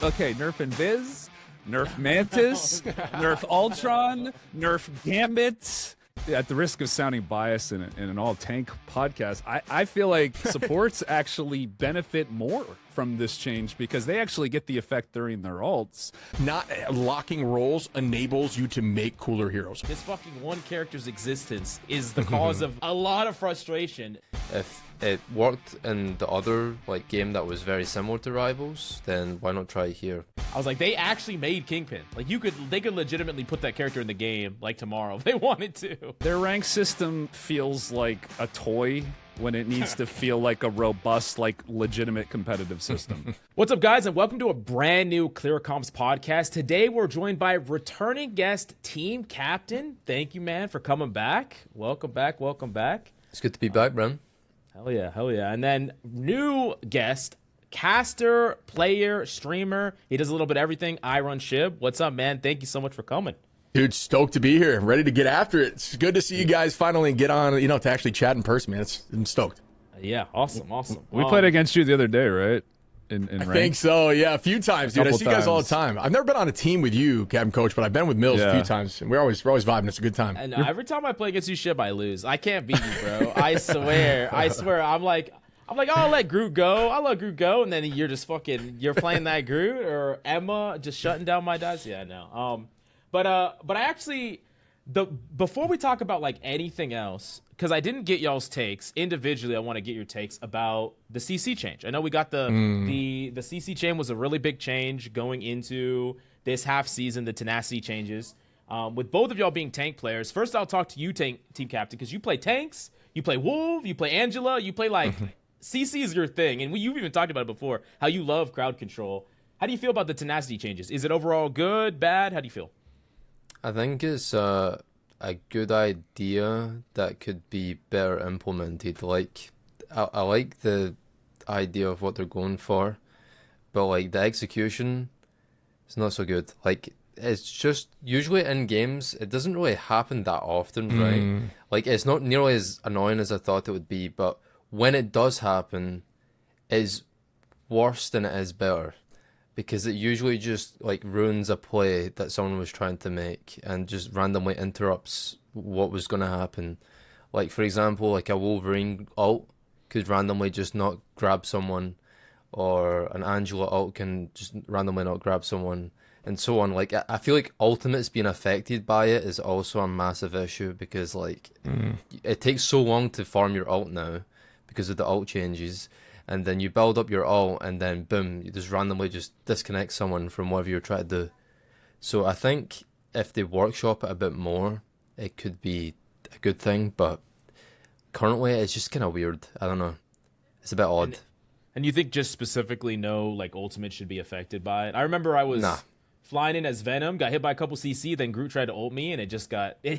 Okay, nerf Invis, nerf Mantis, nerf Ultron, nerf Gambit. At the risk of sounding biased in an all-tank podcast, I feel like supports actually benefit more from this change because they actually get the effect during their ults. Not locking roles enables you to make cooler heroes. This fucking one character's existence is the cause of a lot of frustration. If it worked in the other game that was very similar to Rivals, then why not try it here? I was like, they actually made Kingpin. Like they could legitimately put that character in the game like tomorrow if they wanted to. Their rank system feels like a toy when it needs to feel like a robust, legitimate competitive system. What's up, guys, and welcome to a brand new Clear Comms podcast. Today, we're joined by returning guest TeamCaptain. Thank you, man, for coming back. Welcome back, welcome back. It's good to be back, Bren. Hell yeah, hell yeah. And then new guest, caster, player, streamer. He does a little bit of everything. IRunShib. What's up, man? Thank you so much for coming. Dude, stoked to be here. Ready to get after it. It's good to see you guys finally get on, to actually chat in person, man. I'm stoked. Yeah, awesome, awesome. We played against you the other day, right? In I rank? think so, yeah. A few times, dude. I see you guys all the time. I've never been on a team with you, Captain Coach, but I've been with Mills a few times. And we're always vibing. It's a good time. And every time I play against you, Shib, I lose. I can't beat you, bro. I swear. I'm like, oh, I'll let Groot go. I'll let Groot go. And then you're just you're playing that Groot or Emma just shutting down my dice. Yeah, no. But I actually, before we talk about anything else, because I didn't get y'all's takes individually, I want to get your takes about the CC change. I know we got the CC change was a really big change going into this half season, the Tenacity changes. With both of y'all being tank players, first I'll talk to you, TeamCaptain, because you play tanks, you play Wolf, you play Angela, you play CC is your thing, and you've even talked about it before, how you love crowd control. How do you feel about the Tenacity changes? Is it overall good, bad? How do you feel? I think it's a good idea that could be better implemented. I like the idea of what they're going for, but the execution is not so good. It's just usually in games, it doesn't really happen that often, right? It's not nearly as annoying as I thought it would be, but when it does happen, it's worse than it is better. Because it usually just ruins a play that someone was trying to make and just randomly interrupts what was going to happen. For example, a Wolverine ult could randomly just not grab someone, or an Angela ult can just randomly not grab someone, and so on. I feel like ultimates being affected by it is also a massive issue because it takes so long to farm your ult now because of the ult changes. And then you build up your ult, and then boom, you just randomly just disconnect someone from whatever you're trying to do. So I think if they workshop it a bit more, it could be a good thing. But currently, it's just kind of weird. I don't know. It's a bit odd. And you think just specifically no ultimate should be affected by it? I remember I was flying in as Venom, got hit by a couple CC, then Groot tried to ult me, and it just got. I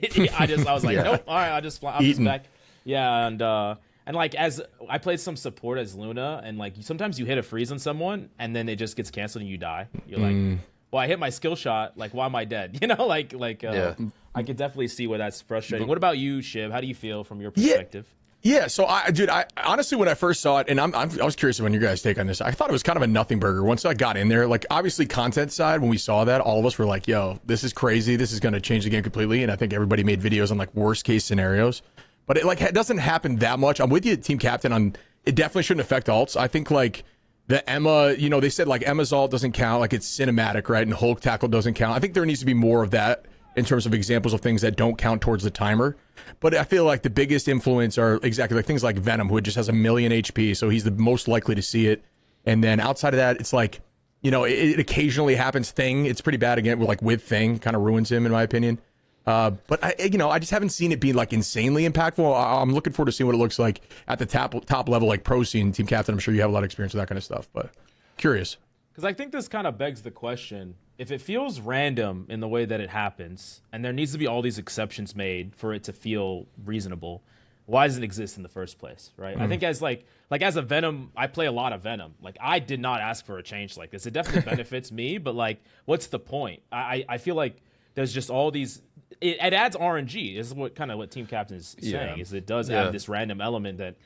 was like, nope. All right, I'll just fly. I'm just back. Yeah, and as I played some support as Luna, and sometimes you hit a freeze on someone, and then it just gets canceled and you die. You're like, well, I hit my skill shot. Why am I dead? Yeah. I could definitely see where that's frustrating. What about you, Shib? How do you feel from your perspective? Yeah, so I honestly, when I first saw it, and I was curious when your guys' take on this, I thought it was kind of a nothing burger. Once I got in there, obviously content side, when we saw that, all of us were like, yo, this is crazy. This is going to change the game completely. And I think everybody made videos on worst case scenarios. But it doesn't happen that much. I'm with you, TeamCaptain, on it definitely shouldn't affect alts. I think the Emma, they said Emma's ult doesn't count, it's cinematic, right? And Hulk tackle doesn't count. I think there needs to be more of that in terms of examples of things that don't count towards the timer. But I feel the biggest influence are exactly things like Venom, who just has 1 million HP, so he's the most likely to see it. And then outside of that, it's it occasionally happens. Thing, it's pretty bad again with Thing, kind of ruins him in my opinion. But I just haven't seen it be insanely impactful. I'm looking forward to seeing what it looks like at the top level, pro scene. TeamCaptain, I'm sure you have a lot of experience with that kind of stuff, but curious. Because I think this kind of begs the question, if it feels random in the way that it happens, and there needs to be all these exceptions made for it to feel reasonable, why does it exist in the first place, right? I think as as a Venom, I play a lot of Venom. I did not ask for a change like this. It definitely benefits me, but what's the point? I feel there's just all these. It adds RNG. This is what TeamCaptain is saying. Is it does add this random element that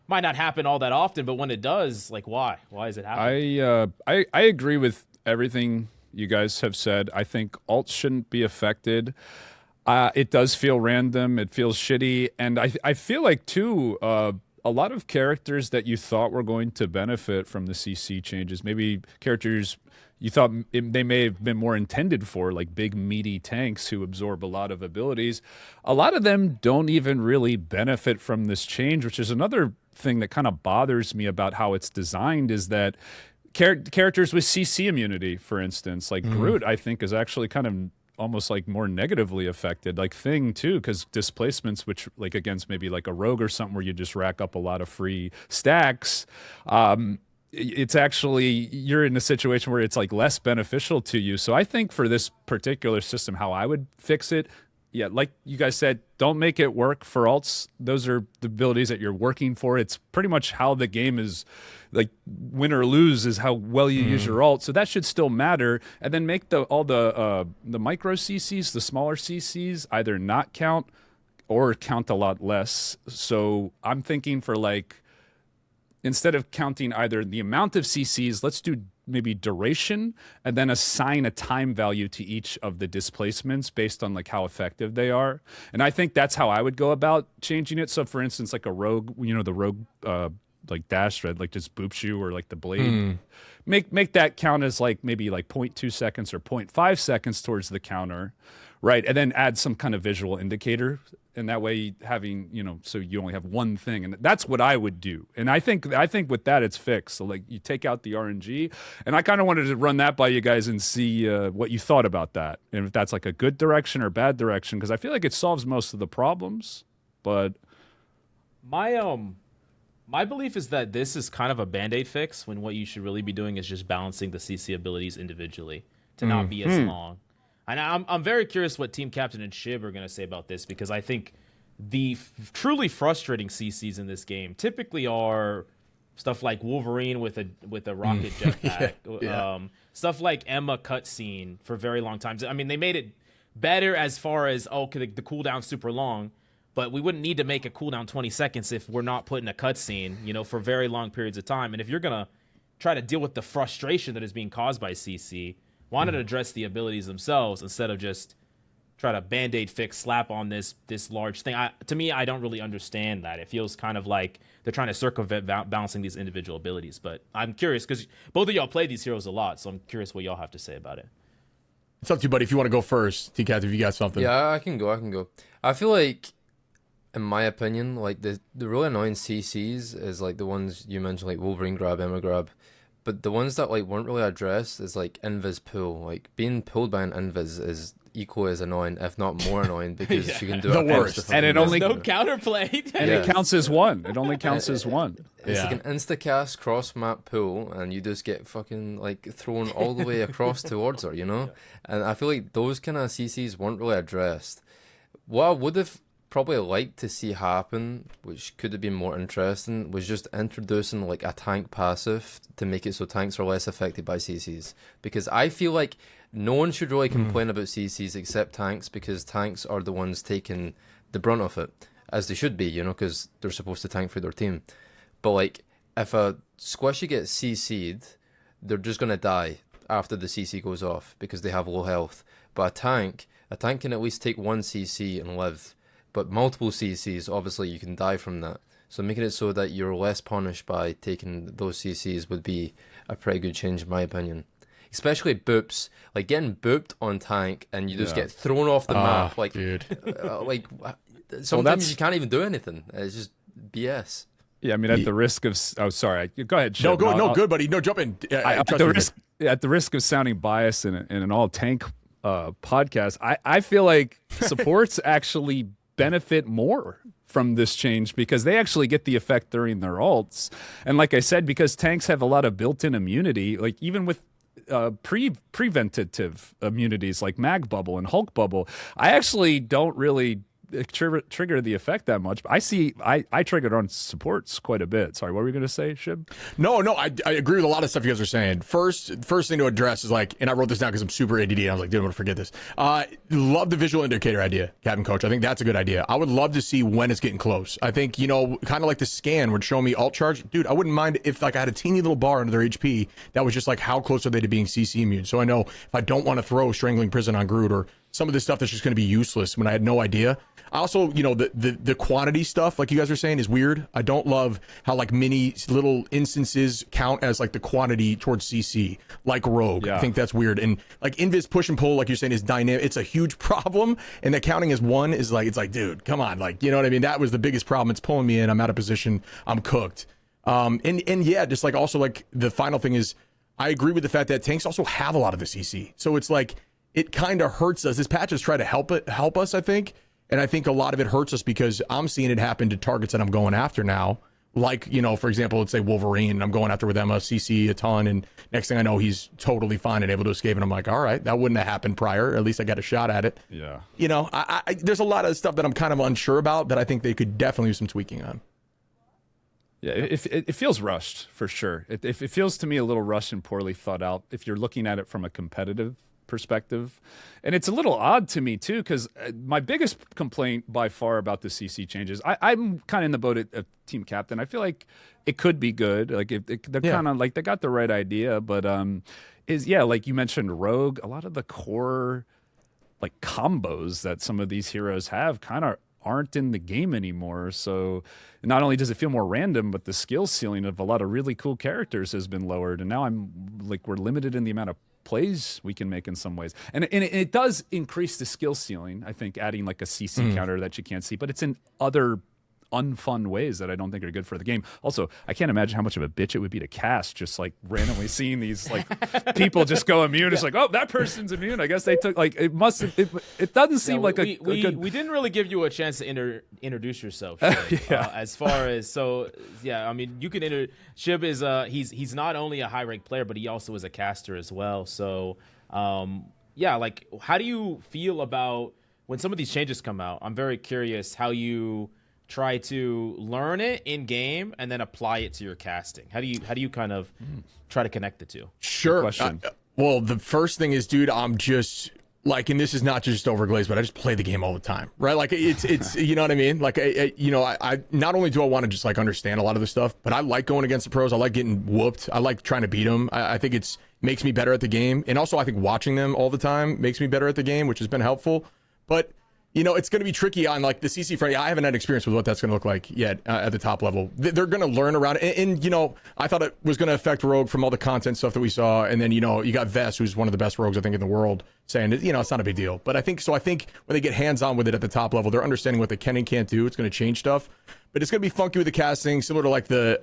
might not happen all that often, but when it does, why? Why is it happening? I agree with everything you guys have said. I think alts shouldn't be affected. It does feel random. It feels shitty. And I feel like, too, a lot of characters that you thought were going to benefit from the CC changes, maybe characters you thought they may have been more intended for, like big, meaty tanks who absorb a lot of abilities. A lot of them don't even really benefit from this change, which is another thing that kind of bothers me about how it's designed, is that characters with CC immunity, for instance, like Groot, I think is actually kind of almost like more negatively affected. Like Thing too, because displacements, which like against maybe like a rogue or something where you just rack up a lot of free stacks, it's actually, you're in a situation where it's like less beneficial to you. So I think for this particular system, how I would fix it, yeah, like you guys said, don't make it work for alts. Those are the abilities that you're working for. It's pretty much how the game is, like win or lose is how well you use your alt. So that should still matter. And then make all the micro CCs, the smaller CCs, either not count or count a lot less. So I'm thinking for like, instead of counting either the amount of CCs, let's do maybe duration and then assign a time value to each of the displacements based on like how effective they are. And I think that's how I would go about changing it. So for instance, like a rogue, you know, the rogue like dash thread, like just boops you, or like the blade, make that count as like maybe like 0.2 seconds or 0.5 seconds towards the counter, right? And then add some kind of visual indicator. And that way having, you know, so you only have one thing, and that's what I would do. And I think with that it's fixed. So like you take out the RNG, and I kind of wanted to run that by you guys and see what you thought about that, and if that's like a good direction or bad direction, because I feel like it solves most of the problems. But my belief is that this is kind of a band-aid fix, when what you should really be doing is just balancing the CC abilities individually to not be as long. And I'm very curious what TeamCaptain and Shib are going to say about this, because I think the truly frustrating CCs in this game typically are stuff like Wolverine with a rocket jetpack, stuff like Emma cutscene for very long times. I mean, they made it better as far as, the cooldown's super long, but we wouldn't need to make a cooldown 20 seconds if we're not putting a cutscene, you know, for very long periods of time. And if you're going to try to deal with the frustration that is being caused by CC, why not address the abilities themselves instead of just try to band-aid fix, slap on this large thing? To me, I don't really understand that. It feels kind of like they're trying to circumvent balancing these individual abilities. But I'm curious, because both of y'all play these heroes a lot, so I'm curious what y'all have to say about it. It's up to you, buddy. If you want to go first, TCAT, if you got something. Yeah, I can go. I feel like, in my opinion, like the really annoying CCs is like the ones you mentioned, like Wolverine grab, Emma grab. But the ones that like weren't really addressed is like invis pull. Like being pulled by an invis is equally as annoying, if not more annoying, because you can do The it worst. And it only No counterplay. and it counts as one. It only counts as one. It's like an insta-cast cross-map pull, and you just get fucking like thrown all the way across towards her, you know? And I feel like those kind of CCs weren't really addressed. What I would have probably liked to see happen, which could have been more interesting, was just introducing like a tank passive to make it so tanks are less affected by CCs. Because I feel like no one should really complain about CCs except tanks, because tanks are the ones taking the brunt of it, as they should be, you know, because they're supposed to tank for their team. But like, if a squishy gets CC'd, they're just going to die after the CC goes off because they have low health. But a tank can at least take one CC and live. But multiple CCs, obviously, you can die from that. So making it so that you're less punished by taking those CCs would be a pretty good change, in my opinion. Especially boops, like getting booped on tank and you just get thrown off the map. Like, dude. Sometimes you can't even do anything. It's just BS. Yeah, I mean, at the risk of sorry, go ahead. Shib. Good, buddy. No, jump in. At the risk of sounding biased in an all tank podcast, I feel like supports actually benefit more from this change, because they actually get the effect during their ults. And like I said, because tanks have a lot of built-in immunity, like even with preventative immunities like Mag Bubble and Hulk Bubble, I actually don't really trigger the effect that much. But I triggered on supports quite a bit. Sorry, what were you going to say, Shib? No, I agree with a lot of stuff you guys are saying. First thing to address is like, and I wrote this down because I'm super ADD. And I was like, dude, I'm going to forget this. Love the visual indicator idea, Captain Coach. I think that's a good idea. I would love to see when it's getting close. I think, kind of like the scan would show me alt charge. Dude, I wouldn't mind if like I had a teeny little bar under their HP that was just like, how close are they to being CC immune? So I know if I don't want to throw Strangling Prison on Groot or some of this stuff that's just going to be useless when I had no idea. I also, the quantity stuff, like you guys are saying, is weird. I don't love how like many little instances count as like the quantity towards CC, like Rogue. Yeah. I think that's weird. And like Invis push and pull, like you're saying, is dynamic. It's a huge problem. And the counting as one is like, it's like, dude, come on. Like, you know what I mean? That was the biggest problem. It's pulling me in. I'm out of position. I'm cooked. And yeah, just like also like the final thing is, I agree with the fact that tanks also have a lot of the CC. So it's like, it kind of hurts us. This patch has tried to help us, I think. And I think a lot of it hurts us because I'm seeing it happen to targets that I'm going after now. Like, for example, let's say Wolverine, and I'm going after with Emma, CC a ton, and next thing I know, he's totally fine and able to escape. And I'm like, all right, that wouldn't have happened prior. At least I got a shot at it. Yeah. There's a lot of stuff that I'm kind of unsure about that I think they could definitely use some tweaking on. Yeah, it feels rushed for sure. It feels to me a little rushed and poorly thought out if you're looking at it from a competitive perspective. And it's a little odd to me too, because my biggest complaint by far about the CC changes, I'm kind of in the boat of TeamCaptain. I feel like it could be good. Like they're kind of like they got the right idea, but like you mentioned Rogue, a lot of the core like combos that some of these heroes have kind of aren't in the game anymore. So not only does it feel more random, but the skill ceiling of a lot of really cool characters has been lowered. And now we're limited in the amount of plays we can make in some ways. And it does increase the skill ceiling, I think, adding like a CC counter that you can't see, but it's in other unfun ways that I don't think are good for the game. Also, I can't imagine how much of a bitch it would be to cast, just like randomly seeing these like people just go immune. It's like, oh, that person's immune. I guess they took like it doesn't seem like a good. We didn't really give you a chance to introduce yourself. As far as I mean, you can Shib is he's not only a high ranked player, but he also is a caster as well. So like how do you feel about when some of these changes come out? I'm very curious how you try to learn it in game and then apply it to your casting. How do you kind of try to connect the two? Sure. Well, the first thing is, dude, I'm just like, and this is not just overglazed, but I just play the game all the time, right? Like it's you know what I mean? Like I not only do I want to just like understand a lot of the stuff, but I like going against the pros. I like getting whooped. I like trying to beat them. I think it's makes me better at the game, and also I think watching them all the time makes me better at the game, which has been helpful. But it's going to be tricky on like the CC front. I haven't had experience with what that's going to look like yet at the top level. They're going to learn around it. And I thought it was going to affect Rogue from all the content stuff that we saw. And then, you got Vess, who's one of the best Rogues, I think, in the world, saying, it's not a big deal. But I think when they get hands-on with it at the top level, they're understanding what they can and can't do. It's going to change stuff. But it's going to be funky with the casting, similar to like the,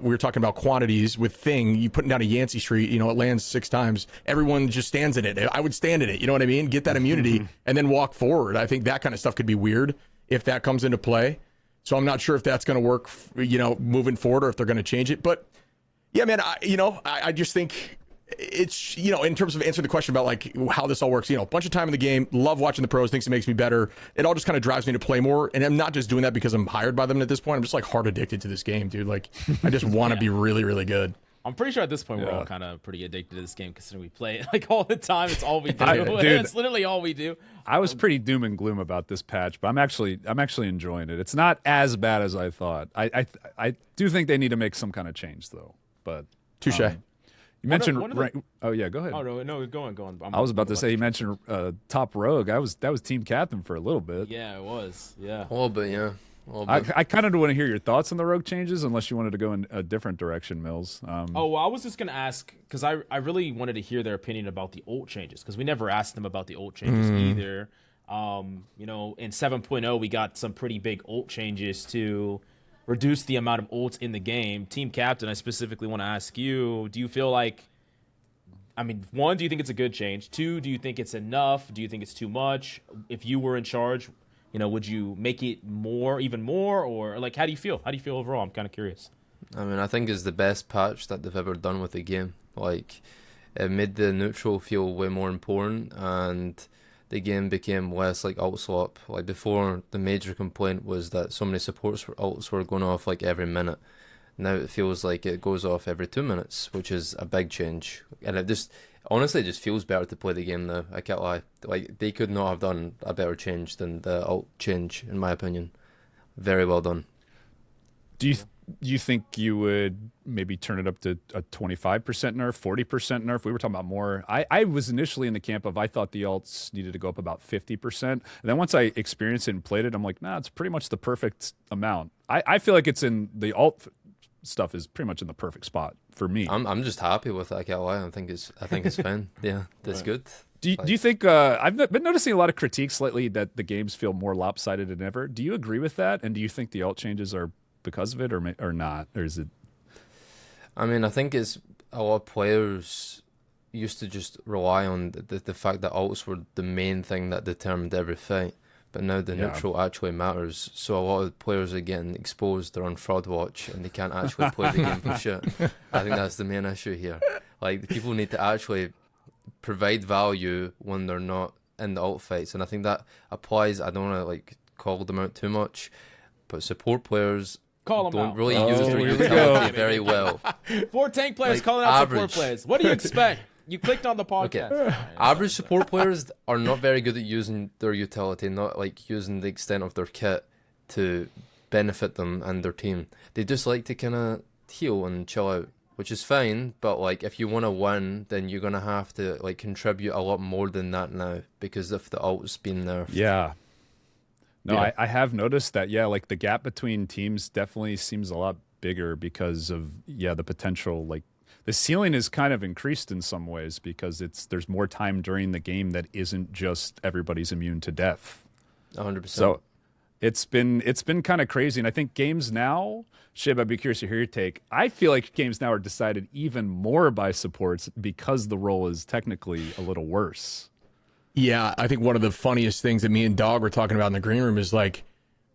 we were talking about quantities with Thing. You putting down a Yancey Street, it lands 6 times. Everyone just stands in it. I would stand in it. You know what I mean? Get that immunity and then walk forward. I think that kind of stuff could be weird if that comes into play. So I'm not sure if that's going to work, moving forward or if they're going to change it. But yeah, man, I just think it's, in terms of answering the question about like how this all works, a bunch of time in the game, love watching the pros, thinks it makes me better. It all just kind of drives me to play more. And I'm not just doing that because I'm hired by them at this point. I'm just like hard addicted to this game, dude. Like I just want to be really, really good. I'm pretty sure at this point we're all kind of pretty addicted to this game considering we play it like all the time. It's all we do. Dude, it's literally all we do. I was pretty doom and gloom about this patch, but I'm actually enjoying it. It's not as bad as I thought. I do think they need to make some kind of change though. But touche. You mentioned oh yeah, go ahead. Oh no, go on. I was about to say you mentioned top Rogue. That was TeamCaptain for a little bit. Yeah, it was. Yeah. A little bit, yeah. I kind of want to hear your thoughts on the Rogue changes, unless you wanted to go in a different direction, Mills. Well, I was just gonna ask because I really wanted to hear their opinion about the ult changes because we never asked them about the ult changes either. In 7.0 we got some pretty big ult changes to reduce the amount of ults in the game. TeamCaptain, I specifically want to ask you, do you feel like, one, do you think it's a good change? 2, do you think it's enough? Do you think it's too much? If you were in charge, would you make it even more? Or like, how do you feel? How do you feel overall? I'm kind of curious. I think it's the best patch that they've ever done with the game. Like, it made the neutral feel way more important, and the game became less like ult swap. Like before, the major complaint was that so many ults were going off like every minute. Now it feels like it goes off every 2 minutes, which is a big change. And it just, honestly, it just feels better to play the game now. I can't lie. Like, they could not have done a better change than the ult change, in my opinion. Very well done. Do you think you would maybe turn it up to a 25% nerf, 40% nerf? We were talking about more. I was initially in the camp of I thought the alts needed to go up about 50%. And then once I experienced it and played it, I'm like, nah, it's pretty much the perfect amount. I feel like it's in the alt stuff is pretty much in the perfect spot for me. I'm just happy with it. I can't lie. I think it's fine. Yeah, that's good. Do you think I've been noticing a lot of critiques lately that the games feel more lopsided than ever? Do you agree with that? And do you think the alt changes are because of it or not? Or is it? I mean, I think it's a lot of players used to just rely on the fact that alts were the main thing that determined every fight. But now the neutral actually matters, so a lot of players are getting exposed. They're on fraud watch and they can't actually play the game for shit. I think that's the main issue here. Like, the people need to actually provide value when they're not in the alt fights, and I think that applies. I don't want to like call them out too much, but support players don't really use their utility very well. 4 tank players Like, calling out average. support players. What do you expect? You clicked on the podcast. Okay. Average support players are not very good at using their utility, not like using the extent of their kit to benefit them and their team. They just like to kind of heal and chill out, which is fine, but like if you want to win, then you're going to have to like contribute a lot more than that now because of the ult's been nerfed. Yeah. No, Yeah. I have noticed that. Yeah, like the gap between teams definitely seems a lot bigger because of the potential. Like the ceiling is kind of increased in some ways because there's more time during the game that isn't just everybody's immune to death. 100%. So it's been kind of crazy, and I think games now, Shib, I'd be curious to hear your take. I feel like games now are decided even more by supports because the role is technically a little worse. Yeah, I think one of the funniest things that me and Dog were talking about in the green room is like,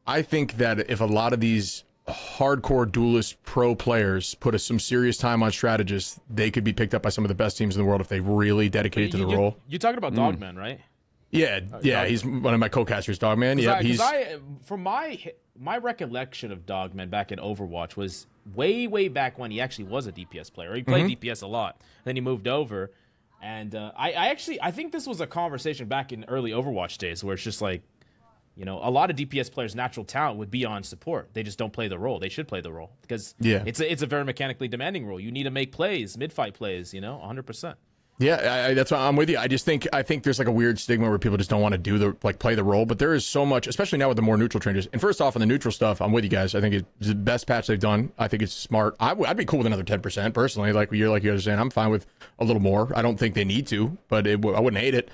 I think that if a lot of these hardcore duelist pro players put some serious time on strategists, they could be picked up by some of the best teams in the world if they really dedicated to the role. You're talking about Dogman, right? Yeah, he's one of my co-casters, Dogman. Yeah, from my recollection of Dogman back in Overwatch was way back when he actually was a DPS player. He played DPS a lot. Then he moved over, and I think this was a conversation back in early Overwatch days where it's just like, you know, a lot of DPS players' natural talent would be on support. They just don't play the role. They should play the role because it's a very mechanically demanding role. You need to make plays, mid-fight plays, 100%. Yeah, that's why I'm with you. I think there's like a weird stigma where people just don't want to play the role, but there is so much, especially now with the more neutral changes. And first off, on the neutral stuff, I'm with you guys. I think it's the best patch they've done. I think it's smart. I'd be cool with another 10% personally. Like you guys are saying, I'm fine with a little more. I don't think they need to, but I wouldn't hate it.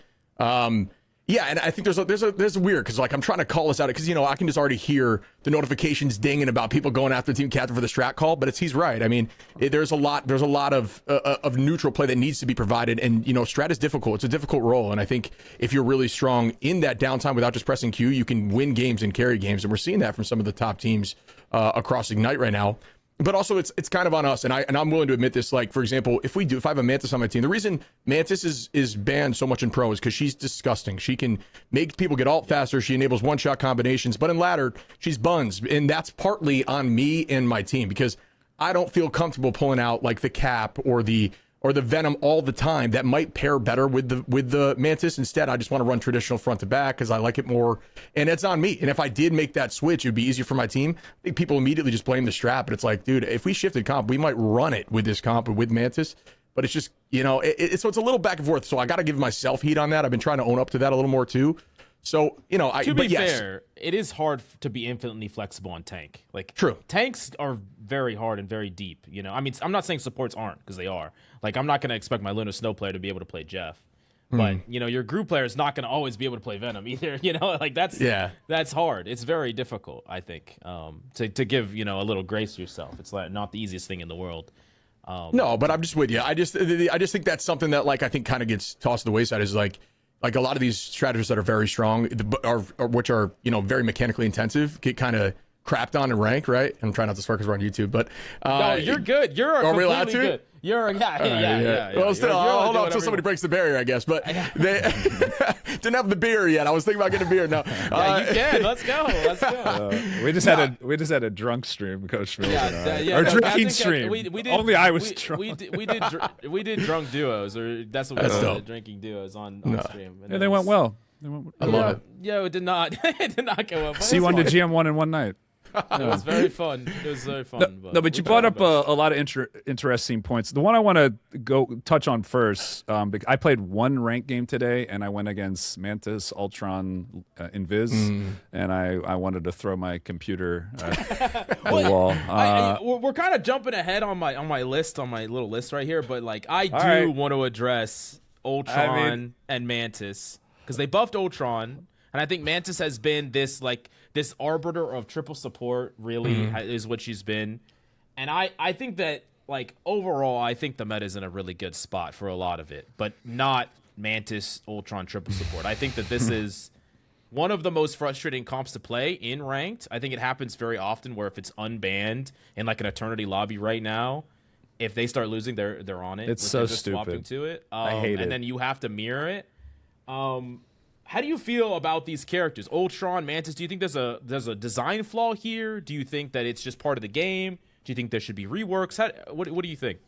Yeah, and I think there's weird because like I'm trying to call this out because I can just already hear the notifications dinging about people going after TeamCaptain for the strat call, but he's right. I mean, there's a lot of neutral play that needs to be provided, and strat is difficult. It's a difficult role, and I think if you're really strong in that downtime without just pressing Q, you can win games and carry games, and we're seeing that from some of the top teams across Ignite right now. But also, it's kind of on us, and I'm willing to admit this. Like, for example, if I have a Mantis on my team, the reason Mantis is banned so much in pro is because she's disgusting. She can make people get ult faster. She enables one-shot combinations, but in ladder, she's buns, and that's partly on me and my team because I don't feel comfortable pulling out like the cap or the Venom all the time. That might pair better with the Mantis. Instead, I just want to run traditional front to back because I like it more, and it's on me. And if I did make that switch, it would be easier for my team. I think people immediately just blame the strap, but it's like, dude, if we shifted comp, we might run it with this comp with Mantis. But it's just, so it's a little back and forth. So I got to give myself heat on that. I've been trying to own up to that a little more too. So, to be fair, it is hard to be infinitely flexible on tank. Like, true. Tanks are very hard and very deep, I mean, I'm not saying supports aren't, because they are. Like, I'm not going to expect my Luna Snow player to be able to play Jeff. But, your group player is not going to always be able to play Venom either, like that's hard. It's very difficult, I think, to give, a little grace to yourself. It's like not the easiest thing in the world. No, but I'm just with you. I just think that's something that like I think kind of gets tossed to the wayside is like a lot of these strategists that are very strong which are very mechanically intensive get kind of crapped on in rank, right? I'm trying not to swear because we're on YouTube, but no, you're good. You're completely good. Well, still, I'll hold on until somebody breaks the barrier, I guess. But they didn't have the beer yet. I was thinking about getting a beer. No, you can. Let's go. We just had a drunk stream, Coach Mills or drinking stream. Only I was drunk. We did drunk duos, or that's what we did. Drinking duos on stream. And they went well. I love it. Yeah, it did not. It did not go well. C1 to GM1 in one night. It was very fun. It was very fun. But you brought up a lot of interesting points. The one I want to go touch on first, I played one ranked game today, and I went against Mantis, Ultron, Invis, and I wanted to throw my computer at the wall. We're kind of jumping ahead on my list, on my little list right here, but like I do want to address Ultron and Mantis because they buffed Ultron. And I think Mantis has been this arbiter of triple support, really, is what she's been. And I think that, like, overall, I think the meta is in a really good spot for a lot of it, but not Mantis, Ultron, triple support. I think that this is one of the most frustrating comps to play in ranked. I think it happens very often where if it's unbanned in, like, an Eternity lobby right now, if they start losing, they're on it. It's so they're just stupid. Swapping to it. I hate it. And then you have to mirror it. How do you feel about these characters, Ultron, Mantis? Do you think there's a design flaw here? Do you think that it's just part of the game? Do you think there should be reworks? What do you think?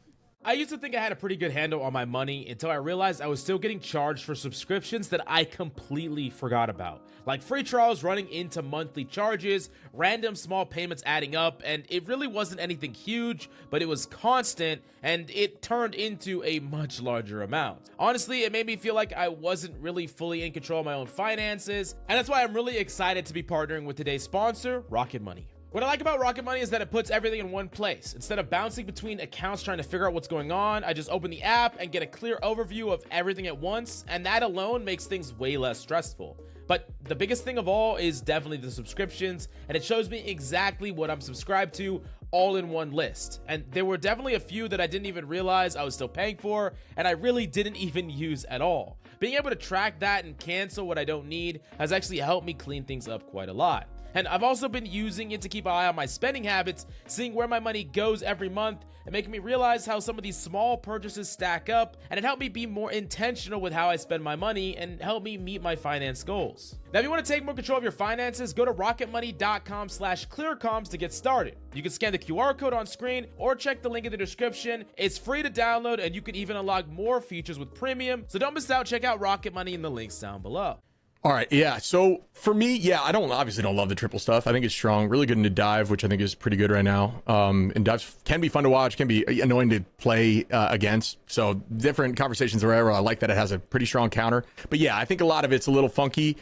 I used to think I had a pretty good handle on my money until I realized I was still getting charged for subscriptions that I completely forgot about. Like free trials running into monthly charges, random small payments adding up, and it really wasn't anything huge, but it was constant, and it turned into a much larger amount. Honestly, it made me feel like I wasn't really fully in control of my own finances, and that's why I'm really excited to be partnering with today's sponsor, Rocket Money. What I like about Rocket Money is that it puts everything in one place. Instead of bouncing between accounts trying to figure out what's going on, I just open the app and get a clear overview of everything at once, and that alone makes things way less stressful. But the biggest thing of all is definitely the subscriptions, and it shows me exactly what I'm subscribed to all in one list. And there were definitely a few that I didn't even realize I was still paying for, and I really didn't even use at all. Being able to track that and cancel what I don't need has actually helped me clean things up quite a lot. And I've also been using it to keep an eye on my spending habits, seeing where my money goes every month, and making me realize how some of these small purchases stack up, and it helped me be more intentional with how I spend my money and help me meet my finance goals. Now, if you want to take more control of your finances, go to rocketmoney.com/clearcoms to get started. You can scan the QR code on screen or check the link in the description. It's free to download, and you can even unlock more features with premium. So don't miss out. Check out Rocket Money in the links down below. All right, yeah. So for me, yeah, I obviously don't love the triple stuff. I think it's strong, really good into dive, which I think is pretty good right now. And dives can be fun to watch, can be annoying to play against. So different conversations or whatever. I like that it has a pretty strong counter. But yeah, I think a lot of it's a little funky.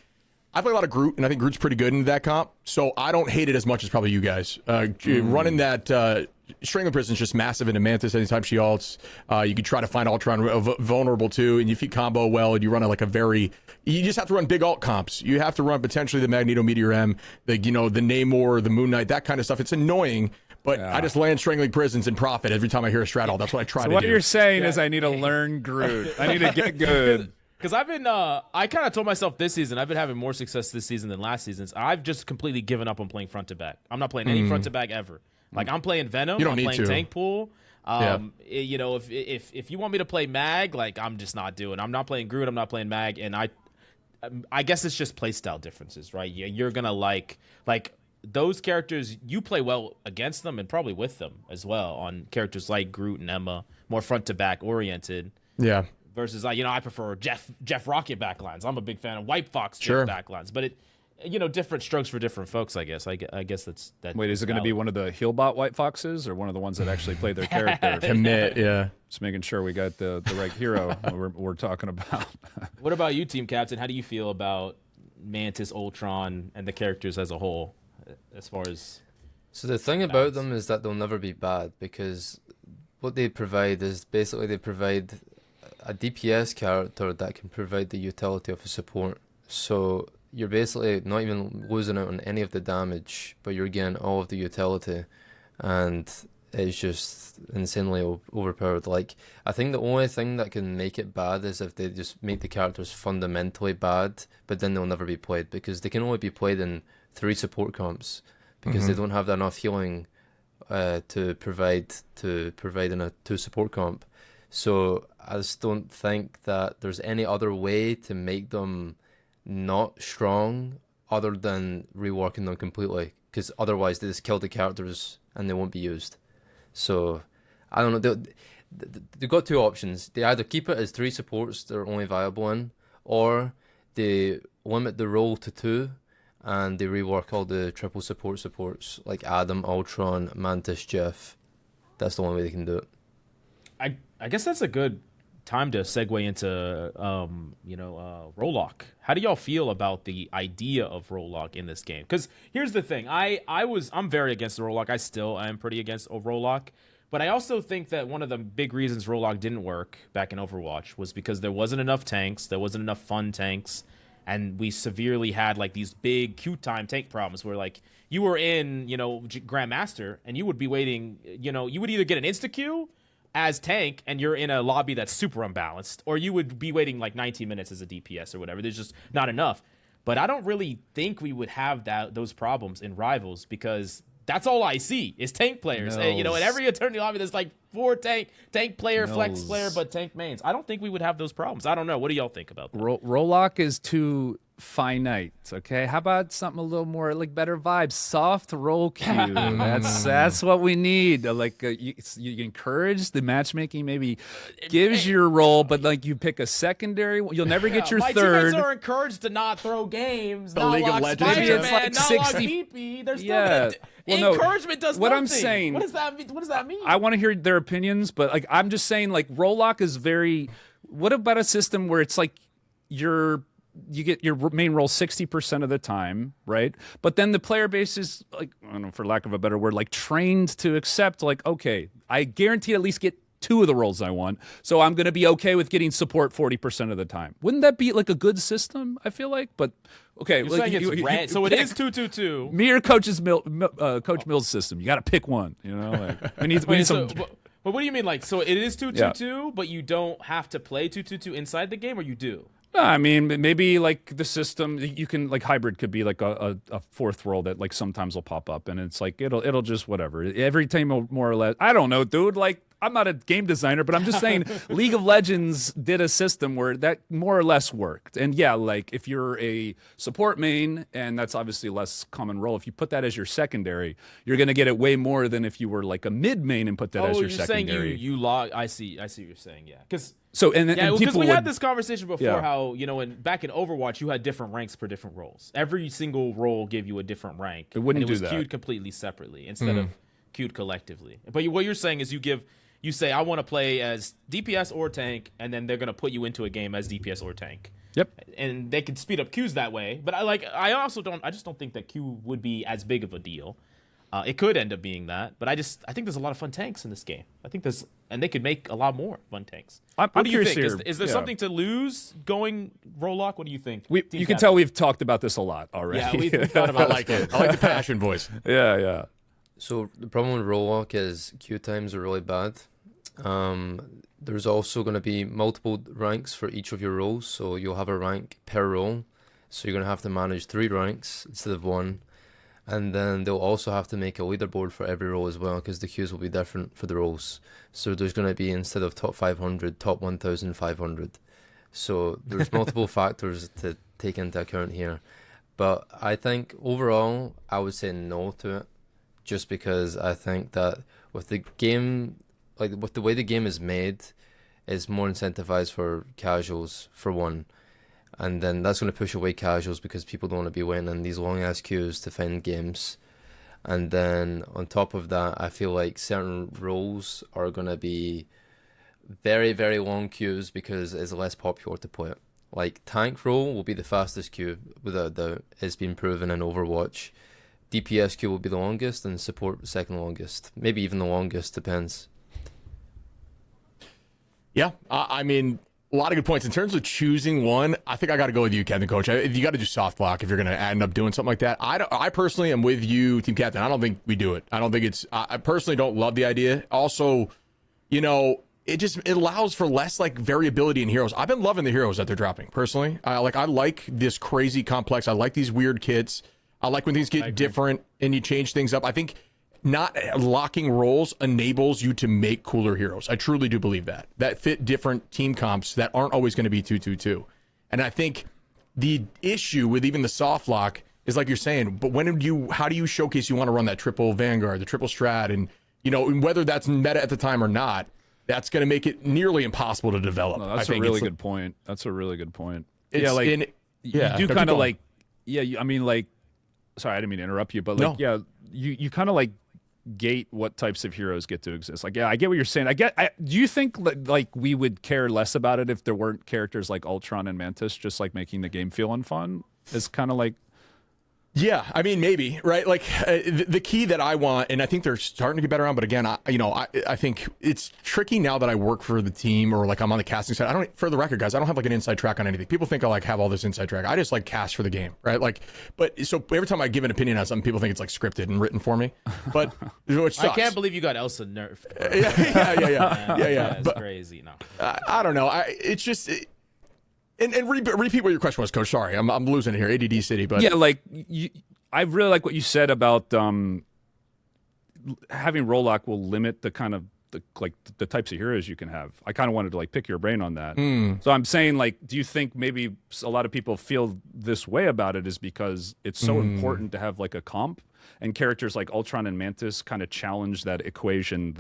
I play a lot of Groot, and I think Groot's pretty good into that comp. So I don't hate it as much as probably you guys. Running that Strangling Prison is just massive into Mantis anytime she ults. You could try to find Ultron vulnerable too, and if you combo well, and you run you just have to run big alt comps. You have to run potentially the Magneto Meteor M, the Namor, the Moon Knight, that kind of stuff. It's annoying, but I just land Strangling Prisons and profit every time I hear a strat ult. That's what I try to do. What you're saying is I need to learn Groot. I need to get good. Because I've been, I kind of told myself this season, I've been having more success this season than last season's. I've just completely given up on playing front to back. I'm not playing any front to back ever. Like I'm playing Venom, I'm playing Tank Pool. You know, if you want me to play Mag, like I'm just not doing. I'm not playing Groot, I'm not playing Mag, and I guess it's just playstyle differences, right? You're gonna like those characters. You play well against them and probably with them as well on characters like Groot and Emma, more front to back oriented. Yeah. Versus, I prefer Jeff Rocket backlines. I'm a big fan of White Fox backlines, but different strokes for different folks. I guess. I guess that's that. Wait, is it going to be one of the Healbot White Foxes or one of the ones that actually play their character? Commit, yeah. Just making sure we got the right hero we're talking about. What about you, Team Captain? How do you feel about Mantis, Ultron, and the characters as a whole, as far as? So the thing about them is that they'll never be bad because what they provide is basically they provide a DPS character that can provide the utility of a support. So you're basically not even losing out on any of the damage, but you're getting all of the utility, and it's just insanely overpowered. Like, I think the only thing that can make it bad is if they just make the characters fundamentally bad, but then they'll never be played because they can only be played in 3 support comps because they don't have enough healing to provide in a 2 support comp. So I just don't think that there's any other way to make them not strong other than reworking them completely, because otherwise they just kill the characters and they won't be used. So I don't know. They've got 2 options. They either keep it as 3 supports they're only viable in, or they limit the role to 2 and they rework all the triple supports like Adam, Ultron, Mantis, Jeff. That's the only way they can do it. I guess that's a good time to segue into role lock. How do y'all feel about the idea of role lock in this game? Because here's the thing, I'm very against the role lock. I still am pretty against role lock, but I also think that one of the big reasons role lock didn't work back in Overwatch was because there wasn't enough tanks, there wasn't enough fun tanks, and we severely had like these big queue time tank problems where like you were in Grandmaster and you would be waiting, you would either get an insta queue as tank and you're in a lobby that's super unbalanced, or you would be waiting like 19 minutes as a DPS or whatever. There's just not enough. But I don't really think we would have those problems in Rivals, because that's all I see is tank players. And, in every eternity lobby there's like 4 tank player, flex player, but tank mains. I don't think we would have those problems. I don't know. What do y'all think about that? Role lock is too finite. Okay, how about something a little more like better vibes? Soft role queue. That's what we need. You encourage the matchmaking. Maybe gives your role, but like you pick a secondary. You'll never get your my third. teammates are encouraged to not throw games. The not League of lock Legends. Spider-Man, Maybe it's like not 60 lock PP. They're still Yeah. Well, no, encouragement does what nothing. I'm saying. What does that mean? What does that mean? I want to hear their opinions, but like I'm just saying, like role lock is very. What about a system where it's like you get your main role 60% of the time, right? But then the player base is like, I don't know, for lack of a better word, like trained to accept, like, okay, I guarantee at least get 2 of the roles I want, so I'm going to be okay with getting support 40% of the time. Wouldn't that be like a good system? I feel like, but okay, You're like, saying it's red, so it is 2-2-2. Me or Coach Mills' system. You got to pick one. Like, we need some. But what do you mean? Like, so it is 2-2-2, but you don't have to play 2-2-2 inside the game, or you do? No, I mean, maybe like the system you can like hybrid could be like a 4th role that like sometimes will pop up, and it's like it'll just whatever. Every team will more or less. I don't know, dude. Like I'm not a game designer, but I'm just saying League of Legends did a system where that more or less worked. And yeah, like if you're a support main, and that's obviously a less common role, if you put that as your secondary, you're gonna get it way more than if you were like a mid main and put that as your secondary. Saying you log. I see what you're saying. Yeah, because. So because we had this conversation before, how back in Overwatch you had different ranks per different roles. Every single role gave you a different rank. It wouldn't and it was do that. queued completely separately instead of queued collectively. But what you're saying is you say I want to play as DPS or tank, and then they're gonna put you into a game as DPS or tank. Yep. And they could speed up queues that way. But I just don't think that queue would be as big of a deal. It could end up being that, but I think there's a lot of fun tanks in this game. And they could make a lot more fun tanks. I'm what do you curious think? here. Is there something to lose going role lock? What do you think? You can tell we've talked about this a lot already. Yeah, we've thought about I like it. I like the passion voice. Yeah. So the problem with role lock is queue times are really bad. There's also going to be multiple ranks for each of your roles, so you'll have a rank per role. So you're going to have to manage 3 ranks instead of 1. And then they'll also have to make a leaderboard for every role as well, because the queues will be different for the roles. So there's going to be, instead of top 500, top 1,500. So there's multiple factors to take into account here. But I think overall, I would say no to it, just because I think that with the game, like with the way the game is made, it's more incentivized for casuals, for one. And then that's going to push away casuals because people don't want to be waiting in these long ass queues to find games. And then on top of that, I feel like certain roles are going to be very, very long queues because it's less popular to play it. Like tank role will be the fastest queue, without doubt. It's been proven in Overwatch. DPS queue will be the longest, and support second longest. Maybe even the longest, depends. Yeah, I mean, a lot of good points. In terms of choosing one, I think I got to go with you, Captain Coach. You got to do soft block if you're going to end up doing something like that. I personally am with you, Team Captain. I don't think we do it. I don't think it's. I personally don't love the idea. Also, it allows for less like variability in heroes. I've been loving the heroes that they're dropping personally. I like this crazy complex. I like these weird kits. I like when things get different and you change things up. I think not locking roles enables you to make cooler heroes. I truly do believe that fit different team comps that aren't always going to be 2-2-2. And I think the issue with even the soft lock is like you're saying, but how do you showcase you want to run that triple Vanguard, the triple Strat, and whether that's meta at the time or not, that's going to make it nearly impossible to develop. No, that's a really good point. That's a really good point. You do kind of like, sorry, I didn't mean to interrupt you, but like, No. you kind of like gate what types of heroes get to exist. Like, yeah, I get what you're saying. Do you think like we would care less about it if there weren't characters like Ultron and Mantis just like making the game feel unfun? It's kind of like, yeah, I mean, maybe, right? Like the key that I want, and I think they're starting to get better on, but again, I think it's tricky now that I work for the team or like I'm on the casting side. For the record, guys, I don't have like an inside track on anything. People think I like have all this inside track. I just like cast for the game, right? Like, but so every time I give an opinion on something, people think it's like scripted and written for me, but which sucks. I can't believe you got Elsa nerfed. Yeah. That's crazy. No, I don't know. It's just. And repeat what your question was, Coach. Sorry, I'm losing it here. ADD City, but yeah, like I really like what you said about having role lock will limit the kind of the types of heroes you can have. I kind of wanted to like pick your brain on that. So I'm saying, like, do you think maybe a lot of people feel this way about it is because it's so important to have like a comp, and characters like Ultron and Mantis kind of challenge that equation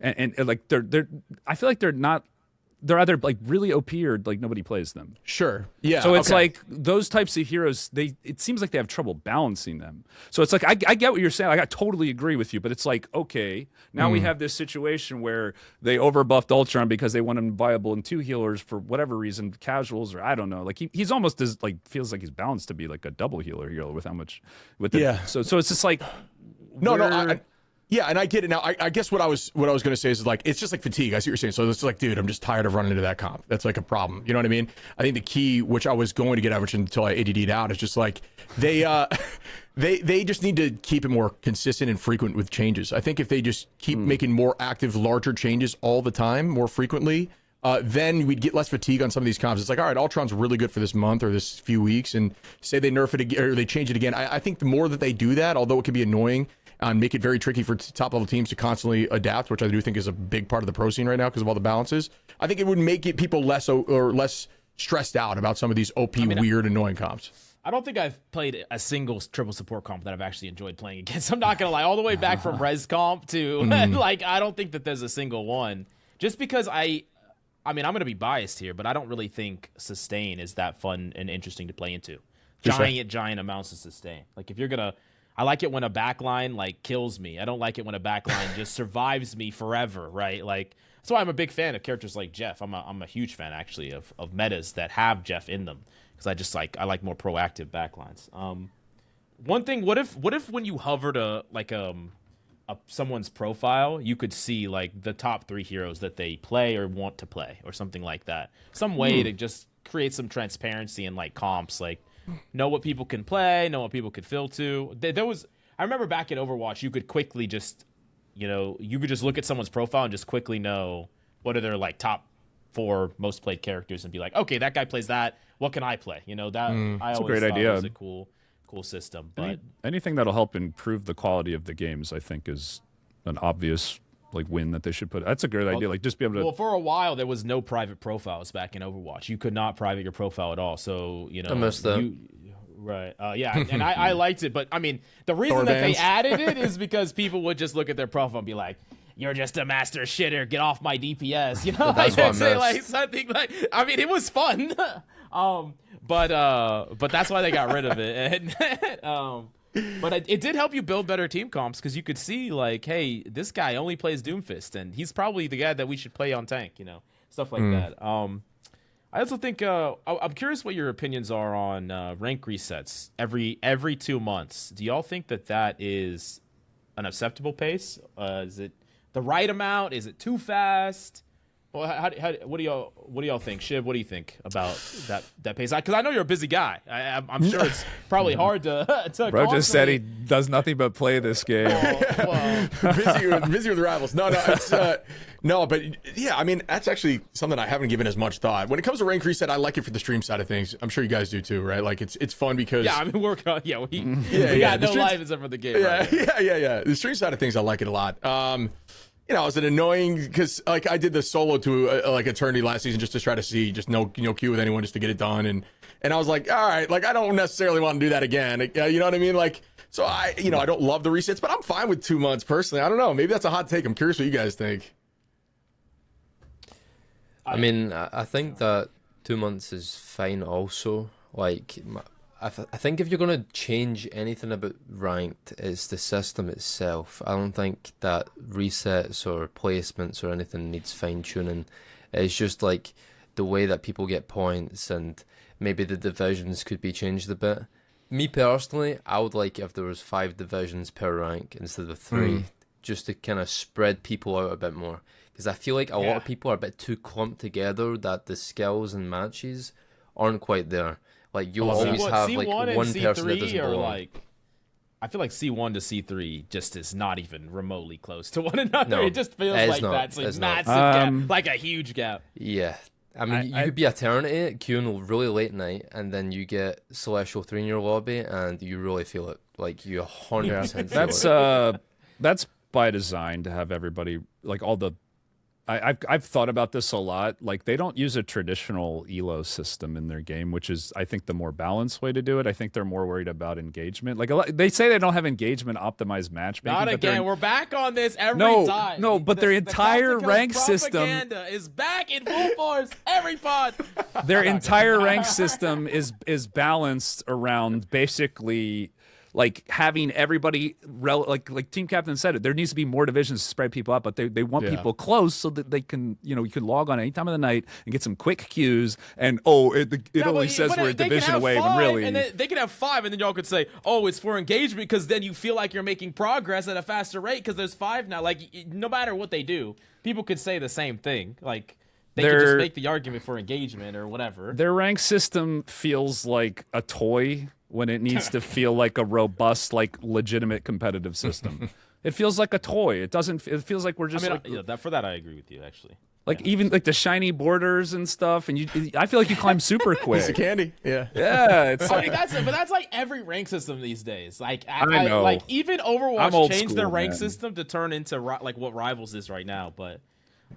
and like they're I feel like they're either like really OP or like nobody plays them. Sure. Yeah. So it's like those types of heroes, it seems like they have trouble balancing them. So it's like, I get what you're saying. I totally agree with you, but it's like, okay, now we have this situation where they overbuffed Ultron because they want him viable in 2 healers for whatever reason, casuals or I don't know. Like he's almost as like, feels like he's balanced to be like a double healer with how much, So it's just like, yeah, and I get it now. I guess what I was going to say is like it's just like fatigue. I see what you're saying. So it's like, dude, I'm just tired of running into that comp. That's like a problem. You know what I mean? I think the key, which I was going to get average until I ADD'd out, is just like they just need to keep it more consistent and frequent with changes. I think if they just keep making more active, larger changes all the time, more frequently, then we'd get less fatigue on some of these comps. It's like, all right, Ultron's really good for this month or this few weeks, and say they nerf it again or they change it again. I think the more that they do that, although it can be annoying, and make it very tricky for top level teams to constantly adapt, which I do think is a big part of the pro scene right now because of all the balances. I think it would make it people less stressed out about some of these OP weird annoying comps. I don't think I've played a single triple support comp that I've actually enjoyed playing against. I'm not gonna lie, all the way back from res comp to like I don't think that there's a single one. Just because I mean I'm gonna be biased here, but I don't really think sustain is that fun and interesting to play into. Giant amounts of sustain. Like if you're gonna. I like it when a backline like kills me. I don't like it when a backline just survives me forever, right? Like that's why I'm a big fan of characters like Jeff. I'm a huge fan actually of metas that have Jeff in them because I like more proactive backlines. One thing, what if when you hover to like someone's profile, you could see like the top 3 heroes that they play or want to play or something like that. Some way to just create some transparency in like comps, like. Know what people can play, know what people could fill to. I remember back in Overwatch, you could quickly just, you could just look at someone's profile and just quickly know what are their like top 4 most played characters and be like, okay, that guy plays that. What can I play? I always a great thought idea. It was a cool system. But anything that'll help improve the quality of the games, I think, is an obvious like win that they should put. That's a great idea. Like just be able to. Well, for a while there was no private profiles back in Overwatch. You could not private your profile at all. So I missed that. Right. Yeah. And I liked it, but I mean, the reason that they added it is because people would just look at their profile and be like, "You're just a master shitter. Get off my DPS." That's what I say like missed. something like. I mean, it was fun. But that's why they got rid of it. And but it did help you build better team comps because you could see like, hey, this guy only plays Doomfist, and he's probably the guy that we should play on tank, stuff like that. I also think I'm curious what your opinions are on rank resets every 2 months. Do y'all think that is an acceptable pace? Is it the right amount? Is it too fast? Well, what do y'all think, Shib? What do you think about that pace? Because I know you're a busy guy. I'm sure it's probably hard to. Bro just said he does nothing but play this game. Well, busy with rivals. No, it's no, but yeah, I mean that's actually something I haven't given as much thought. When it comes to rank reset, I like it for the stream side of things. I'm sure you guys do too, right? Like it's fun because yeah, I mean we got no life except for the game. Yeah, right? yeah. The stream side of things, I like it a lot. You know, is it annoying because like I did the solo to like Eternity last season just to try to see just no queue with anyone just to get it done, and I was like, all right, like I don't necessarily want to do that again. You know what I mean? Like, so I don't love the resets, but I'm fine with 2 months personally. I don't know, maybe that's a hot take. I'm curious what you guys think. I mean, I think that 2 months is fine. Also, like I think if you're going to change anything about ranked, it's the system itself. I don't think that resets or placements or anything needs fine-tuning. It's just like the way that people get points, and maybe the divisions could be changed a bit. Me personally, I would like if there was 5 divisions per rank instead of 3, just to kind of spread people out a bit more. Because I feel like a lot of people are a bit too clumped together that the skills and matches aren't quite there. Like you'll always have like one person that doesn't belong. Like, I feel like C1 to C3 just is not even remotely close to one another. No, it just feels like that's a massive gap, like a huge gap. Yeah. I mean, you could be Eternity queuing really late night, and then you get Celestial 3 in your lobby, and you really feel it. Like, you 100% feel it. That's by design to have everybody, like all the... I've thought about this a lot. Like they don't use a traditional elo system in their game, which is I think the more balanced way to do it. I think they're more worried about engagement. Like they say they don't have engagement optimized matchmaking. Not again. We're back on this every time. No, but their entire rank system is back in full force every pod. Their entire rank system is balanced around basically like having everybody like TeamCaptain said it. There needs to be more divisions to spread people out, but they want people close so that they can you can log on any time of the night and get some quick queues. And it only says we're a division away, when really and they can have 5, and then y'all could say, oh, it's for engagement because then you feel like you're making progress at a faster rate because there's 5 now. Like no matter what they do, people could say the same thing. Like they could just make the argument for engagement or whatever. Their rank system feels like a toy when it needs to feel like a robust, like legitimate competitive system. It feels like a toy. It doesn't. It feels like we're just. I mean, for that I agree with you actually. Like even like the shiny borders and stuff, and I feel like you climb super quick. Piece of candy, yeah. It's I mean, that's like every rank system these days. Like I know. Like even Overwatch changed their school, rank man. system to turn into like what Rivals is right now, but.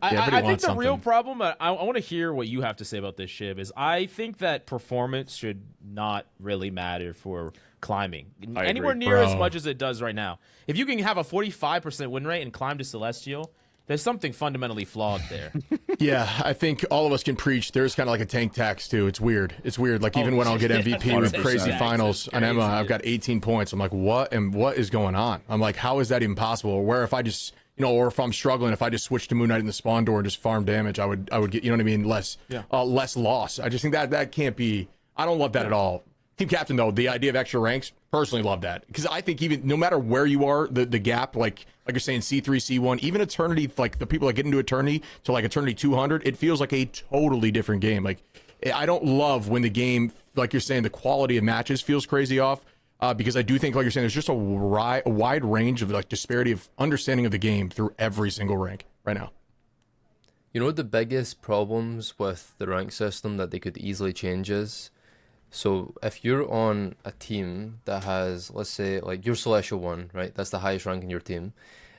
Yeah, I think the real problem, I want to hear what you have to say about this, Shib, is I think that performance should not really matter for climbing anywhere near as much as it does right now. If you can have a 45% win rate and climb to Celestial, there's something fundamentally flawed there. Yeah, I think all of us can preach. There's kind of like a tank tax too. It's weird. Like even when I'll get MVP with crazy finals on Emma, I've got 18 points. I'm like, what is going on? I'm like, how is that even possible? Or where if I just... or if I'm struggling, if I just switch to Moon Knight in the spawn door and just farm damage, I would get, you know what I mean, less loss. I just think that can't be. I don't love that at all. TeamCaptain though, the idea of extra ranks, personally love that because I think even no matter where you are, the gap, like you're saying C3, C1, even Eternity, like the people that get into Eternity to like Eternity 200, it feels like a totally different game. Like I don't love when the game, like you're saying, the quality of matches feels crazy off. Because I do think, like you're saying, there's just a wide range of like disparity of understanding of the game through every single rank right now. You know what the biggest problems with the rank system that they could easily change is? So if you're on a team that has, let's say, like you're Celestial 1, right? That's the highest rank in your team.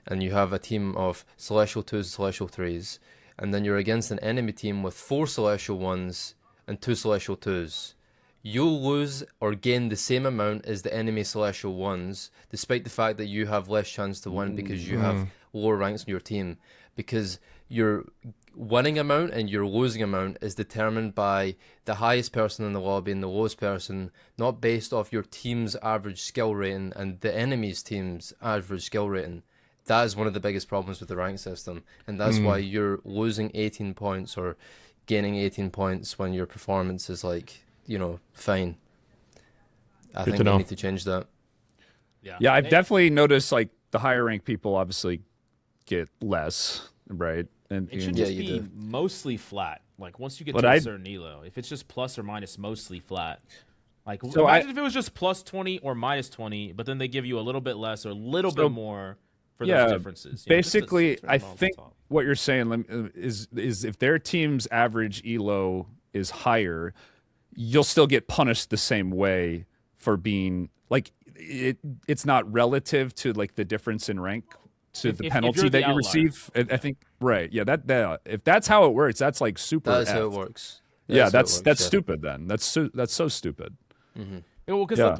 And you have a team of Celestial 2s and Celestial 3s. And then you're against an enemy team with 4 Celestial 1s and 2 Celestial 2s. You'll lose or gain the same amount as the enemy Celestial 1s, despite the fact that you have less chance to win because you have lower ranks in your team. Because your winning amount and your losing amount is determined by the highest person in the lobby and the lowest person, not based off your team's average skill rating and the enemy's team's average skill rating. That is one of the biggest problems with the rank system. And that's why you're losing 18 points or gaining 18 points when your performance is like... fine. I think we need to change that. Yeah, I've definitely noticed like the higher rank people obviously get less. right? And It should Yeah, just you be do. mostly flat. Like once you get But to a I- certain elo, if it's just plus or minus mostly flat. Like So imagine if it was just plus 20 or minus 20, but then they give you a little bit less or a little bit more for those differences. You know, just to basically, turn I them off the think top. what you're saying is if their team's average elo is higher, you'll still get punished the same way for being like it's not relative to like the difference in rank to the if penalty you're the that you outlier. receive. I think right, yeah. That if that's how it works, that's like super. That's how F. it works. Yeah, how it that's works, yeah. stupid. Then that's so stupid. Yeah, well, because Yeah.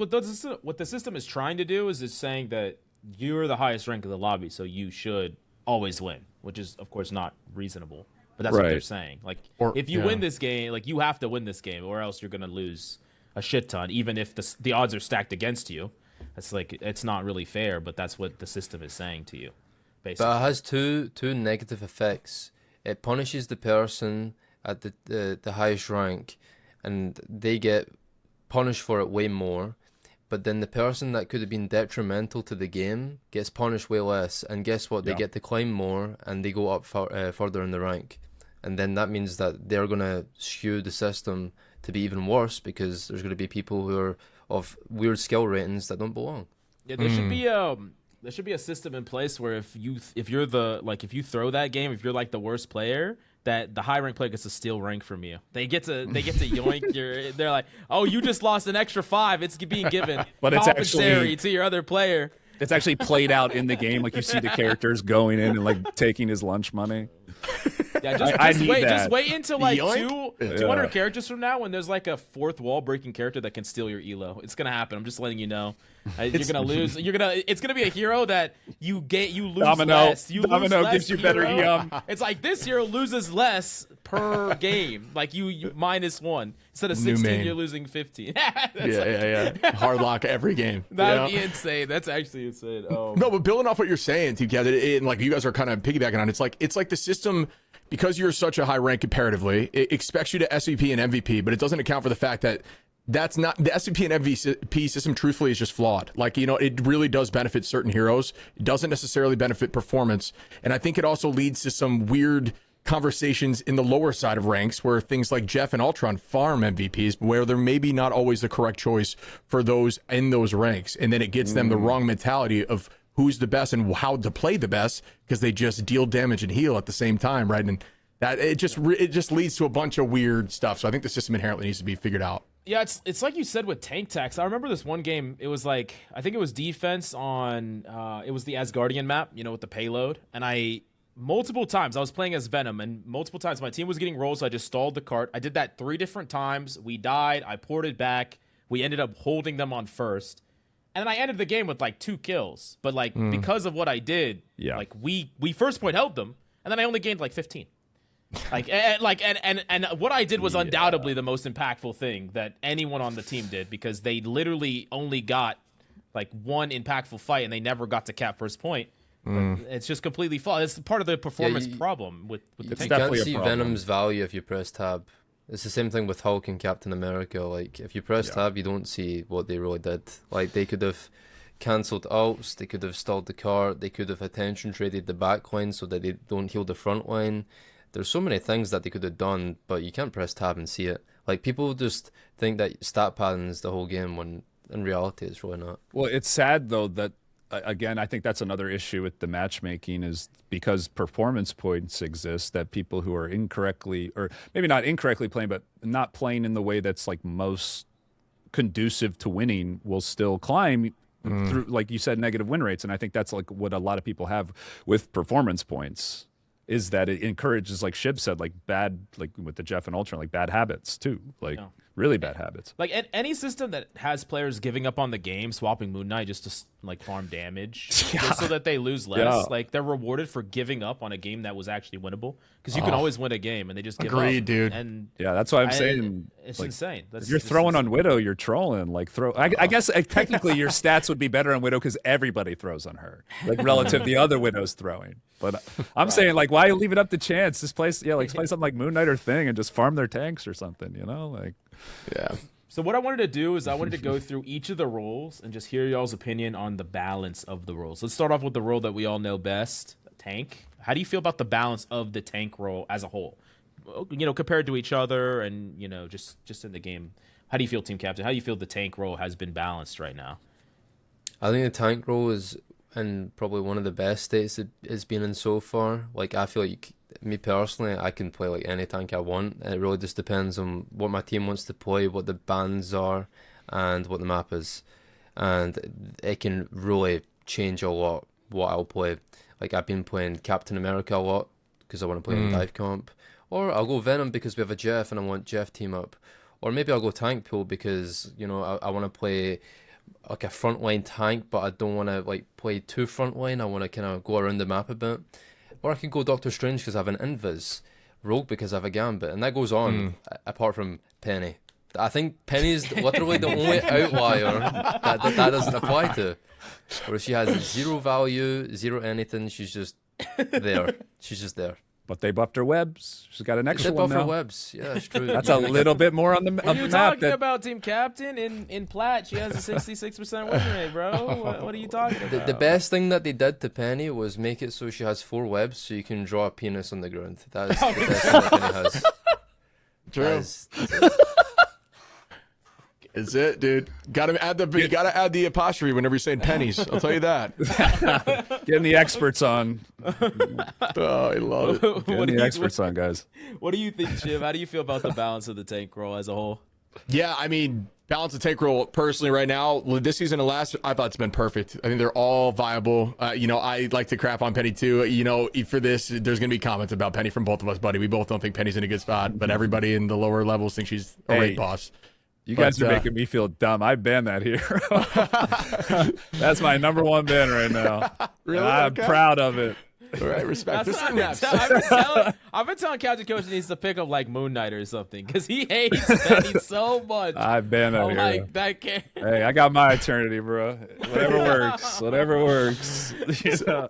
what the system is trying to do is it's saying that you're the highest rank of the lobby, so you should always win, which is of course not reasonable. But that's what they're Right. saying. Like, Or- if you yeah. win this game, like you have to win this game, or else you're gonna lose a shit ton, even if the odds are stacked against you. It's like it's not really fair, but that's what the system is saying to you, basically. But it has two negative effects. It punishes the person at the highest rank, and they get punished for it way more. But then the person that could have been detrimental to the game gets punished way less. And guess what? They Yeah. get to climb more, and they go up further in the rank. And then that means that they're gonna skew the system to be even worse because there's gonna be people who are of weird skill ratings that don't belong. Yeah, there should be a system in place where if you throw that game, if you're like the worst player, that the high rank player gets to steal rank from you. They get to yoink your. They're like, oh, you just lost an extra 5. It's being given But it's compensatory actually- to your other player. It's actually played out in the game. Like you see the characters going in and like taking his lunch money. Yeah, just, I just need wait. that. Just wait until like Yoink. 200 Yeah. characters from now, when there's like a fourth wall breaking character that can steal your elo. It's gonna happen. I'm just letting you know. You're gonna lose. It's gonna be a hero that you lose Domino. less. You Domino lose less gives you better hero. EM. It's like this hero loses less per game. Like you -1 instead of New 16, main. you're losing 15. Yeah. Hard lock every game. That would you know? be insane. That's actually insane. Oh. No, but building off what you're saying, TeamCaptain, and like you guys are kind of piggybacking on, it's like the system, because you're such a high rank comparatively, it expects you to SVP and MVP, but it doesn't account for the fact that that's not the SVP and MVP system. Truthfully, is just flawed. Like, you know, it really does benefit certain heroes. It doesn't necessarily benefit performance, and I think it also leads to some weird conversations in the lower side of ranks where things like Jeff and Ultron farm MVPs, where they're maybe not always the correct choice for those in those ranks, and then it gets them the wrong mentality of who's the best and how to play the best because they just deal damage and heal at the same time, right? And that it just leads to a bunch of weird stuff. So I think the system inherently needs to be figured out. Yeah, it's like you said with tank tax. I remember this one game. It was like, I think it was defense on. It was the Asgardian map, you know, with the payload. And multiple times I was playing as Venom, and multiple times my team was getting rolled, so I just stalled the cart. I did that 3 different times. We died. I ported back. We ended up holding them on first, and then I ended the game with like 2 kills. But like because of what I did, Yeah. like we first point held them, and then I only gained like 15. And what I did was undoubtedly the most impactful thing that anyone on the team did, because they literally only got like 1 impactful fight and they never got to cap first point. But it's just completely flawed. It's part of the performance problem with the You tank. can't definitely a see problem. Venom's value if you press tab. It's the same thing with Hulk and Captain America. Like, if you press tab, you don't see what they really did. Like, they could have cancelled ults, they could have stalled the cart, they could have attention traded the back line so that they don't heal the front line. There's so many things that they could have done, but you can't press tab and see it. Like, people just think that stat padding is the whole game when in reality it's really not. Well, it's sad though that again, I think that's another issue with the matchmaking, is because performance points exist, that people who are incorrectly, or maybe not incorrectly playing, but not playing in the way that's like most conducive to winning, will still climb through, like you said, negative win rates. And I think that's like what a lot of people have with performance points, is that it encourages, like Shib said, like bad, like with the Jeff and Ultron, like bad habits too, like really bad habits. Like any system that has players giving up on the game, swapping Moon Knight just to like farm damage, just so that they lose less. Yeah. Like, they're rewarded for giving up on a game that was actually winnable, because you can always win a game and they just give Agreed, up. dude. And Yeah, that's what I'm saying. it's like, insane. That's, If you're it's throwing insane. on Widow, you're trolling. Like I guess technically your stats would be better on Widow because everybody throws on her, like relative to the other Widows throwing. But I'm saying, like, why leave it up to chance? Just play, let's play something like Moon Knight or Thing and just farm their tanks or something. You know, like. Yeah. So what I wanted to do is I wanted to go through each of the roles and just hear y'all's opinion on the balance of the roles. Let's start off with the role that we all know best, tank. How do you feel about the balance of the tank role as a whole? You know, compared to each other, and you know, just in the game. How do you feel, TeamCaptain? How do you feel the tank role has been balanced right now? I think the tank role is in probably one of the best states it's been in so far. Like, I feel like, me personally, I can play like any tank I want. It really just depends on what my team wants to play, what the bans are, and what the map is. And it can really change a lot what I'll play. Like, I've been playing Captain America a lot because I want to play on dive comp. Or I'll go Venom because we have a Jeff and I want Jeff team up. Or maybe I'll go tank pool because, you know, I want to play like a frontline tank, but I don't want to like play too frontline. I want to kind of go around the map a bit. Or I could go Doctor Strange because I have an Invis, Rogue because I have a Gambit, and that goes on. Apart from Penny, I think Penny's literally the only outlier that doesn't apply to. Where she has 0 value, 0 anything. She's just there. She's just there. But they buffed her webs. She's got an extra They one buff her now. webs. Yeah, it's true. That's a little bit more on the What on are you the map. talking about, TeamCaptain? In Plat, she has a 66% win rate, bro. What are you talking about? The best thing that they did to Penny was make it so she has 4 webs, so you can draw a penis on the ground. That is the best thing that Penny has. True. Is it, dude? You gotta add the apostrophe whenever you're saying pennies. I'll tell you that. Getting the experts on. Oh, I love it. Getting the experts on, guys. What do you think, Shib? How do you feel about the balance of the tank role as a whole? Yeah, I mean, balance of tank role personally right now, this season and last, I thought it's been perfect. I think they're all viable. You know, I like to crap on Penny too. You know, for this, there's going to be comments about Penny from both of us, buddy. We both don't think Penny's in a good spot, but everybody in the lower levels think she's a raid boss. You guys are making me feel dumb. I banned that hero. That's my #1 ban right now. Really? And I'm proud of it. All right, respect. That's This what is I've been telling Captain Coach he needs to pick up like Moon Knight or something because he hates Penny so much. I banned that I'm hero. like, that can't. Hey, I got my eternity, bro. Whatever works. Whatever works. You know?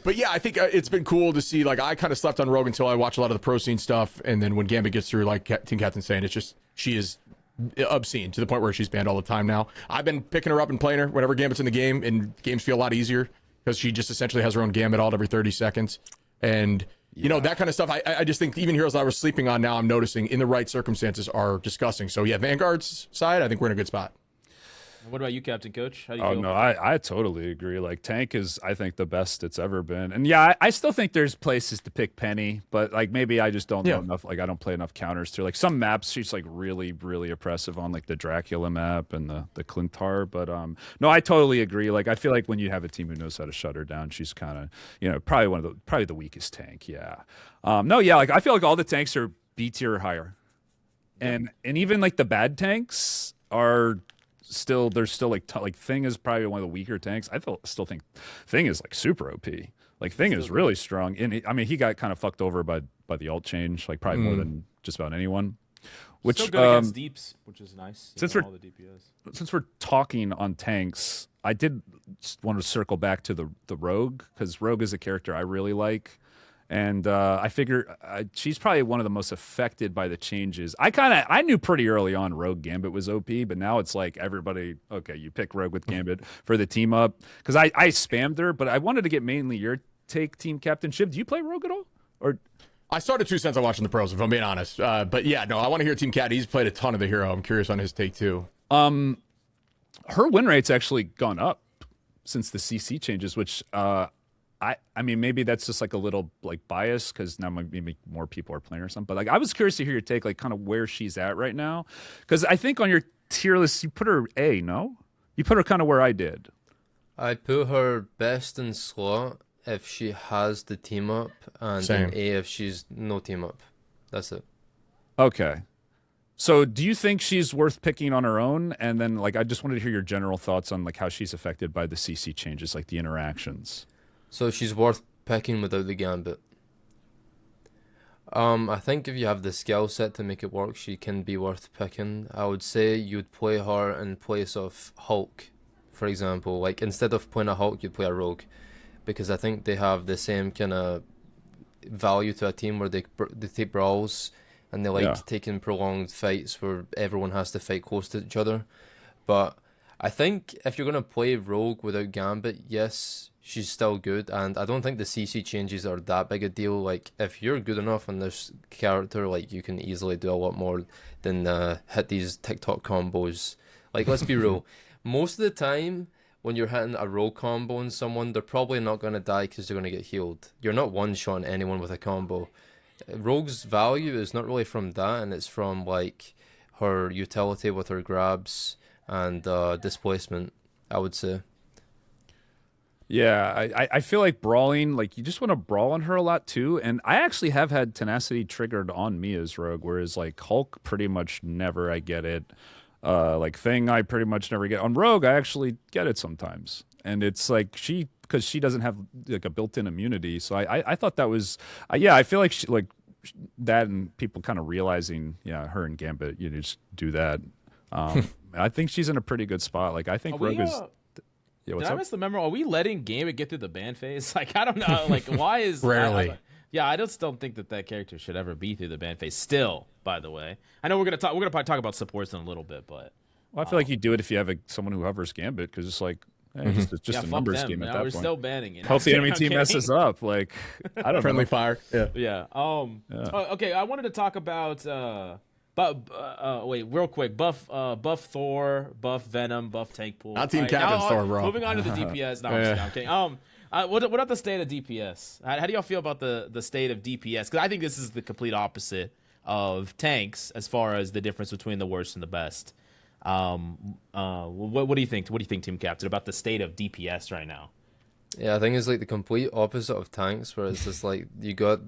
But yeah, I think it's been cool to see. Like, I kind of slept on Rogue until I watched a lot of the pro scene stuff, and then when Gambit gets through, like TeamCaptain saying, it's just she is obscene to the point where she's banned all the time now. I've been picking her up and playing her whenever Gambit's in the game, and games feel a lot easier because she just essentially has her own Gambit alt every 30 seconds. And, you know, that kind of stuff, I just think even heroes that I was sleeping on now I'm noticing in the right circumstances are disgusting. So, yeah, Vanguard's side, I think we're in a good spot. What about you, Captain Coach? How do you Oh feel? no, I totally agree. Like tank is, I think, the best it's ever been. And yeah, I still think there's places to pick Penny, but like maybe I just don't know enough. Like I don't play enough counters to like some maps. She's like really, really oppressive on like the Dracula map and the Clintar. But no, I totally agree. Like I feel like when you have a team who knows how to shut her down, she's kind of probably the weakest tank. Yeah. No, yeah. Like I feel like all the tanks are B tier or higher, and even like the bad tanks are. There's still like Thing is probably one of the weaker tanks. Still think Thing is like super OP. Like Thing is really strong. And I mean, he got kind of fucked over by the alt change, like probably more than just about anyone. Which Still good against deeps, which is nice. Since all the DPS. Since we're talking on tanks, I did want to circle back to the Rogue because Rogue is a character I really like. And I figure she's probably one of the most affected by the changes. I knew pretty early on Rogue Gambit was OP, but now it's like everybody, okay, you pick Rogue with Gambit for the team up. Because I spammed her, but I wanted to get mainly your take, TeamCaptain Shib. Do you play Rogue at all? Or I started 2 cents on watching the pros, if I'm being honest. But yeah, no, I want to hear TeamCat. He's played a ton of the hero. I'm curious on his take too. Her win rate's actually gone up since the CC changes, which I mean, maybe that's just like a little like bias because now maybe more people are playing or something. But like, I was curious to hear your take, like kind of where she's at right now, because I think on your tier list you put her A. No, you put her kind of where I did. I put her best in slot if she has the team up, and in A if she's no team up. That's it. Okay. So do you think she's worth picking on her own? And then like, I just wanted to hear your general thoughts on like how she's affected by the CC changes, like the interactions. So she's worth picking without the Gambit. I think if you have the skill set to make it work, she can be worth picking. I would say you'd play her in place of Hulk, for example. Like instead of playing a Hulk, you'd play a Rogue, because I think they have the same kind of value to a team where they take brawls and they like taking prolonged fights where everyone has to fight close to each other. But I think if you're gonna play Rogue without Gambit, yes, she's still good, and I don't think the CC changes are that big a deal. Like, if you're good enough on this character, like, you can easily do a lot more than hit these TikTok combos. Like, let's be real. Most of the time, when you're hitting a roll combo on someone, they're probably not going to die because they're going to get healed. You're not one-shotting anyone with a combo. Rogue's value is not really from that, and it's from, like, her utility with her grabs and displacement, I would say. Yeah, I feel like brawling, like you just want to brawl on her a lot too. And I actually have had Tenacity triggered on me as Rogue, whereas like Hulk pretty much never I get it. Like Thing I pretty much never get. On Rogue, I actually get it sometimes. And it's like because she doesn't have like a built-in immunity. So I thought that was, yeah, I feel like that and people kind of realizing, yeah, her and Gambit, you just do that. I think she's in a pretty good spot. Like I think Rogue is. Yeah, did I miss the memo? Are we letting Gambit get through the ban phase? Like, I don't know. Like, why is Rarely. I just don't think that character should ever be through the ban phase. Still, by the way, I know we're gonna probably talk about supports in a little bit, but I feel like you do it if you have someone who hovers Gambit because it's like it's just a numbers game at that we're point. still banning it. Hope the enemy team messes up. Like I don't Friendly know. fire. Yeah. Yeah. Okay. I wanted to talk about. Wait, real quick. Buff Thor, buff Venom, buff Tankpool. Not TeamCaptain Thor, bro. Moving on to the DPS. No, I'm kidding. What about the state of DPS? How do y'all feel about the state of DPS? Because I think this is the complete opposite of tanks as far as the difference between the worst and the best. What do you think? What do you think, TeamCaptain, about the state of DPS right now? Yeah, I think it's like the complete opposite of tanks, where it's just like you got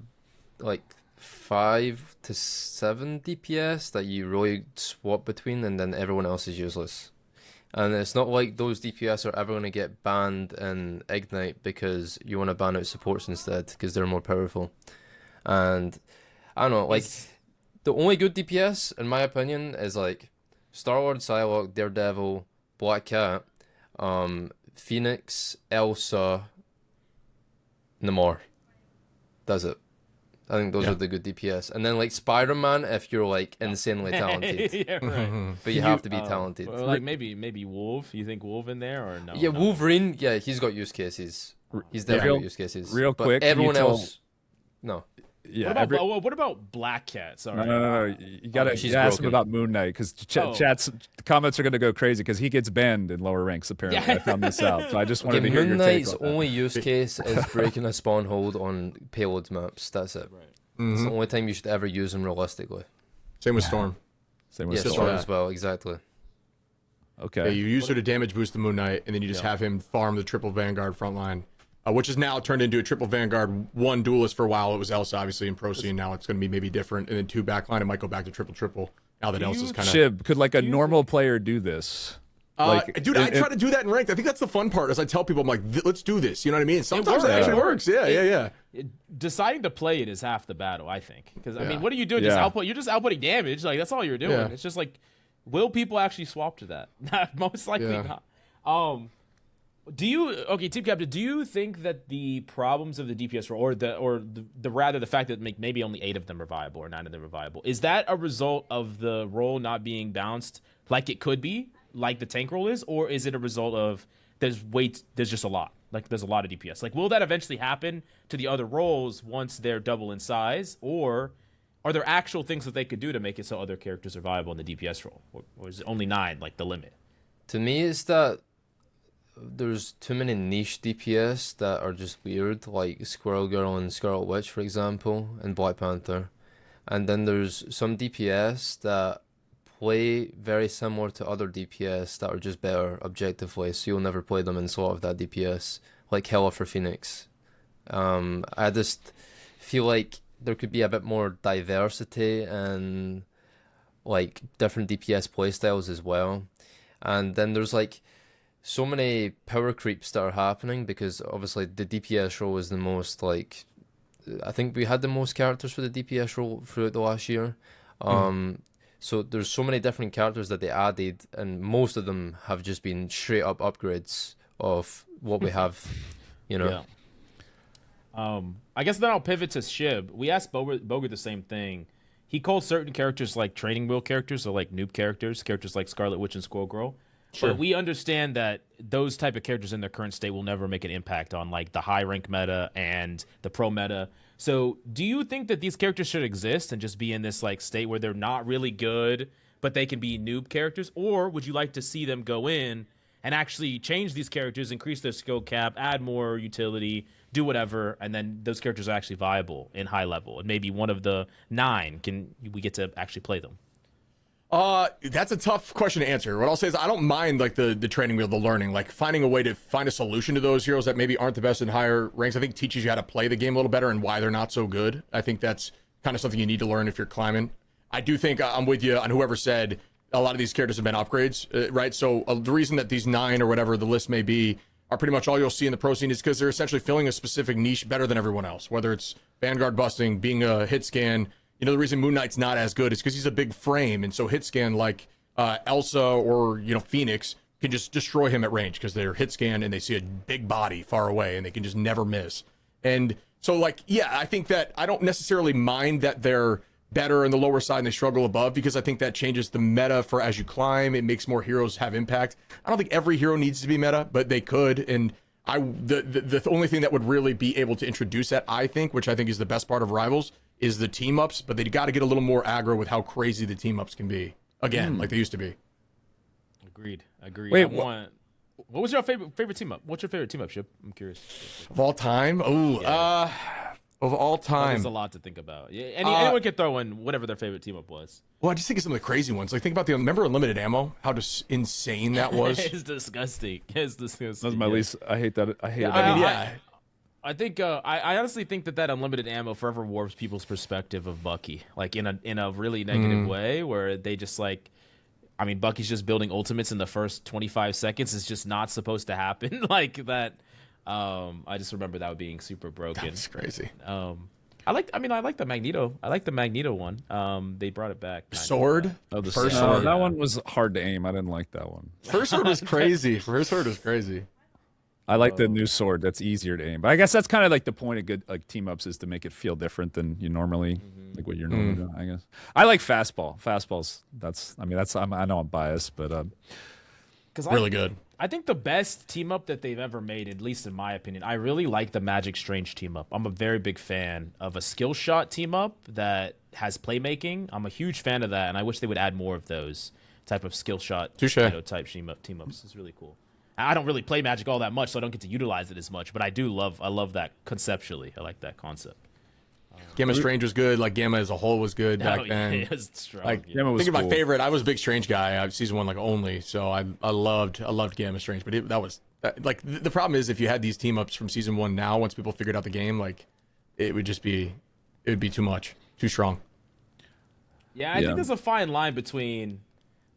like 5 to 7 DPS that you really swap between, and then everyone else is useless. And it's not like those DPS are ever going to get banned in Ignite because you want to ban out supports instead because they're more powerful. And I don't know, like the only good DPS in my opinion is like Star-Lord, Psylocke, Daredevil, Black Cat, Phoenix, Elsa, Namor. That's it. I think those are the good DPS. And then like Spider-Man if you're like insanely talented. Yeah, right. But you have to be talented. Or like maybe Wolf. You think Wolf in there or no? Yeah, no? Wolverine, yeah, he's got use cases. He's definitely got use cases. Real but quick, can you everyone tell- else, no. Yeah. What about Black Cat? Sorry. No. You gotta she's ask him broken. about Moon Knight because chat's comments are gonna go crazy because he gets banned in lower ranks. Apparently, Yeah. I found this out. So I just wanted Okay, to hear Moon your take Knight's on that. only use case is breaking a spawn hold on payload maps. That's it. Right. It's the only time you should ever use him realistically. Same with Storm. Same with Yeah, Storm. Storm as well, exactly. Okay. Yeah, you use her to damage boost the Moon Knight, and then you just have him farm the triple Vanguard frontline, which is now turned into a triple Vanguard, 1 duelist for a while. It was Elsa, obviously, in Pro Scene. Now it's going to be maybe different. And then 2 backline, it might go back to triple. Now that Elsa's kind of... Shib, could like a normal player do this? Dude, I try to do that in ranked. I think that's the fun part. As I tell people, I'm like, let's do this. You know what I mean? Sometimes it actually works. Yeah. Deciding to play it is half the battle, I think. Because I mean, what are you doing? Just Yeah. output. You're just outputting damage. Like that's all you're doing. Yeah. It's just like, will people actually swap to that? Most likely not. TeamCaptain, do you think that the problems of the DPS role, or the rather the fact that maybe only 8 of them are viable or 9 of them are viable, is that a result of the role not being balanced like it could be, like the tank role is, or is it a result of there's just a lot, like there's a lot of DPS? Like, will that eventually happen to the other roles once they're double in size, or are there actual things that they could do to make it so other characters are viable in the DPS role, or is it only 9 like the limit? To me, it's that there's too many niche DPS that are just weird, like Squirrel Girl and Scarlet Witch, for example, and Black Panther. And then there's some DPS that play very similar to other DPS that are just better objectively, so you'll never play them in slot of that DPS, like Hella for Phoenix. I just feel like there could be a bit more diversity and like different DPS playstyles as well. And then there's like so many power creeps that are happening because obviously the DPS role is the most like, I think we had the most characters for the DPS role throughout the last year. So there's so many different characters that they added, and most of them have just been straight up upgrades of what we have, you know. Yeah. I guess then I'll pivot to Shib. We asked Boger the same thing. He called certain characters like training wheel characters, or like noob characters like Scarlet Witch and Squirrel Girl. Sure. But we understand that those type of characters in their current state will never make an impact on like the high rank meta and the pro meta. So do you think that these characters should exist and just be in this like state where they're not really good, but they can be noob characters? Or would you like to see them go in and actually change these characters, increase their skill cap, add more utility, do whatever, and then those characters are actually viable in high level, and maybe one of the 9 we get to actually play them? That's a tough question to answer. What I'll say is I don't mind like the training wheel, the learning, like finding a way to find a solution to those heroes that maybe aren't the best in higher ranks. I think teaches you how to play the game a little better and why they're not so good. I think that's kind of something you need to learn if you're climbing. I do think I'm with you on whoever said a lot of these characters have been upgrades, right? So the reason that these 9 or whatever the list may be are pretty much all you'll see in the pro scene is because they're essentially filling a specific niche better than everyone else, whether it's Vanguard busting, being a hit scan. You know, the reason Moon Knight's not as good is because he's a big frame, and so hit scan like Elsa or, you know, Phoenix can just destroy him at range because they're hit scan and they see a big body far away and they can just never miss. And so, like, yeah, I think that I don't necessarily mind that they're better in the lower side and they struggle above, because I think that changes the meta for as you climb. It makes more heroes have impact. I don't think every hero needs to be meta, but they could. And the only thing that would really be able to introduce that, I think, which I think is the best part of Rivals, is the team ups. But they got to get a little more aggro with how crazy the team ups can be again, like they used to be. Agreed. Wait, what was your favorite team up? What's your favorite team up, Shib? I'm curious. Of all time? Of all time. There's a lot to think about. Yeah, anyone can throw in whatever their favorite team up was. Well, I just think of some of the crazy ones. Like, think about remember Unlimited Ammo? How just insane that was. It's disgusting. That's my least. I hate that. I hate it. I think I honestly think that Unlimited Ammo forever warps people's perspective of Bucky, like in a really negative way, where they just like, I mean, Bucky's just building ultimates in the first 25 seconds. It's just not supposed to happen like that. I just remember that being super broken. That's crazy. I like the Magneto. I like the Magneto one. They brought it back. Sword? Oh, the First sword. sword. That one was hard to aim. I didn't like that one. First sword was crazy. First sword was crazy. I like the new sword. That's easier to aim. But I guess that's kind of like the point of good like team ups is to make it feel different than you normally like what you're normally doing. I guess I like fastball. Fastballs. I know I'm biased, but Really good. I think the best team up that they've ever made, at least in my opinion, I really like the Magic Strange team up. I'm a very big fan of a skill shot team up that has playmaking. I'm a huge fan of that, and I wish they would add more of those type of skill shot type team ups. It's really cool. I don't really play Magic all that much, so I don't get to utilize it as much, but I love that conceptually. I like that concept. Gamma Strange was good. Like Gamma as a whole was good back then. It was strong. Like yeah. Gamma was think of cool. my favorite. I was a big Strange guy. Season 1 like only, so I loved Gamma Strange. But the problem is if you had these team ups from season 1 now, once people figured out the game, like it would be too much, too strong. Yeah, I think there's a fine line between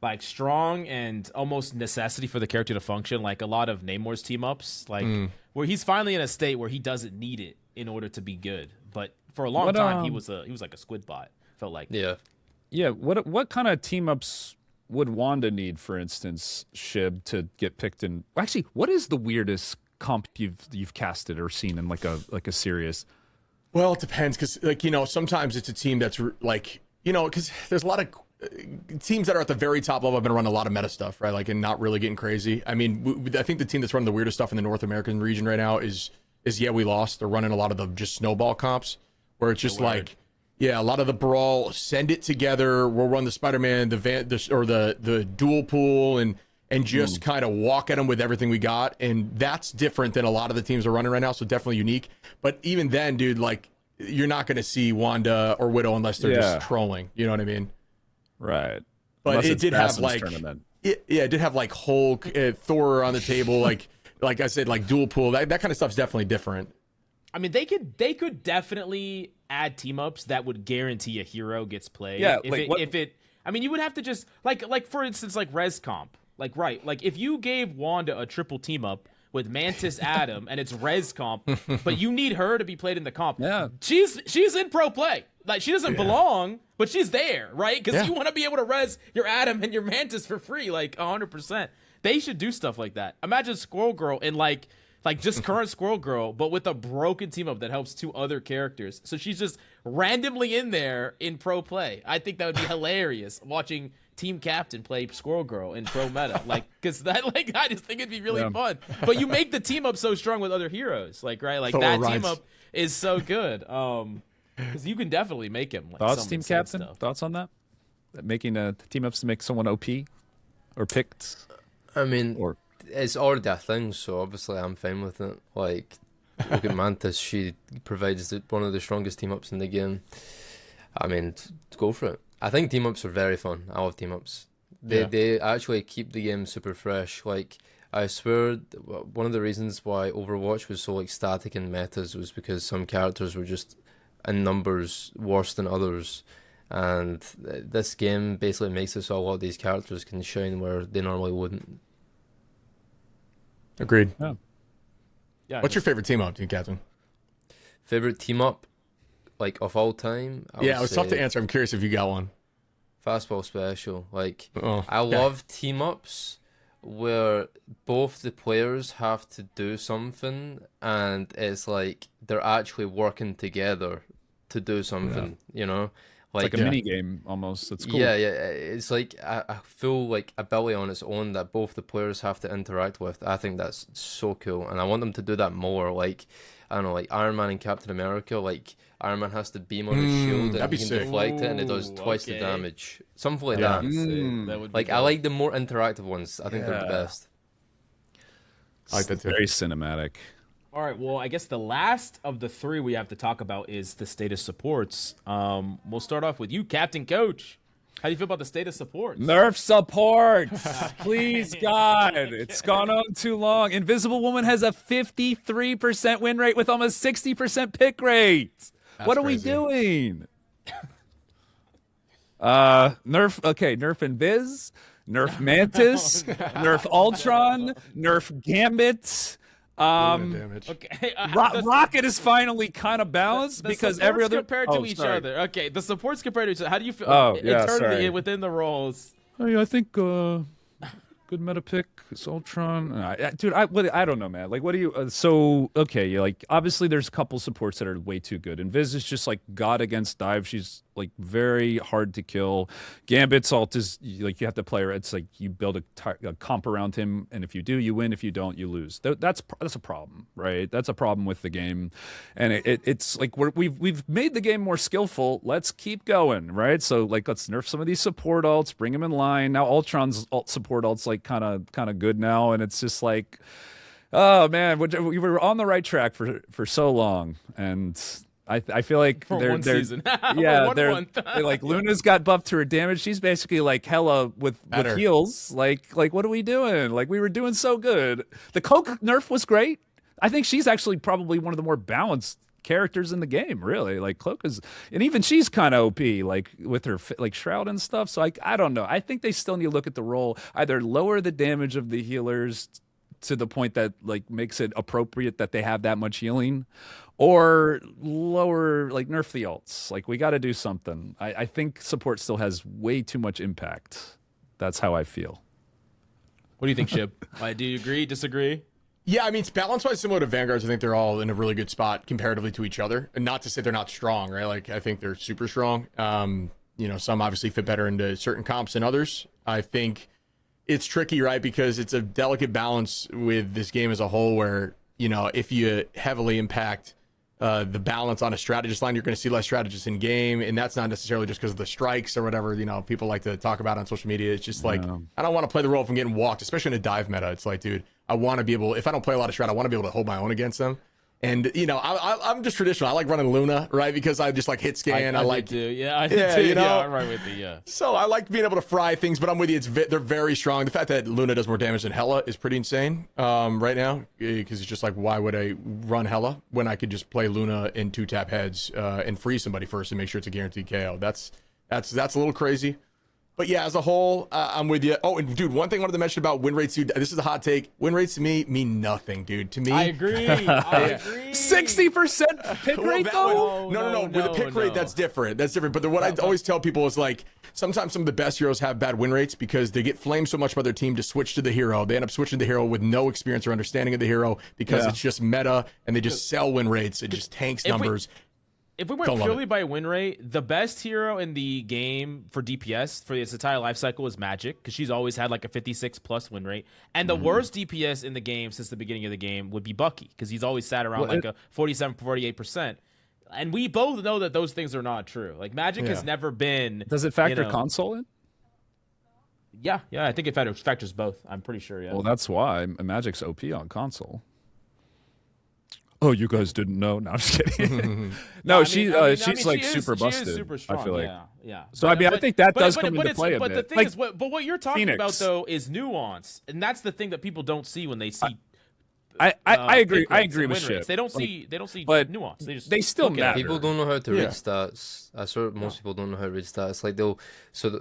like strong and almost necessity for the character to function. Like a lot of Namor's team ups, like where he's finally in a state where he doesn't need it in order to be good. But for a long time, he was like a squid bot. Felt like yeah. What kind of team ups would Wanda need, for instance, Shib, to get picked in? Actually, what is the weirdest comp you've casted or seen in like a series? Well, it depends because like sometimes it's a team that's like because there's a lot of teams that are at the very top level have been running a lot of meta stuff, right? Like and not really getting crazy. I mean, I think the team that's running the weirdest stuff in the North American region right now is We Lost. They're running a lot of the just snowball comps where it's just like, a lot of the brawl, send it together. We'll run the Spider-Man, the dual pool and just kind of walk at them with everything we got. And that's different than a lot of the teams are running right now. So definitely unique. But even then, dude, like you're not going to see Wanda or Widow unless they're just trolling. You know what I mean? Right. But Unless it did have like, it did have like Hulk, Thor on the table, like I said, like dual pool. That kind of stuff's definitely different. I mean, they could definitely add team ups that would guarantee a hero gets played. Yeah, I mean, you would have to just like for instance, like res comp, like if you gave Wanda a triple team up with Mantis Adam and it's res comp, but you need her to be played in the comp. Yeah, she's in pro play. Like she doesn't belong, but she's there, right? Because you want to be able to res your Adam and your Mantis for free, like 100%. They should do stuff like that. Imagine Squirrel Girl in like just current Squirrel Girl, but with a broken team up that helps 2 other characters. So she's just randomly in there in pro play. I think that would be hilarious watching TeamCaptain play Squirrel Girl in pro meta, like, because that, like, I just think it'd be really fun. But you make the team up so strong with other heroes, like, right, like that team up is so good. Because you can definitely make him. Like, Thoughts, TeamCaptain? stuff. Thoughts on that? Making team ups to make someone OP or picked? I mean, it's already a thing, so obviously I'm fine with it. Like, look at Mantis, she provides one of the strongest team ups in the game. I mean, go for it. I think team ups are very fun. I love team ups. They actually keep the game super fresh. Like, I swear, one of the reasons why Overwatch was so like static in metas was because some characters were just in numbers worse than others. And this game basically makes it so a lot of these characters can shine where they normally wouldn't. Agreed. Yeah. What's your favorite team up, TeamCaptain? Favorite team up, like, of all time? It was tough to answer. I'm curious if you got one. Fastball Special. Like, I love team ups where both the players have to do something and it's like they're actually working together to do something, you know? Like a mini game almost. It's cool. Yeah. It's like a full like ability on its own that both the players have to interact with. I think that's so cool, and I want them to do that more. Like, I don't know, like Iron Man and Captain America. Like, Iron Man has to beam on his shield and he can deflect it, and it does twice the damage. Something like that. That would be like, I like the more interactive ones. I think they're the best. I like that too. Very cinematic. All right, well, I guess the last of the three we have to talk about is the state of supports. We'll start off with you, Captain Coach. How do you feel about the state of supports? Nerf supports. Please, God. It's gone on too long. Invisible Woman has a 53% win rate with almost 60% pick rate. What are we doing? Nerf Invis, Nerf Mantis, Nerf Ultron, Nerf Gambit. Okay, Rocket is finally kind of balanced because every other compared to each other. Okay, the supports compared to each other. How do you feel sorry. within the roles? I think good meta pick is Ultron. Dude, I don't know, man. Like, what do you? Like, obviously there's a couple supports that are way too good. Invis is just like God against dive. She's like very hard to kill. Gambit's ult is like you have to play her. It's like you build a comp around him, and if you do, you win. If you don't, you lose. That's a problem, right? That's a problem with the game, and it's like we've made the game more skillful. Let's keep going, right? So like let's nerf some of these support ults, bring them in line. Now Ultron's support ult's like kind of good now, and it's just like, oh man, we were on the right track for so long, and I feel like they're season. they're like Luna's got buffed to her damage. She's basically like hella with heals. Like what are we doing? Like we were doing so good. The Coke nerf was great. I think she's actually probably one of the more balanced characters in the game, really. Like Cloak is, and even she's kind of OP, like with her like Shroud and stuff. So I don't know. I think they still need to look at the role, either lower the damage of the healers to the point that like makes it appropriate that they have that much healing, or lower, like nerf the ults. Like we got to do something. I think support still has way too much impact. That's how I feel. What do you think, Shib? Do you agree, disagree? Yeah, I mean, it's balance-wise similar to Vanguards. I think they're all in a really good spot comparatively to each other. And not to say they're not strong, right? Like, I think they're super strong. Some obviously fit better into certain comps than others. I think it's tricky, right? Because it's a delicate balance with this game as a whole where, if you heavily impact the balance on a strategist line, you're going to see less strategists in game. And that's not necessarily just because of the strikes or whatever, people like to talk about on social media. It's just like, I don't want to play the role if I'm getting walked, especially in a dive meta. It's like, dude, I want to be able, if I don't play a lot of strat, I want to be able to hold my own against them. And, I'm just traditional. I like running Luna, right? Because I just like hit scan. I like to. Yeah, I do too. Yeah, I'm right with you. Yeah. So I like being able to fry things, but I'm with you. They're very strong. The fact that Luna does more damage than Hela is pretty insane right now, because it's just like, why would I run Hela when I could just play Luna in 2-tap heads and free somebody first and make sure it's a guaranteed KO? That's a little crazy. But yeah, as a whole, I'm with you. Oh, and dude, one thing I wanted to mention about win rates, dude. This is a hot take. Win rates to me mean nothing, dude. To me, I agree. 60% pick rate though. No. With the pick rate, that's different. That's different. But what I always tell people is like, sometimes some of the best heroes have bad win rates because they get flamed so much by their team to switch to the hero. They end up switching to the hero with no experience or understanding of the hero because it's just meta, and they just sell win rates. It just tanks numbers. if we went Don't love purely it. by win rate, the best hero in the game for DPS for its entire life cycle is Magic, because she's always had like a 56 plus win rate. And the worst DPS in the game since the beginning of the game would be Bucky, because he's always sat around like a 47, 48%. And we both know that those things are not true. Like Magic has never been. Does it factor you know, console in? Yeah, I think it factors both. I'm pretty sure. Yeah. Well, that's why Magic's OP on console. Oh, you guys didn't know? No, I'm just kidding. No, she's like super busted. She is super strong. I feel like. Yeah. So I mean, I think that does come into it's, play a but bit. the thing like, is, what you're talking Phoenix. about though is nuance, and that's the thing that people don't see when they see. I agree. pick I rates agree and with win rates. shit. They don't see but nuance. they still look at it. matter. People don't know how to Yeah. read stats. I swear most people don't know how to read stats. Like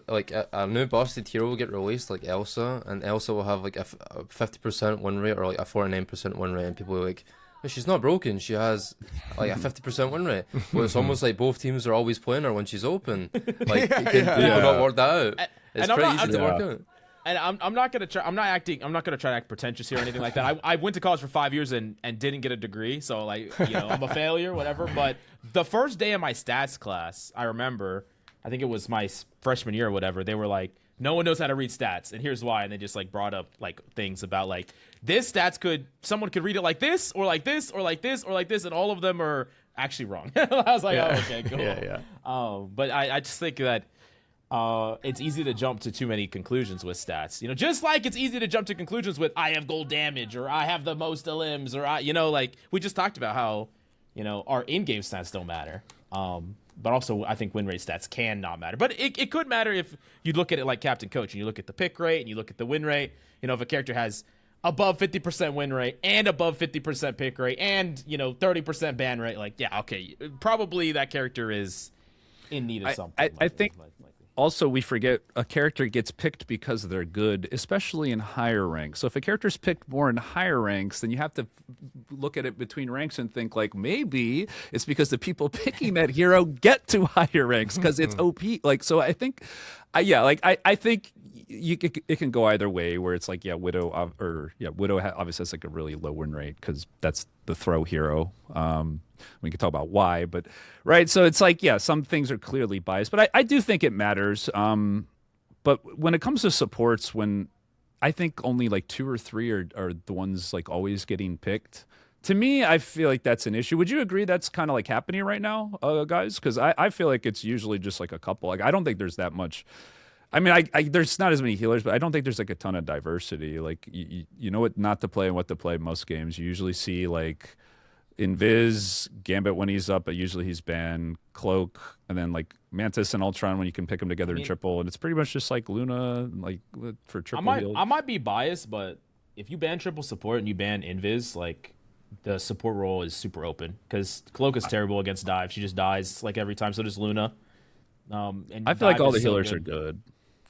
like a new busted hero will get released, like Elsa, and Elsa will have like a 50% win rate or like a 49% win rate, and people are like, "Oh, she's not broken. She has like a 50% win rate." Well, it's almost like both teams are always playing her when she's open. Like, can people not work that out? It's And I'm pretty not- easy to work out. And I'm not gonna try. I'm not gonna try to act pretentious here or anything like that. I went to college for 5 years and didn't get a degree, so like I'm a failure, whatever. But the first day of my stats class, I remember, I think it was my freshman year or whatever. They were like, no one knows how to read stats, and here's why. And they just like brought up like things about like this stats someone could read it like this or like this or like this or like this, and all of them are actually wrong. I was like, oh, okay, cool. Yeah. But I just think that. It's easy to jump to too many conclusions with stats. Just like it's easy to jump to conclusions with I have gold damage or I have the most limbs or like we just talked about how, our in-game stats don't matter. But also I think win rate stats can not matter. But it could matter if you look at it like Captain Coach and you look at the pick rate and you look at the win rate. If a character has above 50% win rate and above 50% pick rate and, 30% ban rate, like, yeah, okay, probably that character is in need of something. I think also we forget a character gets picked because they're good, especially in higher ranks. So if a character's picked more in higher ranks, then you have to look at it between ranks and think like maybe it's because the people picking that hero get to higher ranks because it's OP. Like, so I think, I think it can go either way where it's like, Widow obviously has like a really low win rate because that's the throw hero. We can talk about why, but right. So it's like, some things are clearly biased, but I do think it matters. But when it comes to supports, when I think only like 2 or 3 are the ones like always getting picked. To me, I feel like that's an issue. Would you agree that's kind of like happening right now, guys? Because I feel like it's usually just like a couple. Like I don't think there's that much. I mean, there's not as many healers, but I don't think there's like a ton of diversity. Like you know what not to play and what to play in most games. You usually see like Invis, Gambit when he's up, but usually he's banned, Cloak, and then like Mantis and Ultron when you can pick them together in triple, and it's pretty much just like Luna, like for triple heal. I might be biased, but if you ban triple support and you ban Invis, like the support role is super open because Cloak is terrible against dive. She just dies like every time. So does Luna. And I feel like all the so healers are good.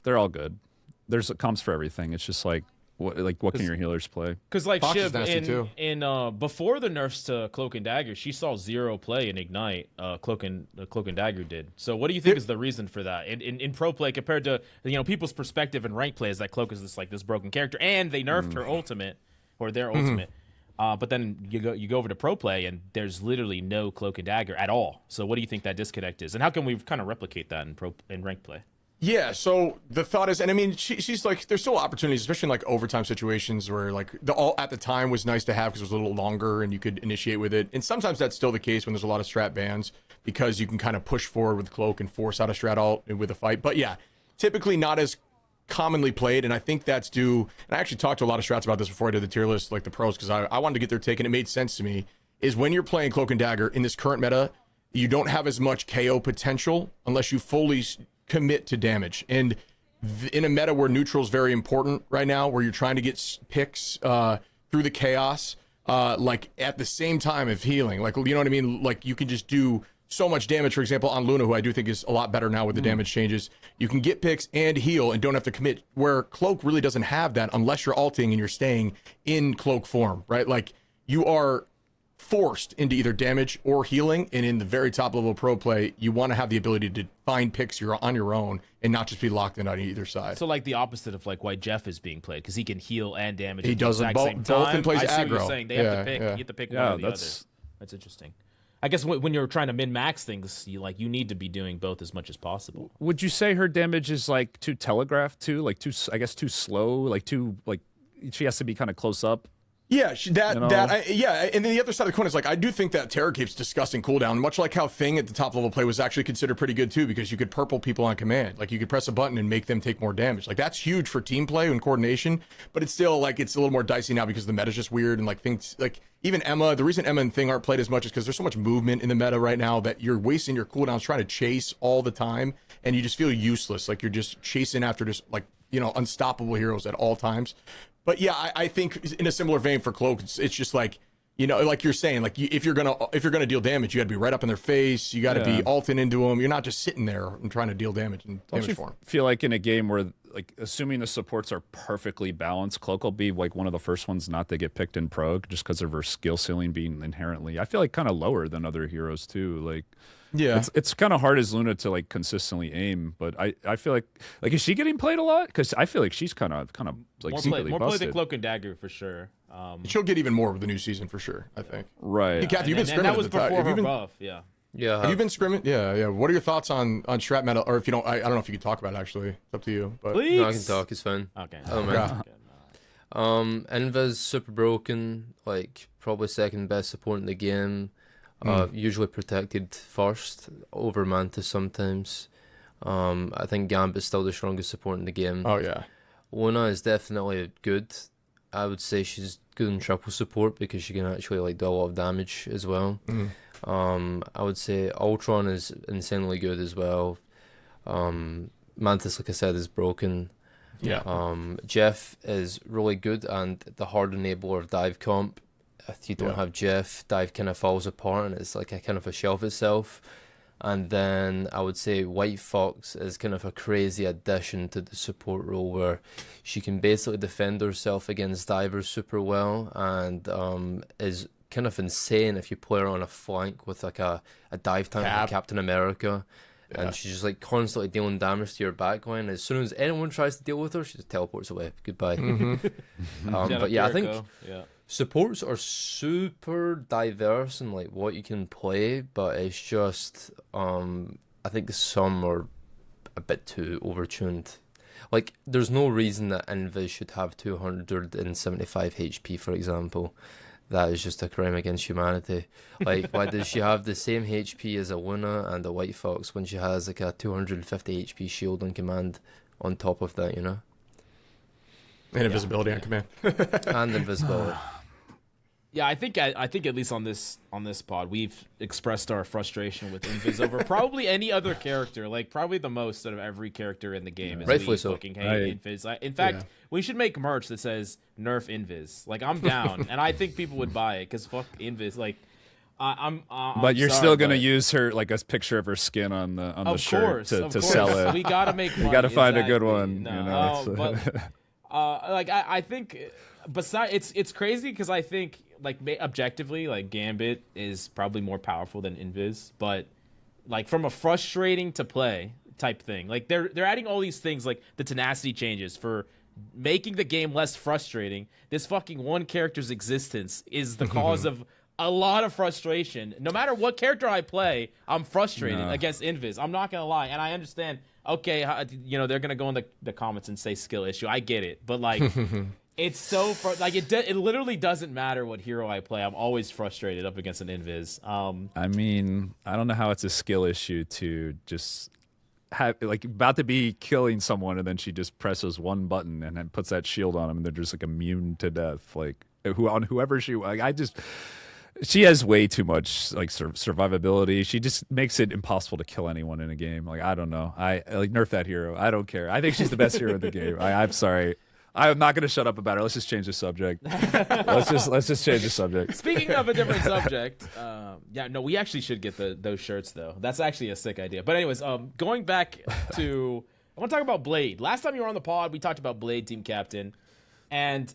They're all good. There's comps for everything. It's just like what can your healers play? Because like Fox is Shib nasty too. in before the nerfs to Cloak and Dagger, she saw 0 play in Ignite. Cloak and Dagger did. So what do you think is the reason for that in pro play compared to people's perspective in rank play is that Cloak is this broken character and they nerfed her ultimate or their ultimate. But then you go over to pro play and there's literally no Cloak and Dagger at all. So what do you think that disconnect is, and how can we kind of replicate that in rank play? Yeah, so the thought is, and I mean, she's like, there's still opportunities, especially in like overtime situations where like at the time was nice to have because it was a little longer and you could initiate with it. And sometimes that's still the case when there's a lot of strat bans because you can kind of push forward with Cloak and force out a strat ult with a fight. But yeah, typically not as commonly played, and I think that's due, and I actually talked to a lot of strats about this before I did the tier list, like the pros, because I wanted to get their take, and it made sense to me, is when you're playing Cloak and Dagger in this current meta, you don't have as much KO potential unless you fully commit to damage. And in a meta where neutral is very important right now, where you're trying to get picks through the chaos, like at the same time of healing, like, you know what I mean? Like you can just do so much damage, for example, on Luna, who I do think is a lot better now with the damage changes. You can get picks and heal and don't have to commit, where Cloak really doesn't have that unless you're ulting and you're staying in Cloak form, right? Like you are forced into either damage or healing, and in the very top level of pro play, you want to have the ability to find picks you're on your own and not just be locked in on either side. So like the opposite of like why Jeff is being played, because he can heal and damage. He at the does exact both same time. and plays I see aggro. what you're saying. They have to pick. Yeah. You have to pick one or the other. that's That's interesting. I guess when you're trying to min-max things, you need to be doing both as much as possible. Would you say her damage is like too telegraphed too, like too slow, like too like she has to be kind of close up? Yeah, yeah, and then the other side of the coin is like I do think that Terror Cape's disgusting cooldown, much like how Thing at the top level play was actually considered pretty good too, because you could purple people on command, like you could press a button and make them take more damage. Like that's huge for team play and coordination, but it's still like it's a little more dicey now because the meta's just weird and like things like even Emma. The reason Emma and Thing aren't played as much is because there's so much movement in the meta right now that you're wasting your cooldowns trying to chase all the time, and you just feel useless. Like you're just chasing after just like unstoppable heroes at all times. But yeah, I think in a similar vein for Cloak, it's just like, like you're saying, like if you're gonna deal damage, you got to be right up in their face. You got to be ulting into them. You're not just sitting there and trying to deal damage for them. Feel like in a game where, like, assuming the supports are perfectly balanced, Cloak will be like one of the first ones not to get picked in prog just because of her skill ceiling being inherently, I feel like, kind of lower than other heroes too. Like, yeah, it's kind of hard as Luna to like consistently aim, but I feel like is she getting played a lot? Because I feel like she's kind of like more play than Cloak and Dagger for sure. She'll get even more with the new season for sure, I think. Right. Hey, Kathy, you've been scrimming. That was before her buff. Yeah. Yeah. Have you been scrimming? Yeah. What are your thoughts on strat meta? Or if you don't, I don't know if you can talk about it actually. It's up to you. But please. No, I can talk. It's fine. Okay. Oh man. Invis super broken. Like probably second best support in the game. Usually protected first over Mantis sometimes. I think Gambit's still the strongest support in the game. Oh yeah. Luna is definitely good. I would say she's good in triple support because she can actually like do a lot of damage as well. I would say Ultron is insanely good as well. Mantis, like I said, is broken. Yeah. Jeff is really good and the hard enabler of dive comp. If you don't have Jeff, dive kind of falls apart and it's like a kind of a shelf itself. And then I would say White Fox is kind of a crazy addition to the support role where she can basically defend herself against divers super well and is kind of insane if you play her on a flank with like a dive tank like Captain America. Yeah. And she's just like constantly dealing damage to your backline. As soon as anyone tries to deal with her, she just teleports away. Goodbye. But yeah, I think supports are super diverse in like what you can play, but it's just I think some are a bit too overtuned. Like there's no reason that Invis should have 275 HP, for example. That is just a crime against humanity. Like, why does she have the same HP as a Luna and a White Fox when she has like a 250 HP shield on command on top of that, And invisibility on command. And invisibility. Yeah, I think at least on this pod we've expressed our frustration with Invis over probably any other character, like probably the most out of every character in the game. Is rightfully we so. Fucking hate Invis. In fact, we should make merch that says "Nerf Invis." Like I'm down, and I think people would buy it because fuck Invis. Like I'm but you're still gonna use her like a picture of her skin on the shirt to sell it. We gotta make money. You gotta find a good one. No, but I think besides it's crazy because I think. Like objectively, like Gambit is probably more powerful than Invis, but like from a frustrating to play type thing, like they're adding all these things like the tenacity changes for making the game less frustrating. This fucking one character's existence is the cause of a lot of frustration. No matter what character I play, I'm frustrated against Invis. I'm not gonna lie, and I understand. Okay, they're gonna go in the comments and say skill issue. I get it, but like. It's so it literally doesn't matter what hero I play. I'm always frustrated up against an Invis. I mean, I don't know how it's a skill issue to just have like about to be killing someone and then she just presses one button and then puts that shield on them and they're just like immune to death. Like whoever she has way too much like survivability. She just makes it impossible to kill anyone in a game. Like I don't know. I like nerf that hero. I don't care. I think she's the best hero in the game. I'm sorry. I'm not going to shut up about her. Let's just change the subject. let's just change the subject. Speaking of a different subject, we actually should get those shirts though. That's actually a sick idea. But anyways, going back to, I want to talk about Blade. Last time you were on the pod, we talked about Blade, TeamCaptain, and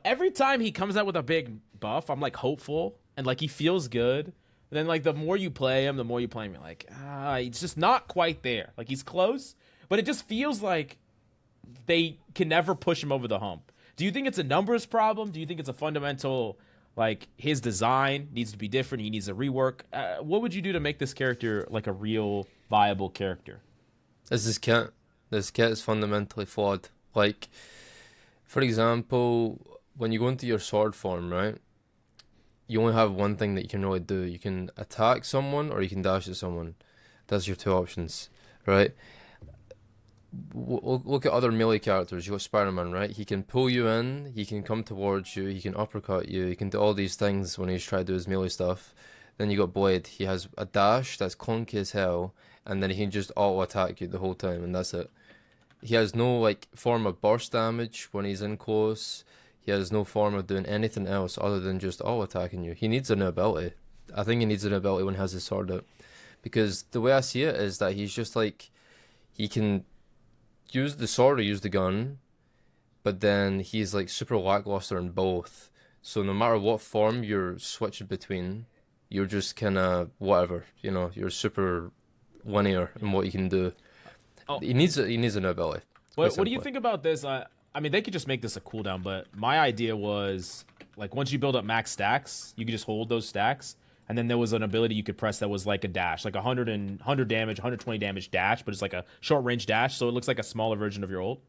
every time he comes out with a big buff, I'm like hopeful and like he feels good. And then like the more you play him, you're like, he's just not quite there. Like he's close, but it just feels like they can never push him over the hump. Do you think it's a numbers problem? Do you think it's a fundamental Like his design needs to be different. He needs a rework. What would you do to make this character like a real viable character? This kit. This kit is fundamentally flawed. Like, for example, when you go into your sword form, right? You only have one thing that you can really do. You can attack someone or you can dash at someone. That's your two options, right? Look at other melee characters. You got Spider-Man, right? He can pull you in, he can come towards you, he can uppercut you, he can do all these things when he's trying to do his melee stuff. Then you got Blade. He has a dash that's clunky as hell, and then he can just auto-attack you the whole time, and that's it. He has no like form of burst damage when he's in close. He has no form of doing anything else other than just auto-attacking you. He needs a new ability. I think he needs a new ability when he has his sword out. Because the way I see it is that he's just like, he can use the sword or use the gun, but then he's like super lackluster in both. So no matter what form you're switching between, you're just kind of whatever, you know, you're super linear in what you can do. Oh. He needs a new ability. What do you think about this? I mean, they could just make this a cooldown, but my idea was like once you build up max stacks, you could just hold those stacks. And then there was an ability you could press that was like a dash, like 100 damage, 120 damage dash, but it's like a short range dash, so it looks like a smaller version of your ult.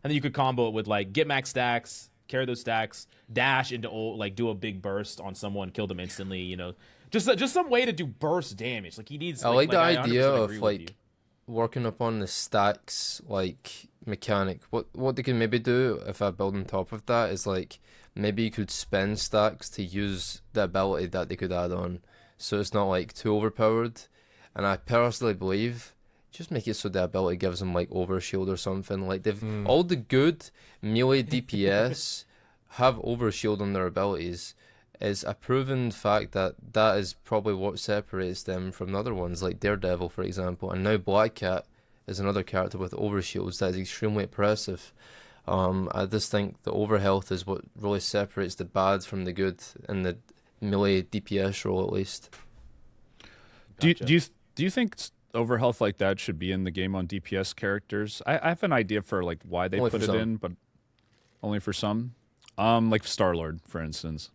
And then you could combo it with like get max stacks, carry those stacks, dash into ult, like do a big burst on someone, kill them instantly. You know, just some way to do burst damage. Like he needs. I like the I idea 100% of agree with like you. working upon the stacks like mechanic. What they can maybe do if I build on top of that is like maybe you could spend stacks to use the ability that they could add on. So it's not like too overpowered, and I personally believe just make it so the ability gives them like overshield or something. Like they've all the good melee DPS have overshield on their abilities. Is a proven fact that is probably what separates them from the other ones, like Daredevil for example, and now Black Cat is another character with overshields that is extremely impressive. I just think the overhealth is what really separates the bad from the good in the melee DPS role at least. Gotcha. Do you think overhealth like that should be in the game on DPS characters? I have an idea for like why they Only put for it some. in, but only for some. Like Star-Lord, for instance.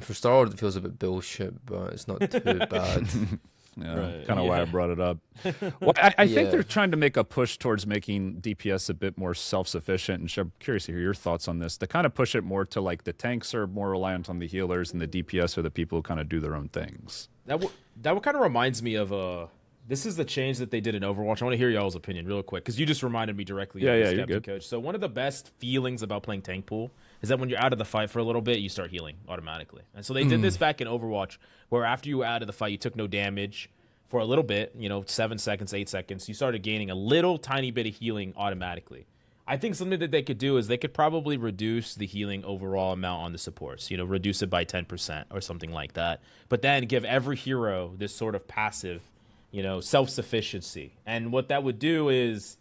For Star-Lord it feels a bit bullshit, but it's not too bad. Yeah, Right. kind of why I Yeah. brought it up. Well, I think Yeah. they're trying to make a push towards making DPS a bit more self-sufficient. And I'm curious to hear your thoughts on this. They kind of push it more to like the tanks are more reliant on the healers, and the DPS are the people who kind of do their own things. That kind of reminds me of this is the change that they did in Overwatch. I want to hear y'all's opinion real quick because you just reminded me directly. Yeah, of yeah, this, you're Captain good. Coach. So one of the best feelings about playing tank pool is that when you're out of the fight for a little bit, you start healing automatically. And so they did this back in Overwatch, where after you were out of the fight, you took no damage for a little bit. 7 seconds, 8 seconds. You started gaining a little tiny bit of healing automatically. I think something that they could do is they could probably reduce the healing overall amount on the supports, reduce it by 10% or something like that. But then give every hero this sort of passive, self-sufficiency. And what that would do is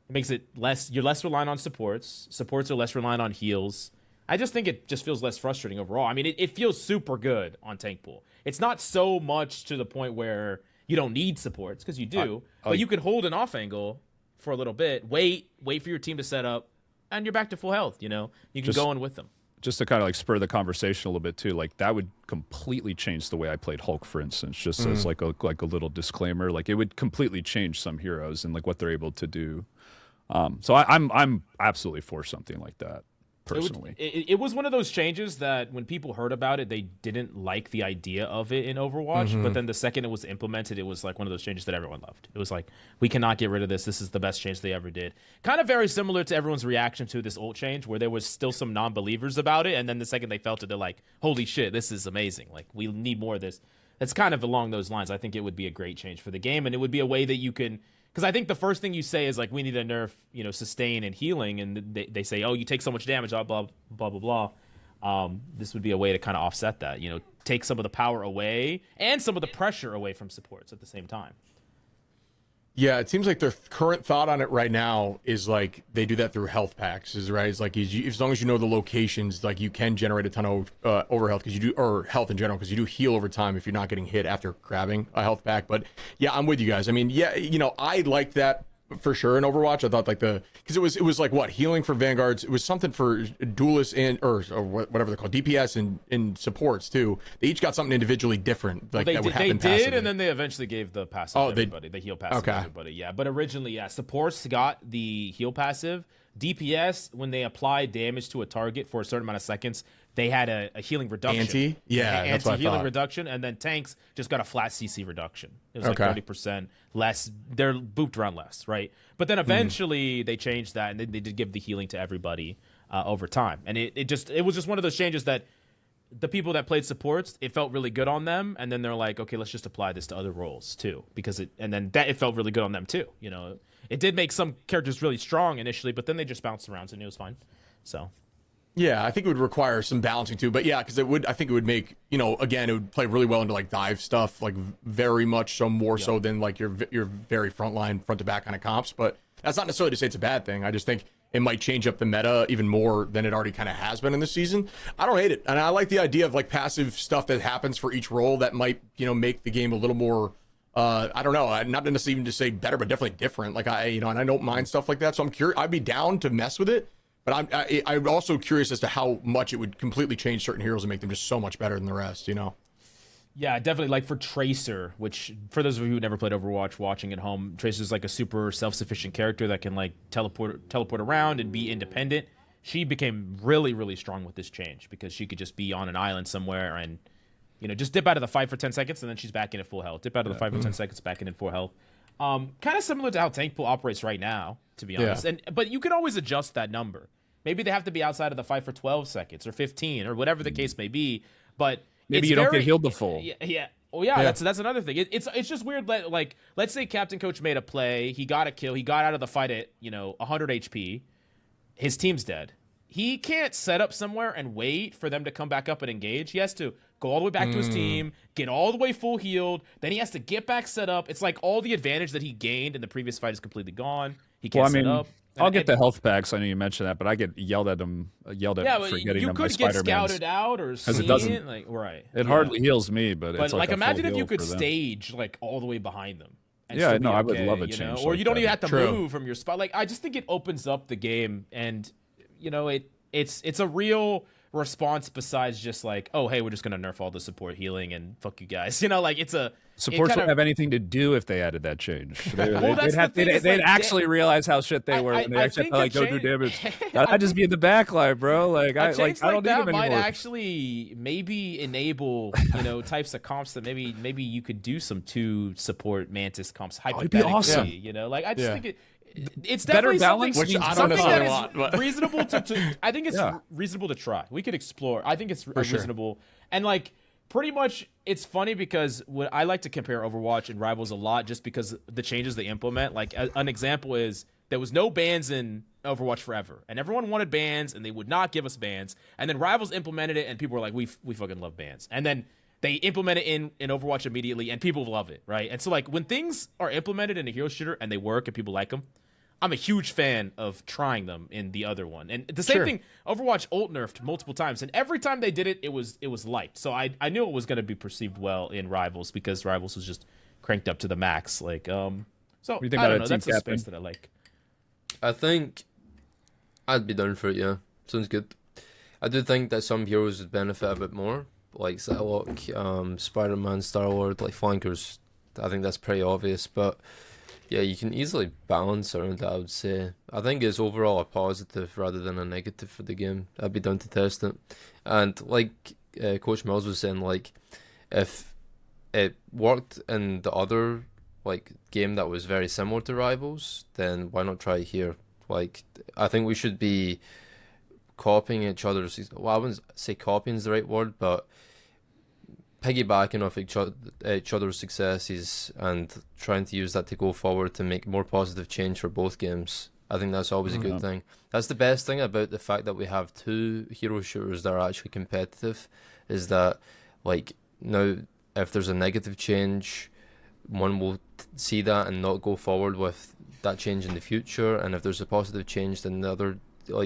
it makes it you're less reliant on supports. Supports are less reliant on heals. I just think it just feels less frustrating overall. I mean, it feels super good on tank pool. It's not so much to the point where you don't need supports, because you do, but you can hold an off angle for a little bit, wait for your team to set up, and you're back to full health. You can go in with them. Just to kind of like spur the conversation a little bit too, like that would completely change the way I played Hulk, for instance. Just as like a little disclaimer, like it would completely change some heroes and like what they're able to do. So I'm absolutely for something like that personally. It was one of those changes that when people heard about it, they didn't like the idea of it in Overwatch. But then the second it was implemented, it was like one of those changes that everyone loved. It was like, we cannot get rid of this. This is the best change they ever did. Kind of very similar to everyone's reaction to this ult change, where there was still some non-believers about it. And then the second they felt it, they're like, holy shit, this is amazing. Like, we need more of this. It's kind of along those lines. I think it would be a great change for the game. And it would be a way that you can... Because I think the first thing you say is like, we need to nerf, sustain and healing, and they say, oh, you take so much damage, blah blah blah blah blah. This would be a way to kind of offset that, take some of the power away and some of the pressure away from supports at the same time. Yeah, it seems like their current thought on it right now is like they do that through health packs, right? It's like as long as you know the locations, like you can generate a ton of overhealth because you do, or health in general, because you do heal over time if you're not getting hit after grabbing a health pack. But yeah, I'm with you guys. I mean, yeah, I like that for sure in Overwatch. I thought like because it was like what, healing for Vanguards. It was something for duelists and or whatever they're called, DPS and supports too. They each got something individually different. Like that would happen passively. They did, and then they eventually gave the passive to everybody. They heal passive to everybody. Yeah, but originally, yeah, supports got the heal passive. DPS, when they applied damage to a target for a certain amount of seconds, they had a healing reduction. Anti-healing reduction, and then tanks just got a flat CC reduction. It was like 30% less. They're booped around less, right? But then eventually they changed that, and they did give the healing to everybody over time. And it was just one of those changes that the people that played supports, it felt really good on them, and then they're like, okay, let's just apply this to other roles too, because it felt really good on them too. You know, it did make some characters really strong initially, but then they just bounced around and it was fine. So. Yeah, I think it would require some balancing too, but yeah, because I think it would make, you know, again, it would play really well into like dive stuff, like very much so, more so than like your very frontline, front to back kind of comps. But that's not necessarily to say it's a bad thing. I just think it might change up the meta even more than it already kind of has been in this season. I don't hate it, and I like the idea of like passive stuff that happens for each role that might, you know, make the game a little more. I don't know, not necessarily even to say better, but definitely different. Like and I don't mind stuff like that, so I'm curious. I'd be down to mess with it. But I'm also curious as to how much it would completely change certain heroes and make them just so much better than the rest, you know? Yeah, definitely. Like for Tracer, which for those of you who never played Overwatch watching at home, Tracer's like a super self-sufficient character that can like teleport around and be independent. She became really, really strong with this change because she could just be on an island somewhere and, you know, just dip out of the fight for 10 seconds and then she's back in at full health. Dip out of the fight for 10 seconds, back in at full health. Kind of similar to how tank pool operates right now, to be honest. But you can always adjust that number. Maybe they have to be outside of the fight for 12 seconds or 15 or whatever the case may be. But maybe you don't get healed the full. Yeah. Oh yeah, that's another thing. It's just weird that, like, let's say Captain Coach made a play, he got a kill, he got out of the fight at, you know, 100 HP. His team's dead. He can't set up somewhere and wait for them to come back up and engage. He has to go all the way back to his team, get all the way full healed, then he has to get back set up. It's like all the advantage that he gained in the previous fight is completely gone. He can't set up. I'll get the health packs. I know you mentioned that, but I get yelled at for getting them by Spider-Man. You could get scouted out or seen. It doesn't. Like, right. It hardly heals me, but it's like imagine if you could stage like all the way behind them. Yeah, no, I would love a change. Or you don't even have to move from your spot. Like, I just think it opens up the game, and you know, it's a real response besides just like, oh hey, we're just gonna nerf all the support healing and fuck you guys. You know, like supports wouldn't have anything to do if they added that change. They'd actually realize how shit they were when they actually like don't do damage. I'd just be in the back line, bro. Like I don't need them anymore. Might actually maybe enable, you know, types of comps that maybe you could do some 2 support Mantis comps hypothetically. It'd be awesome. You know, like I just think it's better definitely balance, something, which I don't necessarily want, but reasonable to I think it's reasonable to try. We could explore. I think it's reasonable. And like pretty much it's funny because what I like to compare Overwatch and Rivals a lot just because the changes they implement. Like an example is there was no bans in Overwatch forever, and everyone wanted bans and they would not give us bans. And then Rivals implemented it and people were like, we fucking love bans. And then they implement it in Overwatch immediately and people love it, right? And so like when things are implemented in a hero shooter and they work and people like them, I'm a huge fan of trying them in the other one. And the same thing, Overwatch ult nerfed multiple times, and every time they did it, it was light. So I knew it was going to be perceived well in Rivals because Rivals was just cranked up to the max. Like, so what do you think I about don't know. That's a space that I like. I think I'd be down for it. Yeah, sounds good. I do think that some heroes would benefit a bit more, like Psylocke, Spider-Man, Star-Lord, like flankers. I think that's pretty obvious, but yeah, you can easily balance around that, I would say. I think it's overall a positive rather than a negative for the game. I'd be down to test it. And like Coach Mills was saying, like, if it worked in the other like game that was very similar to Rivals, then why not try it here? Like, I think we should be copying each other's... Well, I wouldn't say copying is the right word, but piggybacking off each other's successes and trying to use that to go forward to make more positive change for both games. I think that's always a good thing. That's the best thing about the fact that we have 2 hero shooters that are actually competitive, is that like now if there's a negative change, one will see that and not go forward with that change in the future, and if there's a positive change, then the other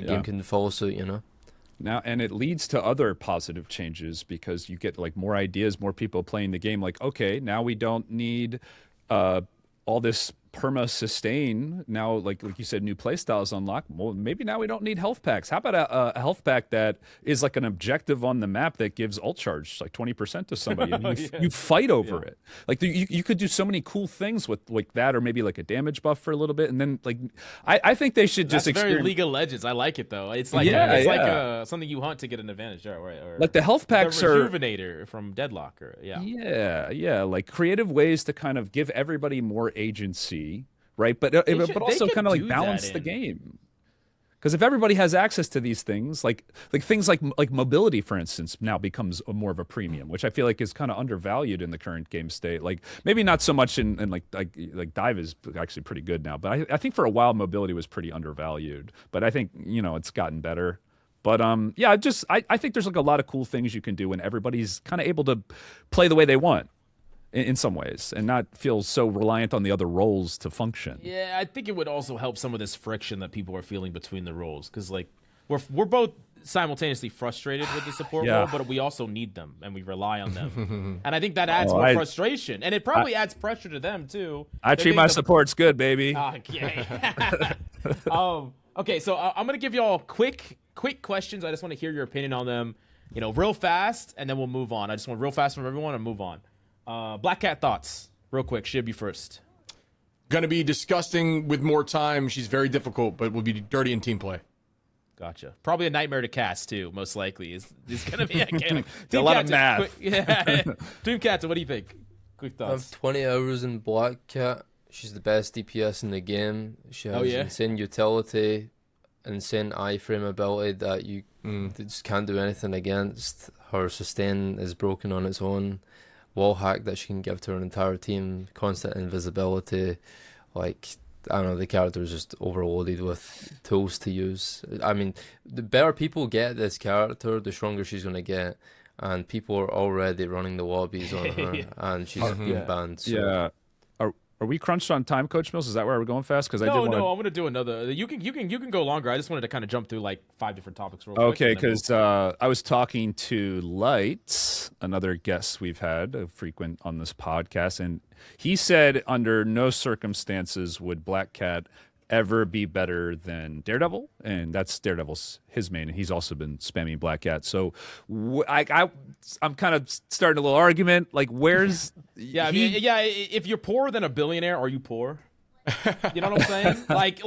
game can follow suit, you know. Now, and it leads to other positive changes because you get like more ideas, more people playing the game. Like, okay, now we don't need all this perma sustain now, like you said, new playstyles unlock. Well, maybe now we don't need health packs. How about a health pack that is like an objective on the map that gives ult charge like 20% to somebody, and you fight over it. Like you could do so many cool things with like that, or maybe like a damage buff for a little bit, and then like I think they should just very League of Legends. I like it though. It's like like something you hunt to get an advantage, right? Or like the health packs the Rejuvenator from Deadlock, or like creative ways to kind of give everybody more agency, right? But also kind of like balance the game. Because if everybody has access to these things, like things like mobility, for instance, now becomes more of a premium, which I feel like is kind of undervalued in the current game state. Like maybe not so much in like dive is actually pretty good now, but I think for a while mobility was pretty undervalued. But I think it's gotten better. But I think there's like a lot of cool things you can do when everybody's kind of able to play the way they want. In some ways, and not feel so reliant on the other roles to function. Yeah, I think it would also help some of this friction that people are feeling between the roles, because like we're both simultaneously frustrated with the support role, but we also need them and we rely on them, and I think that adds more frustration, and it probably adds pressure to them too. I treat my supports good, baby. Okay, so I'm gonna give you all quick questions. I just want to hear your opinion on them, real fast, and then we'll move on. I just want real fast from everyone and move on. Black Cat thoughts, real quick. Shib, you first. Gonna be disgusting with more time. She's very difficult, but will be dirty in team play. Gotcha. Probably a nightmare to cast too. Most likely is gonna be a lot of math. TeamCaptain, what do you think? Quick thoughts. I have 20 hours in Black Cat. She's the best DPS in the game. She has insane utility, insane iframe ability that you just can't do anything against. Her sustain is broken on its own. Wall hack that she can give to her entire team, constant invisibility, like I don't know, the character is just overloaded with tools to use. I mean, the better people get this character, the stronger she's gonna get, and people are already running the lobbies on her, and she's being banned. So. Yeah. Are we crunched on time, Coach Mills? Is that where we're going fast? Because I'm gonna do another. You can go longer. I just wanted to kind of jump through like 5 different topics real quick. Okay, because I was talking to Light, another guest we've had, a frequent on this podcast, and he said under no circumstances would Black Cat ever be better than Daredevil, and that's Daredevil's his main, and he's also been spamming Black Cat. So I'm kind of starting a little argument. Like, where's if you're poorer than a billionaire, are you poor? You know what I'm saying? like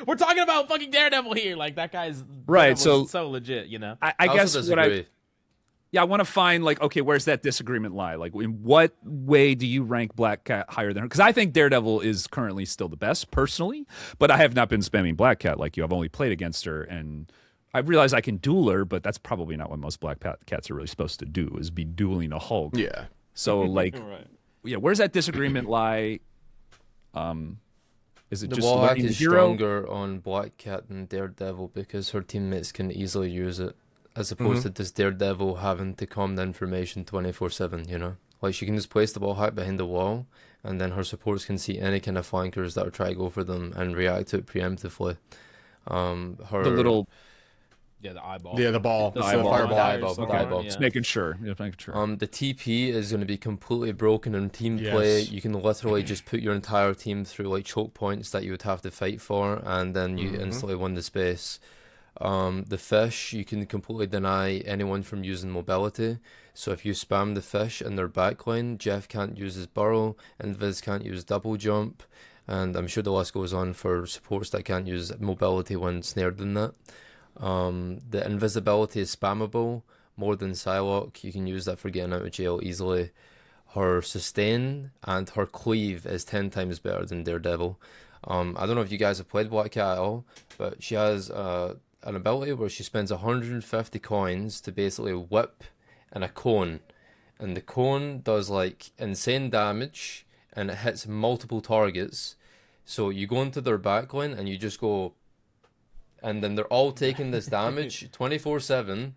we're talking about fucking Daredevil here. Like that guy's right. So legit. I guess what I want to find, like, okay, where's that disagreement lie? Like, in what way do you rank Black Cat higher than her? Because I think Daredevil is currently still the best, personally, but I have not been spamming Black Cat like you. I've only played against her, and I realize I can duel her, but that's probably not what most Black Cats are really supposed to do, is be dueling a Hulk. Yeah. So, like, where's that disagreement lie? Is it the just wall hack learning the is hero? stronger on Black Cat than Daredevil because her teammates can easily use it, as opposed to this Daredevil having to calm the information 24/7, Like, she can just place the wall hack behind the wall, and then her supports can see any kind of flankers that are trying to go for them and react to it preemptively. The little... Yeah, the eyeball. Yeah, the ball. The eyeball. The eyeball. Just making sure. Yeah, making sure. The TP is going to be completely broken in team play. You can literally just put your entire team through like choke points that you would have to fight for, and then you instantly win the space. The fish, you can completely deny anyone from using mobility. So if you spam the fish in their backline, Jeff can't use his burrow, and Viz can't use double jump, and I'm sure the list goes on for supports that can't use mobility when snared in that. The invisibility is spammable more than Psylocke. You can use that for getting out of jail easily. Her sustain and her cleave is 10 times better than Daredevil. I don't know if you guys have played Black Cat at all, but she has an ability where she spends 150 coins to basically whip in a cone, and the cone does like insane damage and it hits multiple targets. So you go into their backline and you just go, and then they're all taking this damage 24/7,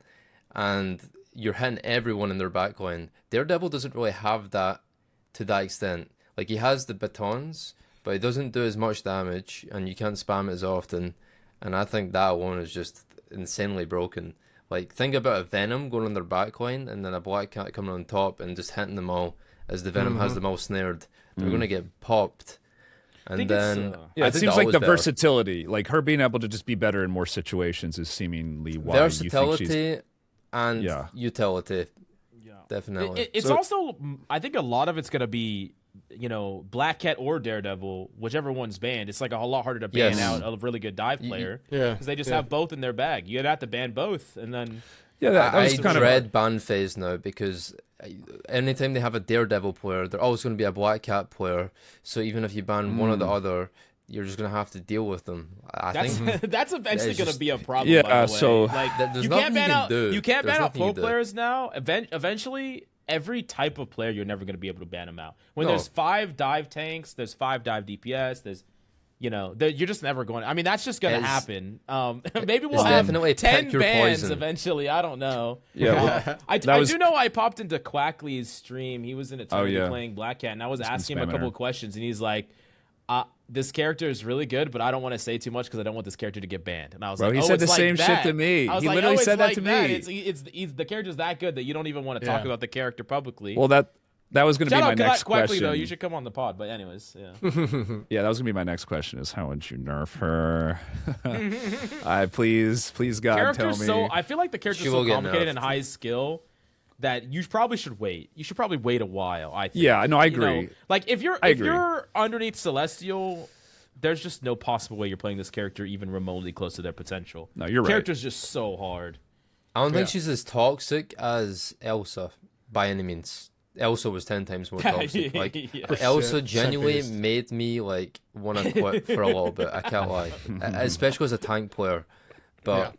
and you're hitting everyone in their backline. Daredevil doesn't really have that to that extent. Like, he has the batons, but it doesn't do as much damage, and you can't spam it as often. And I think that alone is just insanely broken. Like, think about a Venom going on their backline, and then a Black Cat coming on top and just hitting them all. As the Venom has them all snared, they're going to get popped. And think then it's, Yeah, I it think seems that like was the better. versatility, like her being able to just be better in more situations, is seemingly why you think she's. Versatility and Yeah. utility, yeah. definitely. It's So- also, I think a lot of it's gonna be, Black Cat or Daredevil, whichever one's banned. It's like a lot harder to ban Yes. out a really good dive player Yeah. because they just Yeah. have both in their bag. You'd have to ban both, and then Yeah, that I was kind of. dread ban phase now because anytime they have a Daredevil player, they're always going to be a Black Cat player. So even if you ban one or the other, you're just going to have to deal with them. I that's think that's eventually it's gonna just- be a problem. Yeah, by the way. so- like There's you nothing can't you ban can out do. you can't There's ban out nothing you pro do. players now. Eventually, every type of player you're never gonna be able to ban them out. When No. there's 5 dive tanks, there's 5 dive DPS, there's you're just never going. I mean, that's just gonna It's- happen. Maybe we'll it's have definitely 10 pick your bans poison. eventually. I don't know. Yeah, well, I that was- do know I popped into Quackley's stream. He was in a tournament yeah. playing Black Cat, and I was He's been asking him a spamming couple her. of questions, and he's like, "This character is really good, but I don't want to say too much because I don't want this character to get banned." And I was Bro, like, he "Oh, said it's the like same shit that." to me. I was He like, literally "Oh, it's said that like to that. me. It's the character's that good that you don't even want to talk Yeah. about the character publicly." well, that was going to be Shout my out next Quackley question. though. You should come on the pod. But anyways, yeah. Yeah, that was going to be my next question. Is how would you nerf her? Please, God, tell Character's me. so I feel like the character's She so will get complicated and nerfed. high skill that you probably should wait. You should probably wait a while. I think. Yeah, no, I You know, agree. like if I if agree. you're underneath Celestial, there's just no possible way you're playing this character even remotely close to their potential. No, you're right. Character's just so hard. I don't think Yeah. she's as toxic as Elsa by any means. Elsa was 10 times more toxic. Like Yeah. Elsa Shit, genuinely same made me like want to quit for a little bit. I can't lie, especially as a tank player. But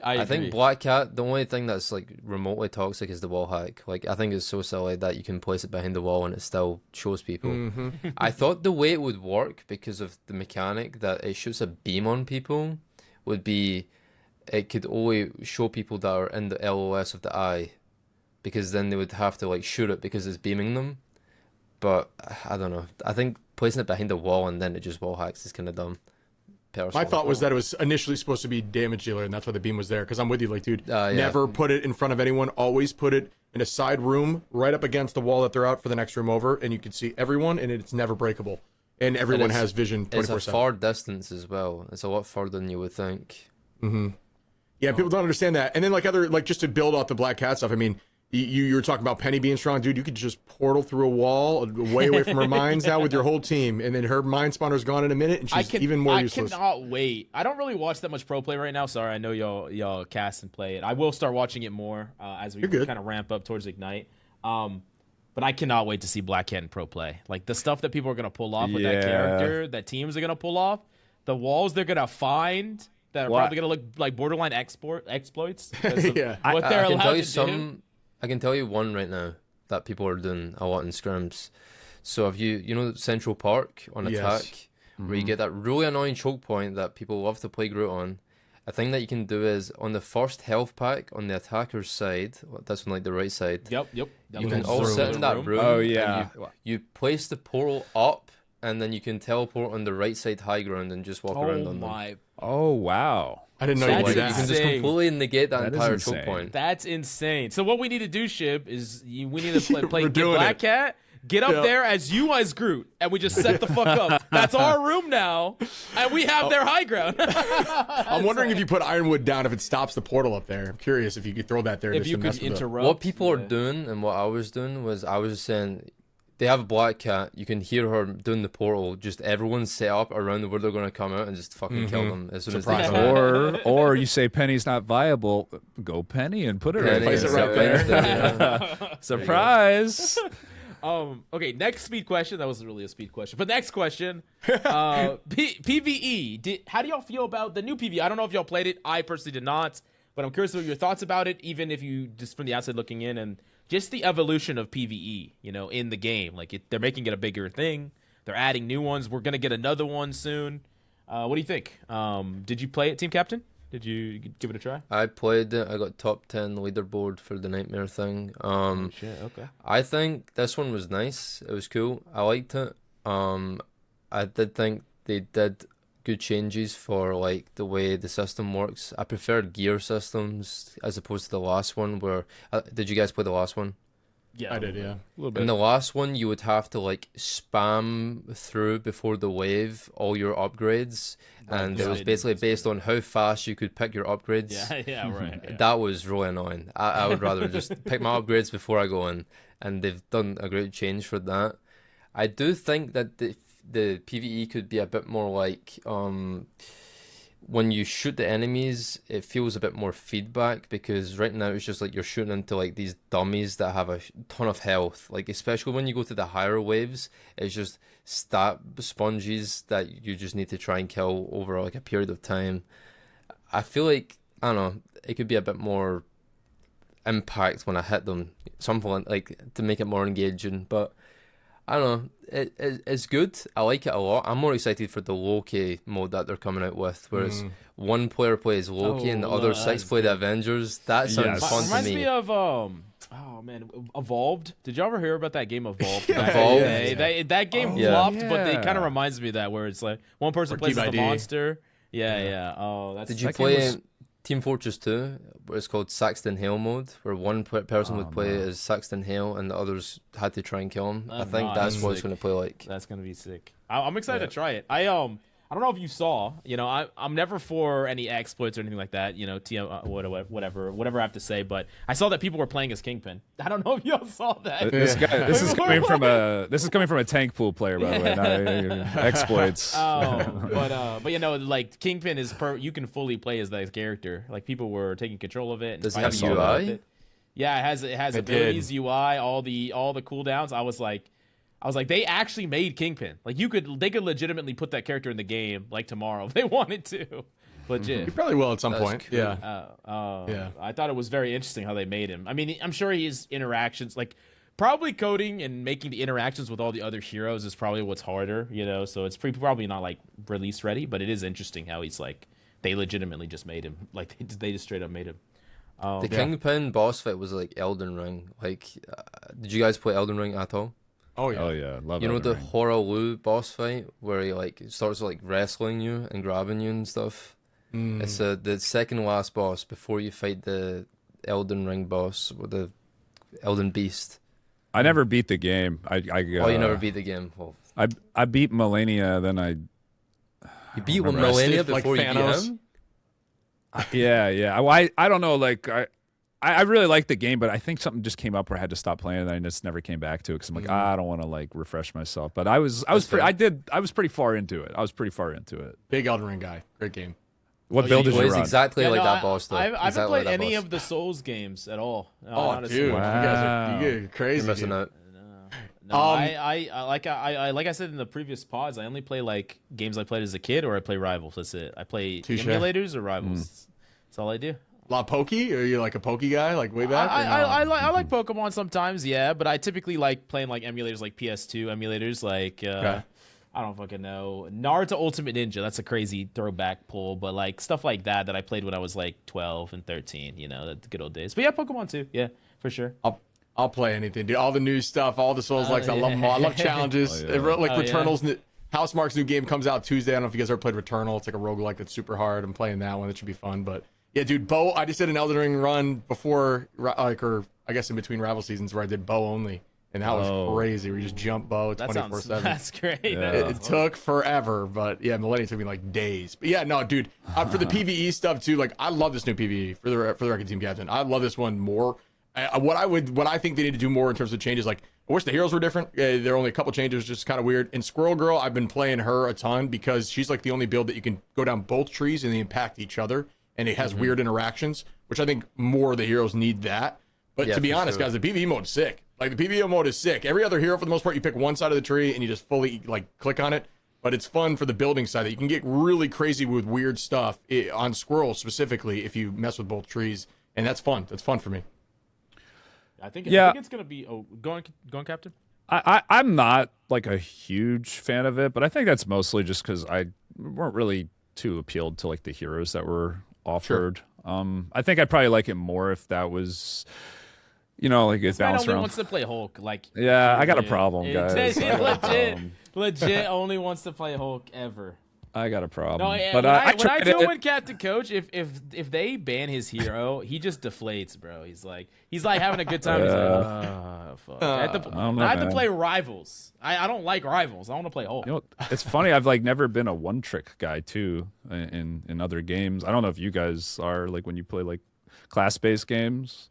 I think agree. Black Cat, the only thing that's like remotely toxic is the wall hack. Like I think it's so silly that you can place it behind the wall and it still shows people. I thought the way it would work because of the mechanic that it shoots a beam on people would be it could only show people that are in the LOS of the eye, because then they would have to like shoot it because it's beaming them. But I don't know. I think placing it behind the wall and then it just wall hacks is kind of dumb. My Personally. thought was that it was initially supposed to be damage dealer, and that's why the beam was there. Because I'm with you, like, dude, Yeah. never put it in front of anyone. Always put it in a side room, right up against the wall that they're out for the next room over, and you can see everyone, and it's never breakable. And everyone it's- has vision It's a 24/7. far distance as well. It's a lot further than you would think. Yeah, people don't understand that. And then like just to build off the Black Cat stuff, I mean, you were talking about Penny being strong, dude. You could just portal through a wall way away from her mines now with your whole team, and then her mine spawner's gone in a minute, and she's even more useless. I cannot wait. I don't really watch that much pro play right now. Sorry, I know y'all cast and play it. I will start watching it more as we You're good. kind of ramp up towards Ignite. But I cannot wait to see Black Cat in pro play. Like the stuff that people are gonna pull off with that Yeah. character, that teams are gonna pull off, the walls they're gonna find that are Well, probably gonna look like borderline exploits. Because of Yeah. what I they're can allowed tell you to do. some. I can tell you one right now that people are doing a lot in scrims. So if you know Central Park on Yes. attack, where you get that really annoying choke point that people love to play Groot on, a thing that you can do is on the first health pack on the attacker's side, that's on like the right side. Yep. You That can little all room. sit in that room. Oh, and yeah. You place the portal up, and then you can teleport on the right side high ground and just walk around Oh on them. my! Oh wow. I didn't know So you like, could you do can that. just Insane. completely negate that That is entire choke insane. point. That's insane. So what we need to do, Shib, is we need to play We're get doing Black it. Cat, get up Yeah. there as you as Groot, and we just set the fuck up. That's our room now, and we have their high ground. I'm wondering if you put Ironwood down, if it stops the portal up there. I'm curious if you could throw that there. if just you to could mess with it. interrupt. What people are Yeah. doing and what I was doing was I was saying they have a Black Cat. You can hear her doing the portal. Just everyone's set up around where they're going to come out and just fucking kill them as soon as they Surprise. come out. or you say Penny's not viable. Go Penny and put her Penny in. Place it is right there. Wednesday, yeah. Surprise. Okay, next speed question. That wasn't really a speed question, but next question. PvE. How do y'all feel about the new PvE? I don't know if y'all played it. I personally did not, but I'm curious about your thoughts about it, even if you just from the outside looking in, and just the evolution of PvE, in the game. Like they're making it a bigger thing. They're adding new ones. We're gonna get another one soon. What do you think? Did you play it, TeamCaptain? Did you give it a try? I played it. I got top 10 leaderboard for the nightmare thing. Shit. Okay. I think this one was nice. It was cool. I liked it. I did think they did good changes for like the way the system works. I preferred gear systems as opposed to the last one. Where did you guys play the last one? Yeah, I did, yeah. A little bit. In the last one, you would have to like spam through before the wave all your upgrades, and it was basically based on how fast you could pick your upgrades. Yeah, right. Yeah. That was really annoying. I would rather just pick my upgrades before I go in, and they've done a great change for that. I do think that the PvE could be a bit more like when you shoot the enemies, it feels a bit more feedback, because right now it's just like you're shooting into like these dummies that have a ton of health. Like especially when you go to the higher waves, it's just stat sponges that you just need to try and kill over like a period of time. I feel like, I don't know, it could be a bit more impact when I hit them, something like to make it more engaging. But I don't know, it's good. I like it a lot. I'm more excited for the Loki mode that they're coming out with, whereas one player plays Loki and the other six play the Avengers. That sounds fun to Reminds me. me of oh man, Evolved. Did you ever hear about that game Evolved? Evolved? That game flopped, but it kind of reminds me of that, where it's like one person plays as the monster. Yeah. Oh, that's. Did you play Team Fortress 2, where it's called Saxton Hale mode, where one person would play as Saxton Hale and the others had to try and kill him? I think that's what it's going to play like. That's going to be sick. I'm excited to try it. I don't know if you saw, I'm never for any exploits or anything like that, whatever I have to say, but I saw that people were playing as Kingpin. I don't know if y'all saw that. This is coming from a tank pool player, by the way, not exploits. But like Kingpin is you can fully play as that character. Like people were taking control of it. And does it have UI? Yeah, it has abilities, UI, all the cooldowns. I was like, they actually made Kingpin. Like they could legitimately put that character in the game like tomorrow if they wanted to. Legit. You probably will at some point. Cool. Yeah. I thought it was very interesting how they made him. I mean, I'm sure his interactions, like probably coding and making the interactions with all the other heroes is probably what's harder, So it's probably not like release ready, but it is interesting how he's like, they legitimately just made him. Like they just straight up made him. The Kingpin boss fight was like Elden Ring. Like, did you guys play Elden Ring at all? Oh yeah. Oh yeah, love You know Elden the Ring. Horalu boss fight where he like starts like wrestling you and grabbing you and stuff. It's the second last boss before you fight the Elden Ring boss with the Elden Beast. I never beat the game. You never beat the game. Well, I beat Millennia, then you beat Millennia Like before you Thanos? beat him. Yeah. I don't know. Like I really liked the game, but I think something just came up where I had to stop playing, and I just never came back to it because I'm like, I don't want to like refresh myself. But I was pretty far into it. Big Elden Ring guy. Great game. What build did you Plays run? exactly like that boss though. I haven't Exactly played like that any boss. of the Souls games at all. Dude, you Wow. guys are crazy. You're missing dude. out. No, like I said in the previous pods, I only play like games I played as a kid, or I play Rivals. That's it. I play Touché. emulators or Rivals. That's all I do. A lot of pokey? Or are you like a pokey guy, like way back? I like Pokemon sometimes, yeah, but I typically like playing like emulators, like PS2 emulators, like I don't fucking know, Naruto Ultimate Ninja. That's a crazy throwback pull, but like stuff like that I played when I was like 12 and 13. The good old days. But yeah, Pokemon too, yeah, for sure. I'll play anything, dude. All the new stuff, all the Souls likes. I love them all. I love challenges. Returnal's Housemarque's new game comes out Tuesday. I don't know if you guys ever played Returnal. It's like a roguelike that's super hard. I'm playing that one. That should be fun. But yeah, dude, Bow. I just did an Elden Ring run before, or I guess in between rival seasons where I did Bow only, and that was crazy. We just jump Bow 24/7. That's great. Yeah. It took forever, but yeah, Millennia took me like days. But yeah, no, dude, for the PvE stuff too, like I love this new PvE for the record, TeamCaptain. I love this one more. What I think they need to do more in terms of changes, like I wish the heroes were different. There are only a couple changes, just kind of weird. And Squirrel Girl, I've been playing her a ton because she's like the only build that you can go down both trees and they impact each other, and it has weird interactions, which I think more of the heroes need that. But to be honest, guys, the PvE mode is sick. Like the PvE mode is sick. Every other hero, for the most part, you pick one side of the tree and you just fully like click on it. But it's fun for the building side that you can get really crazy with weird stuff on Squirrel specifically if you mess with both trees, and that's fun. That's fun for me. I think it's gonna be. Oh, go on, Captain. I'm not like a huge fan of it, but I think that's mostly just because I weren't really too appealed to like the heroes that were offered. Sure. I think I'd probably like it more if that was, like it's bounced only around. wants to play Hulk. Like, yeah, I got a problem, guys. Legit only wants to play Hulk ever. I got a problem. No, yeah, but when I tried tell it. when Captain Coach, if they ban his hero, he just deflates, bro. He's like having a good time. He's like, oh, fuck. I have to play Rivals. I don't like Rivals. I want to play Hulk. You know, it's funny. I've like never been a one trick guy too in other games. I don't know if you guys are like when you play like class based games.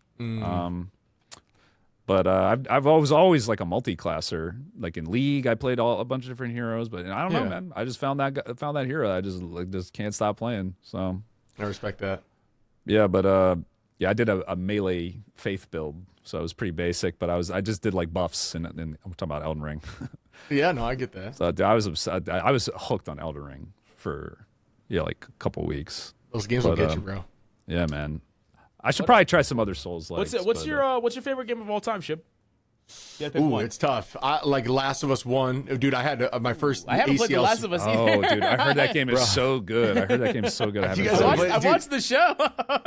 But I've always like a multi-classer. Like in League, I played a bunch of different heroes. But I don't know, man. I just found that hero. I just can't stop playing. So I respect that. Yeah, but yeah, I did a melee Faith build, so it was pretty basic. But I just did like buffs, and I'm talking about Elden Ring. Yeah, no, I get that. So I was upset. I was hooked on Elden Ring for like a couple weeks. Those games will get you, bro. Yeah, man. I should probably try some other Souls. What's your favorite game of all time, Shib? Ooh, it's tough. Like Last of Us 1. Dude, I had my first I haven't ACL. played The Last of Us either. Oh, dude, I heard that game is so good. I heard that game is so good. I watched the show.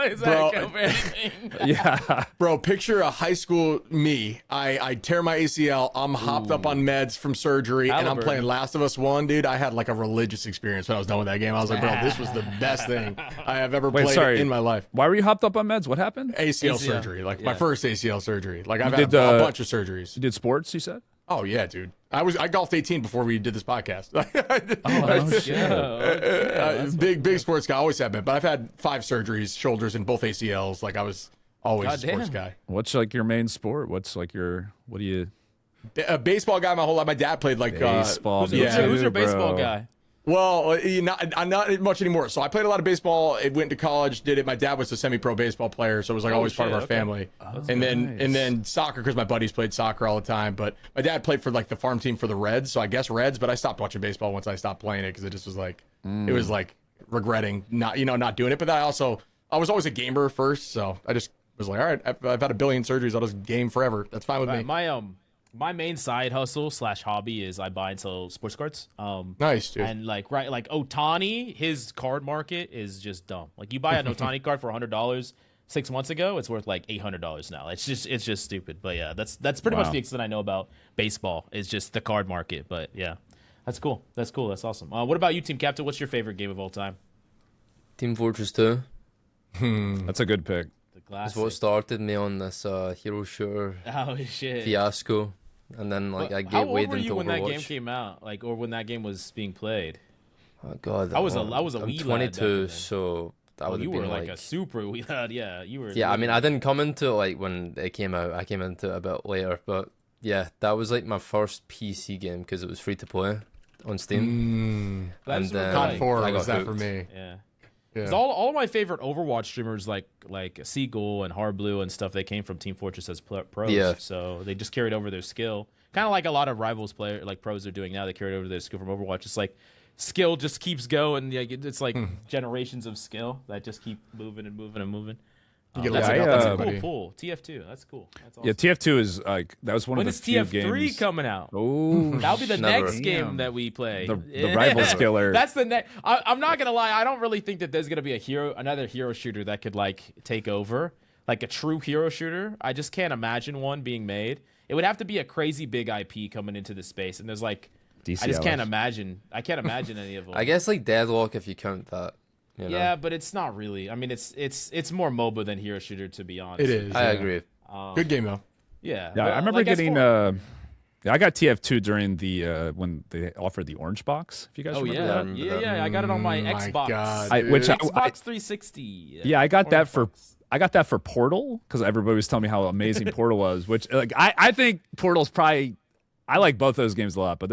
Is that count for anything? Yeah. Bro, picture a high school me. I tear my ACL. I'm hopped up on meds from surgery, and I'm playing Last of Us 1, dude. I had like a religious experience when I was done with that game. I was like, bro, this was the best thing I have ever played in my life. Why were you hopped up on meds? What happened? ACL surgery. Like my first ACL surgery. Like I've had a bunch of surgeries. You did sports, you said? Oh yeah, dude. I golfed 18 before we did this podcast. Big sports guy. Always have been. But I've had 5 surgeries, shoulders, and both ACLs. Like I was always a sports guy. What's like your main sport? What do you? A baseball guy my whole life. My dad played like baseball. Who's your baseball guy? Well, I'm not much anymore. So I played a lot of baseball. I went to college, did it. My dad was a semi-pro baseball player, so it was like always part of our family. And then soccer, because my buddies played soccer all the time. But my dad played for like the farm team for the Reds, so I guess Reds. But I stopped watching baseball once I stopped playing it because it just was like it was like regretting not doing it. But I was always a gamer first, so I just was like, all right, I've had a billion surgeries. I'll just game forever. That's fine with me. My main side hustle / hobby is I buy and sell sports cards. Nice, dude. And like Otani, his card market is just dumb. Like you buy an Otani card for $100 6 months ago, it's worth like $800 now. It's just stupid. But yeah, that's pretty much the extent I know about baseball. Is just the card market. But yeah, that's cool. That's awesome. What about you, TeamCaptain? What's your favorite game of all time? Team Fortress 2. That's a good pick. It's what started me on this hero shooter fiasco. And then like I gave way into Overwatch. How old were you when that game came out? Like, or when that game was being played? Oh god, I was a wee 22, so that would you have been were like a super wee lad. Yeah, you were. Yeah, I mean, I didn't come into it like when it came out. I came into it a bit later, but yeah, that was like my first PC game because it was free to play on Steam. And then COD 4 was that for me. Yeah. Because all of my favorite Overwatch streamers like Seagull and Hardblue and stuff, they came from Team Fortress as pros. Yeah. So they just carried over their skill. Kind of like a lot of Rivals players, like pros are doing now. They carried over their skill from Overwatch. It's like skill just keeps going. It's like generations of skill that just keep moving and moving and moving. That's a cool pull. TF2, that's cool. That's awesome. Yeah, TF2 is like that was one of the few games. When is TF3 coming out? Oh, that'll be the next game that we play. The Rivals killer. That's the next. I'm not gonna lie. I don't really think that there's gonna be another hero shooter that could like take over, like a true hero shooter. I just can't imagine one being made. It would have to be a crazy big IP coming into the space, and there's like, DCLS. I just can't imagine. I can't imagine any of them. I guess like Deadlock if you count that. You know? Yeah, but it's not really. I mean, it's more MOBA than hero shooter, to be honest. It is. I agree. Good game though. Yeah. Yeah, I remember getting. I got TF2 during the when they offered the orange box. If you guys remember that. Yeah. I got it on my Xbox. God, Xbox 360. Yeah, I got that for Portal because everybody was telling me how amazing Portal was. Which like I think Portal's probably. I like both those games a lot, but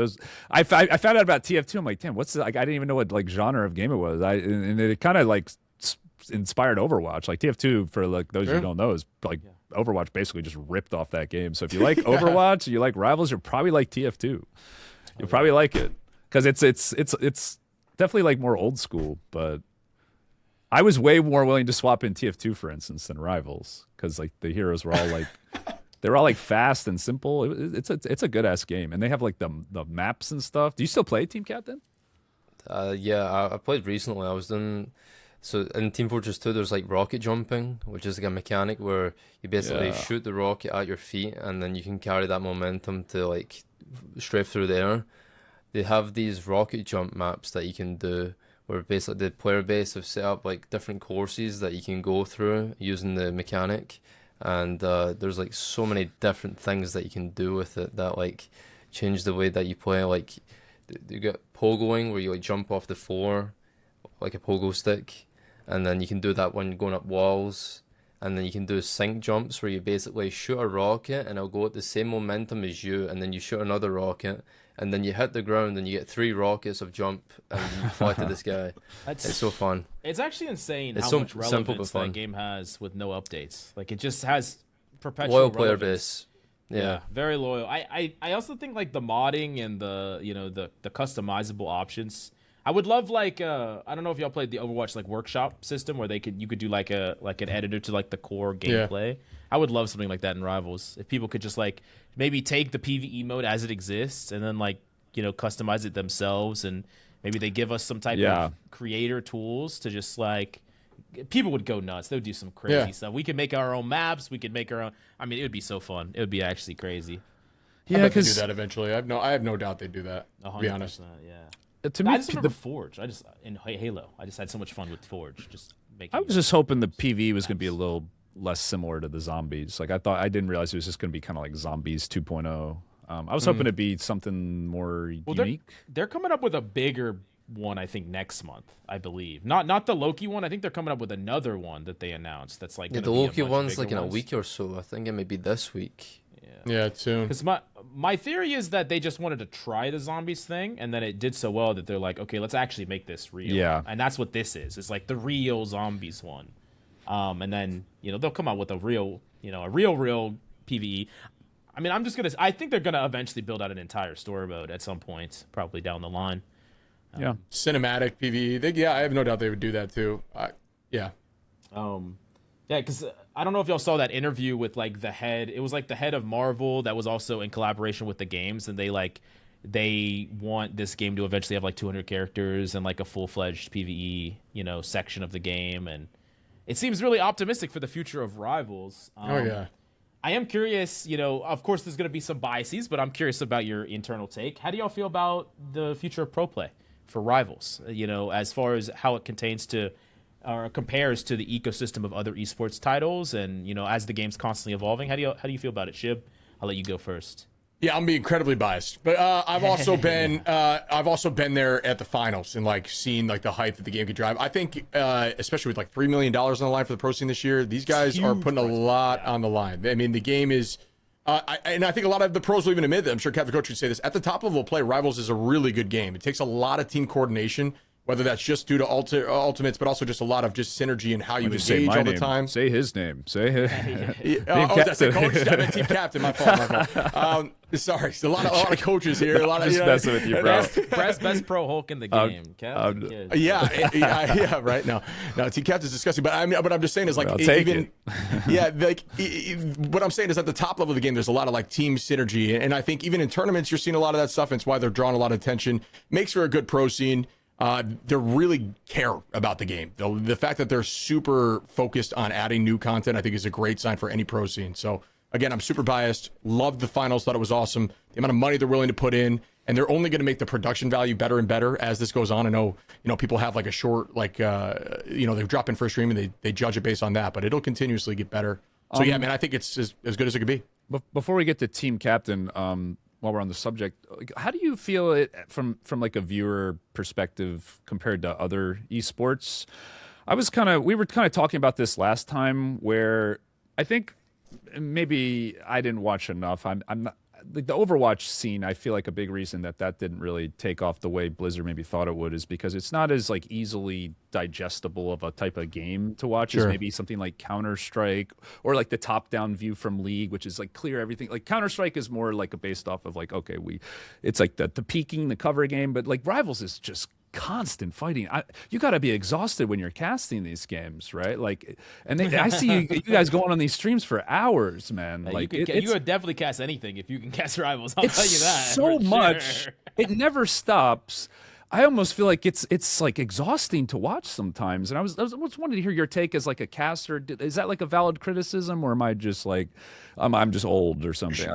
I found out about TF2. I'm like, damn, what's like? I didn't even know what like genre of game it was. And it kind of like inspired Overwatch. Like TF2, for like those who don't know, is like Overwatch basically just ripped off that game. So if you like Overwatch, you like Rivals, you'll probably like TF2. You'll probably like it because it's definitely like more old school. But I was way more willing to swap in TF2, for instance, than Rivals because like the heroes were all like. They're all like fast and simple. It's a good ass game, and they have like the maps and stuff. Do you still play TeamCaptain? Yeah, I played recently. I was doing so in Team Fortress 2. There's like rocket jumping, which is like a mechanic where you basically shoot the rocket at your feet, and then you can carry that momentum to like strafe through the air. they have these rocket jump maps that you can do, where basically the player base have set up like different courses that you can go through using the mechanic, and there's like so many different things that you can do with it that like change the way that you play. Like you get pogoing, where you like jump off the floor like a pogo stick, and then you can do that when going up walls. And then you can do sync jumps, where you basically shoot a rocket and it'll go at the same momentum as you, and then you shoot another rocket, and then you hit the ground and you get 3 rockets of jump and you fly to the sky. It's so fun. It's actually insane It's how so much simple relevance but that fun. game has with no updates. Like, it just has perpetual Loyal player relevance. base. Yeah. Very loyal. I also think like the modding and the the customizable options. I would love like I don't know if y'all played the Overwatch like workshop system where you could do like an editor to like the core gameplay. I would love something like that in Rivals. If people could just like maybe take the PvE mode as it exists and then like customize it themselves, and maybe they give us some type of creator tools to just like people would go nuts. They would do some crazy stuff. We could make our own maps. We could make our own. I mean, it would be so fun. It would be actually crazy. Yeah, because do that eventually. I have no doubt they do that. 100%, to be honest. Yeah. To me, I just remember Forge. In Halo, I just had so much fun with Forge. Just making. I was just hoping the PvE was going to be a little less similar to the zombies. Like I didn't realize it was just going to be kind of like Zombies 2.0. I was hoping it'd be something more unique. They're coming up with a bigger one, I think, next month. I believe not the Loki one. I think they're coming up with another one that they announced. That's like the Loki one's like in a week or so. I think it may be this week. Yeah, soon. Because my theory is that they just wanted to try the zombies thing, and then it did so well that they're like, okay, let's actually make this real. Yeah. And that's what this is. It's like the real zombies one. And then, they'll come out with a real PvE. I mean, I think they're going to eventually build out an entire story mode at some point, probably down the line. Cinematic PvE. I have no doubt they would do that too. Yeah, because I don't know if y'all saw that interview with like the head. It was like the head of Marvel that was also in collaboration with the games, and they want this game to eventually have like 200 characters and like a full-fledged PvE, section of the game, and it seems really optimistic for the future of Rivals. I am curious, of course there's going to be some biases, but I'm curious about your internal take. How do y'all feel about the future of pro play for Rivals? As far as how it contains to or compares to the ecosystem of other esports titles, and as the game's constantly evolving, how do you feel about it, Shib? I'll let you go first. Yeah, I'm being incredibly biased, but I've also been there at the finals and like seen like the hype that the game could drive. I think especially with like $3 million on the line for the pro scene this year, these guys are putting a lot on the line. I mean, the game is. And I think a lot of the pros will even admit that. I'm sure Captain Coach would say this. At the top level of play, Rivals is a really good game. It takes a lot of team coordination, whether that's just due to ultimates, but also just a lot of just synergy and how you engage all the time. Say his name. Say his. That's a coach. I meant team captain. My fault. Sorry, a lot of coaches here. A lot of just messing with you, bro. Best pro Hulk in the game. Yeah, right. No, team captain's disgusting. But I'm just saying is like what I'm saying is at the top level of the game, there's a lot of like team synergy, and I think even in tournaments, you're seeing a lot of that stuff. And it's why they're drawing a lot of attention. Makes for a good pro scene. They really care about the game. The fact that they're super focused on adding new content, I think, is a great sign for any pro scene. So again, I'm super biased. Loved the finals. Thought it was awesome. The amount of money they're willing to put in, and they're only going to make the production value better and better as this goes on. I know, people have like a short, like, they drop in for a stream and they judge it based on that, but it'll continuously get better. So yeah, man, I think it's as good as it could be. Before we get to Team Captain, while we're on the subject, how do you feel it from like a viewer perspective compared to other esports? We were kind of talking about this last time, where I think maybe I didn't watch enough. I'm not, like the Overwatch scene. I feel like a big reason that didn't really take off the way Blizzard maybe thought it would is because it's not as like easily digestible of a type of game to watch as maybe something like Counter-Strike or like the top-down view from League, which is like clear everything. Like Counter-Strike is more like based off of like, okay, it's like the peeking, the cover game, but like Rivals is just constant fighting. You got to be exhausted when you're casting these games, right? Like, and I see you guys going on these streams for hours, man. Like, you would definitely cast anything if you can cast Rivals. I'll tell you that. So much. It never stops. I almost feel like it's like exhausting to watch sometimes. And I was wanted to hear your take as like a caster. Is that like a valid criticism, or am I just like I'm just old or something?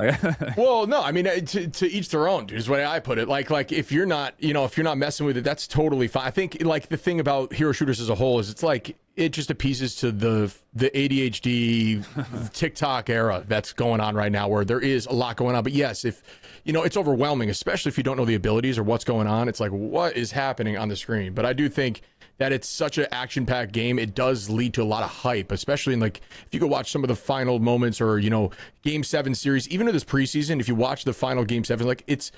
Well, no, I mean, to each their own, dude, is the way I put it. Like if you're not, if you're not messing with it, that's totally fine. I think like the thing about hero shooters as a whole is it's like it just appeases to the ADHD TikTok era that's going on right now, where there is a lot going on. But yes, if it's overwhelming, especially if you don't know the abilities or what's going on. It's like, what is happening on the screen? But I do think that it's such an action-packed game. It does lead to a lot of hype, especially in like if you go watch some of the final moments or Game 7 series, even in this preseason. If you watch the final Game 7, like it's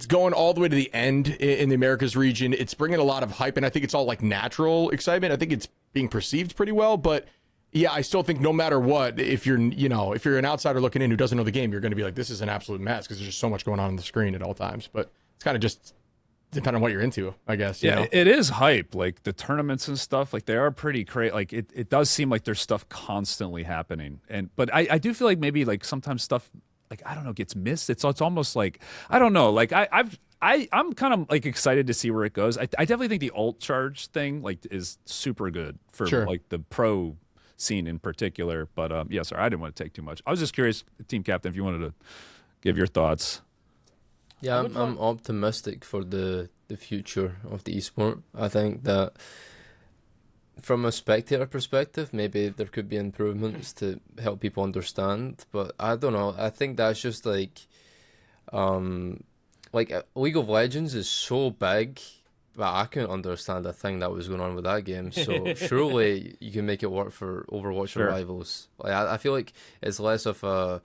going all the way to the end in the Americas region. It's bringing a lot of hype, and I think it's all like natural excitement. I think it's being perceived pretty well, but yeah, I still think no matter what, if you're an outsider looking in who doesn't know the game, you're going to be like, this is an absolute mess because there's just so much going on the screen at all times. But it's kind of just depending on what you're into, I guess. Yeah, it is hype. Like the tournaments and stuff, like they are pretty crazy. Like it does seem like there's stuff constantly happening. But I do feel like maybe like sometimes stuff, like, I don't know, gets missed. It's almost like, I don't know, like I'm kind of like excited to see where it goes. I definitely think the ult charge thing like is super good for like the pro scene in particular. But yeah, sorry, I didn't want to take too much. I was just curious, team captain, if you wanted to give your thoughts. Yeah, I'm optimistic for the future of the esport. I think that from a spectator perspective, maybe there could be improvements to help people understand, but I don't know. I think that's just like League of Legends is so big, but I couldn't understand a thing that was going on with that game. So surely you can make it work for Overwatch or Rivals. Like I feel like it's less of a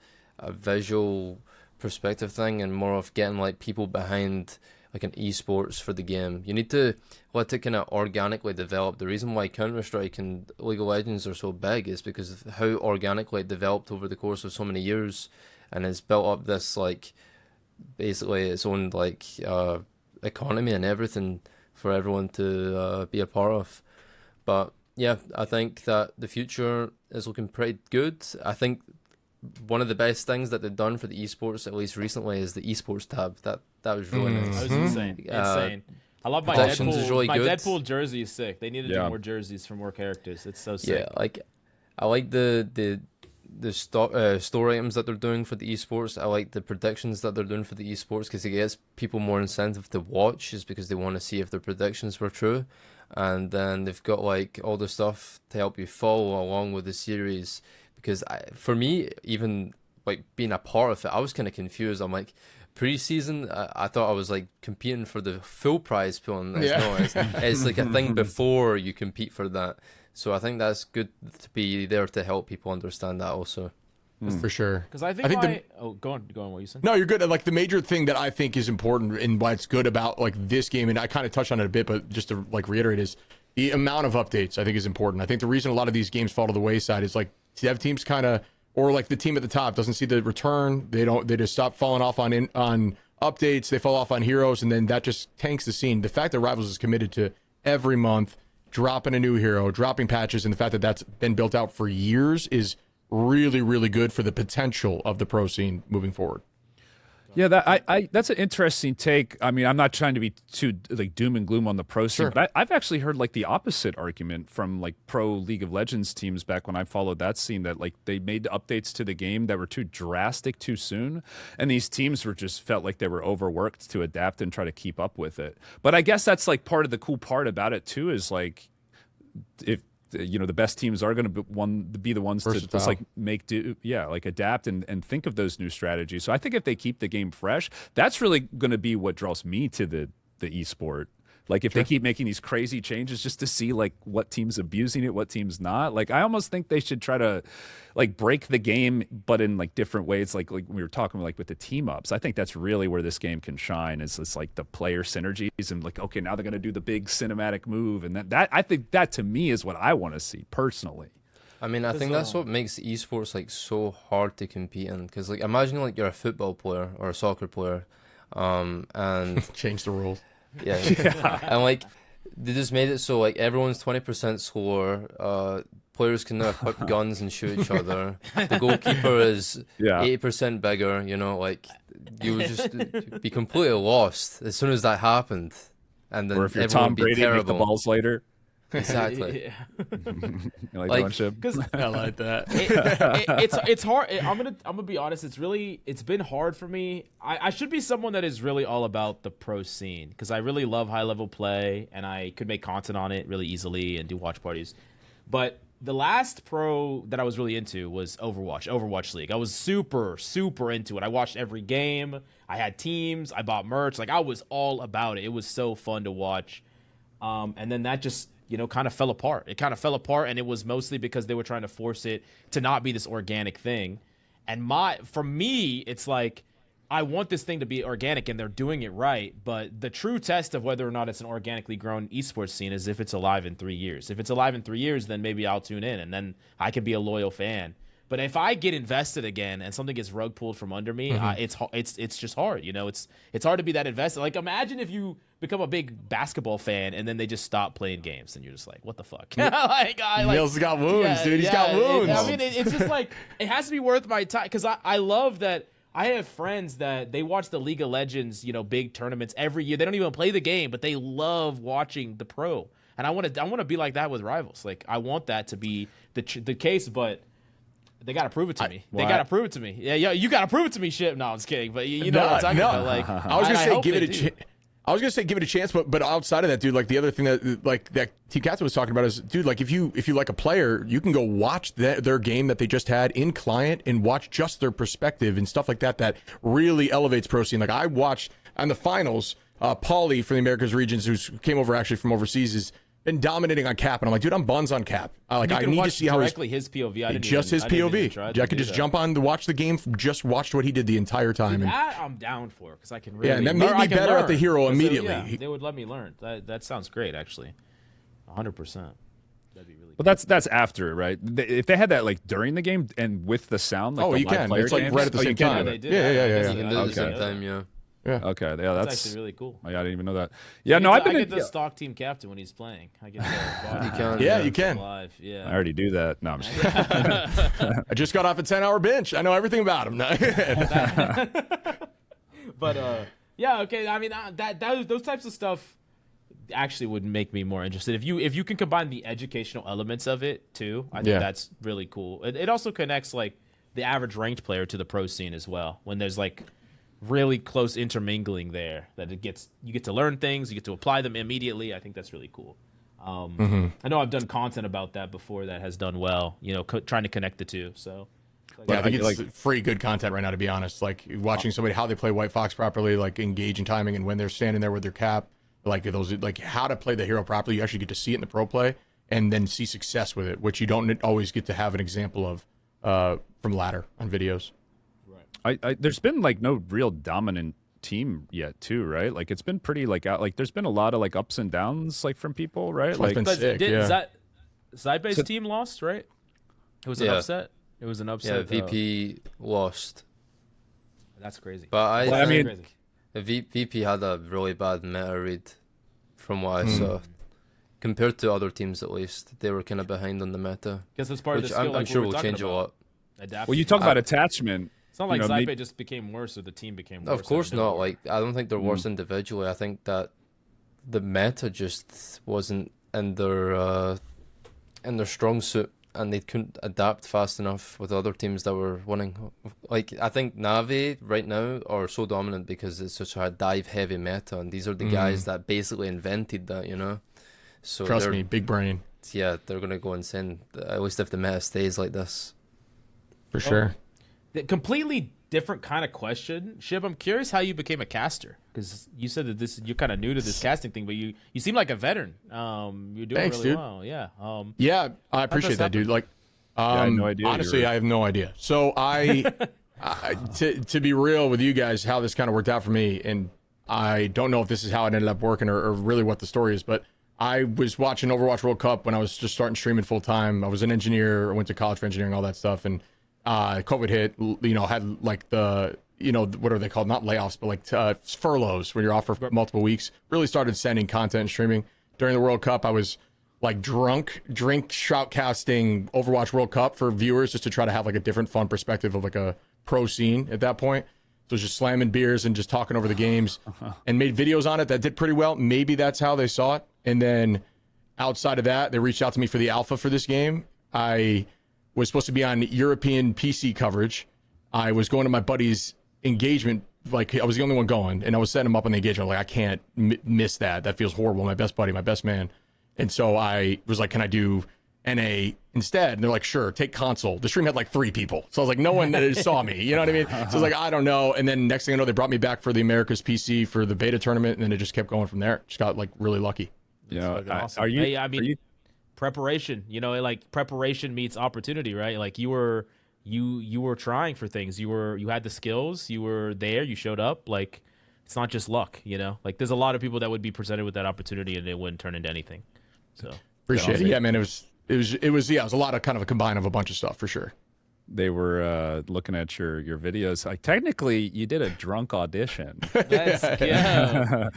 visual perspective thing and more of getting like people behind like an esports for the game. You need to let it kind of organically develop. The reason why Counter-Strike and League of Legends are so big is because of how organically it developed over the course of so many years, and it's built up this like basically its own like economy and everything for everyone to be a part of. But yeah, I think that the future is looking pretty good. I think one of the best things that they've done for the esports, at least recently, is the esports tab. That was really nice. That was insane. Insane. I love my Predictions Deadpool. is really my good. Deadpool jersey is sick. They need to do more jerseys for more characters. It's so sick. Yeah, like I like the store items that they're doing for the esports. I like the predictions that they're doing for the esports because it gets people more incentive to watch, is because they want to see if their predictions were true. And then they've got like all the stuff to help you follow along with the series. Because for me, even like being a part of it, I was kind of confused. I'm like, pre-season, I thought I was like competing for the full prize pool, and it's like a thing before you compete for that. So I think that's good to be there to help people understand that also. For sure. Because I think go on, what you said. No, you're good. Like the major thing that I think is important and why it's good about like this game, and I kind of touched on it a bit, but just to like reiterate, is the amount of updates. I think is important. I think the reason a lot of these games fall to the wayside is like dev teams kind of, or like the team at the top doesn't see the return. They just stop falling off on updates. They fall off on heroes, and then that just tanks the scene. The fact that Rivals is committed to every month dropping a new hero, dropping patches, and the fact that that's been built out for years is really, really good for the potential of the pro scene moving forward. Yeah, that's an interesting take. I mean, I'm not trying to be too like doom and gloom on the pro scene, but I've actually heard like the opposite argument from like pro League of Legends teams back when I followed that scene, that like they made updates to the game that were too drastic too soon, and these teams were just felt like they were overworked to adapt and try to keep up with it. But I guess that's like part of the cool part about it too, is like if the best teams are going to be the ones to just like like adapt and think of those new strategies. So I think if they keep the game fresh, that's really going to be what draws me to the esport. Like if they keep making these crazy changes just to see like what team's abusing it, what team's not. Like I almost think they should try to like break the game, but in like different ways. Like we were talking like with the team ups. I think that's really where this game can shine. Is it's like the player synergies and like, okay, now they're going to do the big cinematic move, and that I think that to me is what I want to see personally. I mean, I think that's what makes esports like so hard to compete in. Because like imagine like you're a football player or a soccer player, and change the rules. Yeah. And like they just made it so like everyone's 20% slower. Players can now equip guns and shoot each other. The goalkeeper is 80% bigger. Like you would just be completely lost as soon as that happened. and then Or if you're everyone Tom would be Brady, make the terrible. balls later. Exactly. Yeah. You like Like, Shib? Because I like that. it's hard. I'm gonna be honest. It's been hard for me. I should be someone that is really all about the pro scene because I really love high level play and I could make content on it really easily and do watch parties. But the last pro that I was really into was Overwatch League. I was super into it. I watched every game. I had teams. I bought merch. Like I was all about it. It was so fun to watch. And then that just kind of fell apart. It kind of fell apart, and it was mostly because they were trying to force it to not be this organic thing. And for me, it's like I want this thing to be organic, and they're doing it right. But the true test of whether or not it's an organically grown esports scene is if it's alive in 3 years. If it's alive in 3 years, then maybe I'll tune in, and then I can be a loyal fan. But if I get invested again and something gets rug pulled from under me, it's just hard. It's hard to be that invested. Like imagine if you become a big basketball fan and then they just stop playing games and you're just like, what the fuck? Neil's got wounds, dude. He's got wounds. It's just like it has to be worth my time because I love that. I have friends that they watch the League of Legends, big tournaments every year. They don't even play the game, but they love watching the pro. And I want to be like that with Rivals. Like I want that to be the case, but they gotta prove it to me. They gotta prove it to me. Yeah, you gotta prove it to me. Shit, no, I'm just kidding. But you know what I'm talking about. Like I was gonna say give it a chance. I was gonna say give it a chance, but outside of that, dude, like the other thing that TeamCaptain was talking about is, dude, like if you like a player, you can go watch their game that they just had in client and watch just their perspective and stuff like that. That really elevates pro scene. Like I watched on the finals, Paulie from the Americas regions, who came over actually from overseas, is been dominating on Cap, and I'm like, dude, I'm buns on Cap. I need to see how directly his POV. His POV. I could just jump on to watch the game. Just watched what he did the entire time. Dude, that I'm down for because I can really. Yeah, and that made me better at the hero immediately. Yeah, they would let me learn. That sounds great, actually. 100%. That'd be really. But that's after, right? If they had that like during the game and with the sound, like you can. It's like right at the same time. They did yeah. You can do it at the same time, yeah. Yeah. Okay. Yeah, that's actually really cool. Oh, yeah, I didn't even know that. Yeah, no, I get to stalk TeamCaptain when he's playing. I get to You can. Yeah, you can. Live. Yeah. I already do that. No, I'm just kidding. I just got off a 10-hour bench. I know everything about him. But yeah, okay. I mean, those types of stuff actually would make me more interested. If you can combine the educational elements of it too, I think that's really cool. It also connects like the average ranked player to the pro scene as well. When there's like really close intermingling there, that you get to learn things, you get to apply them immediately. I think that's really cool. I know I've done content about that before that has done well. Trying to connect the two. So. Yeah, I think it's like free good content right now, to be honest. Like watching somebody how they play White Fox properly, like engaging timing, and when they're standing there with their cap, like those, like how to play the hero properly. You actually get to see it in the pro play, and then see success with it, which you don't always get to have an example of from ladder on videos. I there's been like no real dominant team yet too, right? Like it's been pretty like out, like there's been a lot of like ups and downs like from people, right? Like been sick, Zybe's team lost, right? It was an upset. It was an upset. Yeah, VP lost. That's crazy. But I mean, crazy. VP had a really bad meta read from what I saw. Compared to other teams, at least, they were kind of behind on the meta. Because it's part of the skill. I'm sure will change a lot. Well, you talk about attachment. It's not like Zybe just became worse or the team became worse. Of course not. Like I don't think they're worse individually. I think that the meta just wasn't in their strong suit, and they couldn't adapt fast enough with other teams that were winning. Like I think Navi right now are so dominant because it's such a dive heavy meta, and these are the guys that basically invented that. So trust me, big brain. Yeah, they're gonna go insane. At least if the meta stays like this. For sure. Completely different kind of question, Shib. I'm curious how you became a caster, because you said that you're kind of new to this casting thing, but you seem like a veteran. You're doing Thanks, really dude. well. Yeah. Yeah, I appreciate that, dude. Like, I had no idea. Honestly, I have no idea. So to be real with you guys, how this kind of worked out for me, and I don't know if this is how it ended up working or really what the story is, but I was watching Overwatch World Cup when I was just starting streaming full time. I was an engineer. I went to college for engineering, all that stuff, and COVID hit, had like the, what are they called? Not layoffs, but like furloughs when you're off for multiple weeks. Really started sending content and streaming. During the World Cup, I was like drink shoutcasting Overwatch World Cup for viewers just to try to have like a different fun perspective of like a pro scene at that point. So just slamming beers and just talking over the games, and made videos on it that did pretty well. Maybe that's how they saw it. And then outside of that, they reached out to me for the alpha for this game. I was supposed to be on European PC coverage. I was going to my buddy's engagement. Like, I was the only one going, and I was setting him up on the engagement. Like, I can't miss that. That feels horrible. My best buddy, my best man. And so I was like, can I do NA instead? And they're like, sure, take console. The stream had like 3 people. So I was like, no one saw me. You know what I mean? So I was like, I don't know. And then next thing I know, they brought me back for the America's PC for the beta tournament, and then it just kept going from there. Just got like really lucky. You know, awesome. Preparation, like preparation meets opportunity, right? Like you were trying for things. You had the skills, you were there, you showed up. Like, it's not just luck, like there's a lot of people that would be presented with that opportunity and it wouldn't turn into anything. So appreciate it. Yeah, man, it was a lot of kind of a combine of a bunch of stuff for sure. They were looking at your videos. Like, technically you did a drunk audition. Let's go.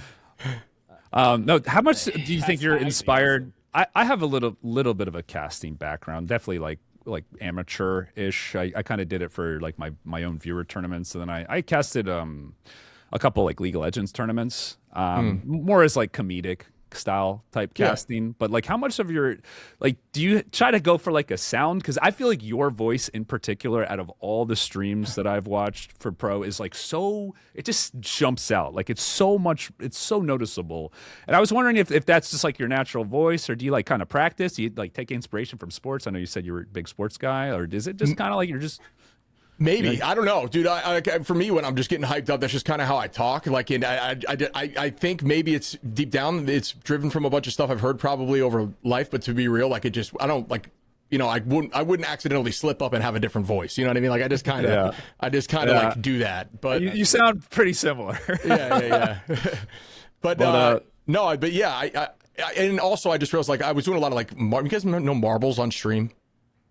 No, how much do you think you're inspired? I have a little bit of a casting background, definitely like amateur-ish. I kind of did it for like my own viewer tournaments, and then I casted a couple like League of Legends tournaments, more as like comedic style type casting. But like, how much of your, like, do you try to go for like a sound? Because I feel like your voice in particular, out of all the streams that I've watched for pro, is like it just jumps out. Like, it's so noticeable. And I was wondering if that's just like your natural voice, or do you like kind of practice? Do you like take inspiration from sports? I know you said you were a big sports guy, or is it just kind of like you're just... Maybe. I don't know, dude. For me, when I'm just getting hyped up, that's just kind of how I talk. Like, and I think maybe it's deep down, it's driven from a bunch of stuff I've heard probably over life. But to be real, like, I don't like, I wouldn't accidentally slip up and have a different voice. You know what I mean? Like, I just kind of like do that. But you sound pretty similar. yeah. But yeah, and also I just realized, like, I was doing a lot of like, you guys know marbles on stream?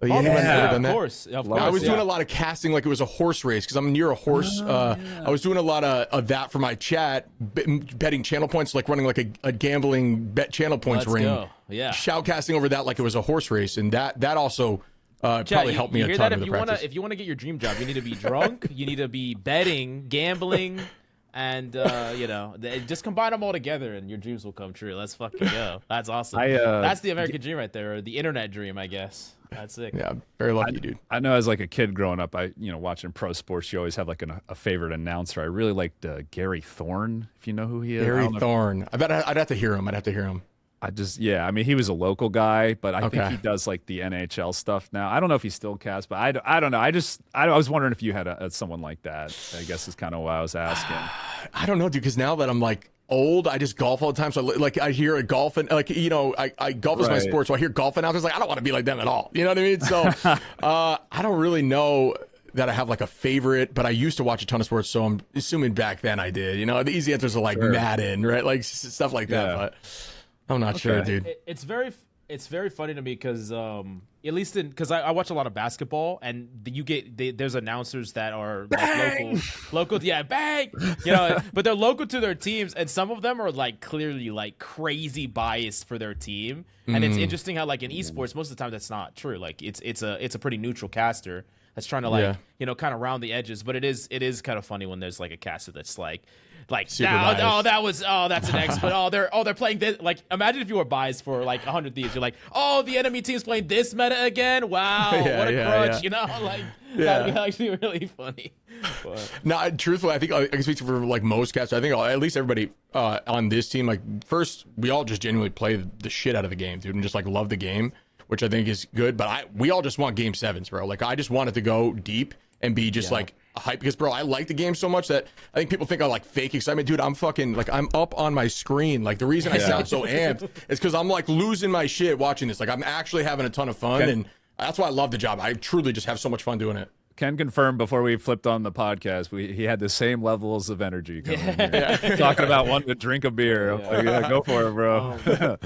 Of course. I was doing a lot of casting like it was a horse race, because I'm near a horse. I was doing a lot of that for my chat, betting channel points, like running like a gambling bet channel points ring. Go. Yeah. Shoutcasting over that like it was a horse race, and that also probably helped me a ton in the practice. If you want to get your dream job, you need to be drunk, you need to be betting, gambling, and just combine them all together and your dreams will come true. Let's fucking go. That's awesome. That's the American dream right there, or the internet dream, I guess. That's sick. Yeah, very lucky, dude. I know, as like a kid growing up, watching pro sports, you always have like a favorite announcer. I really liked Gary Thorne, if you know who he is. Gary Thorne. I bet I'd have to hear him. I mean, he was a local guy, but I think he does like the NHL stuff now. I don't know if he still casts, but I don't know. I was wondering if you had someone like that. I guess is kind of why I was asking. I don't know, dude, because now that I'm like old, I just golf all the time. So like I hear a golf, and like, I golf is my sport, so I hear golf announcers, like, I don't want to be like them at all. You know what I mean? So I don't really know that I have like a favorite, but I used to watch a ton of sports, so I'm assuming back then I did. The easy answers are like Madden, right? Like stuff like that. But I'm not sure, dude. It's very funny to me because at least because I watch a lot of basketball, and there's announcers that are like local, yeah, bang, but they're local to their teams, and some of them are like clearly like crazy biased for their team, and it's interesting how like in esports most of the time that's not true. Like it's a pretty neutral caster that's trying to like kind of round the edges, but it is kind of funny when there's like a caster that's like that's an X, but they're playing this. Like, imagine if you were biased for like 100 Thieves. You're like, the enemy team's playing this meta again. Wow, what a crutch, that'd be actually really funny. But. No, truthfully, I think I can speak for like most casters. I think at least everybody on this team, like, first, we all just genuinely play the shit out of the game, dude, and just like love the game, which I think is good. But we all just want game 7s, bro. Like, I just want it to go deep and be just like hype, because bro, I like the game so much that I think people think I like fake excitement, dude. I'm fucking like, I'm up on my screen. Like, the reason I sound so amped is because I'm like losing my shit watching this. Like, I'm actually having a ton of fun, and that's why I love the job. I truly just have so much fun doing it. Can confirm, before we flipped on the podcast, he had the same levels of energy coming in here. Talking about wanting to drink a beer. Like, go for it, bro.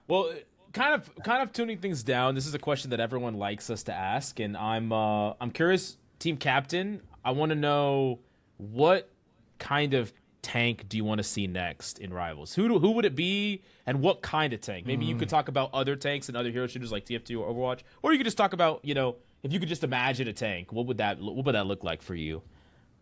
Well, kind of tuning things down. This is a question that everyone likes us to ask, and I'm curious, TeamCaptain. I want to know, what kind of tank do you want to see next in Rivals? Who would it be, and what kind of tank? Maybe you could talk about other tanks and other hero shooters like TF2 or Overwatch, or you could just talk about, if you could just imagine a tank, what would that look like for you?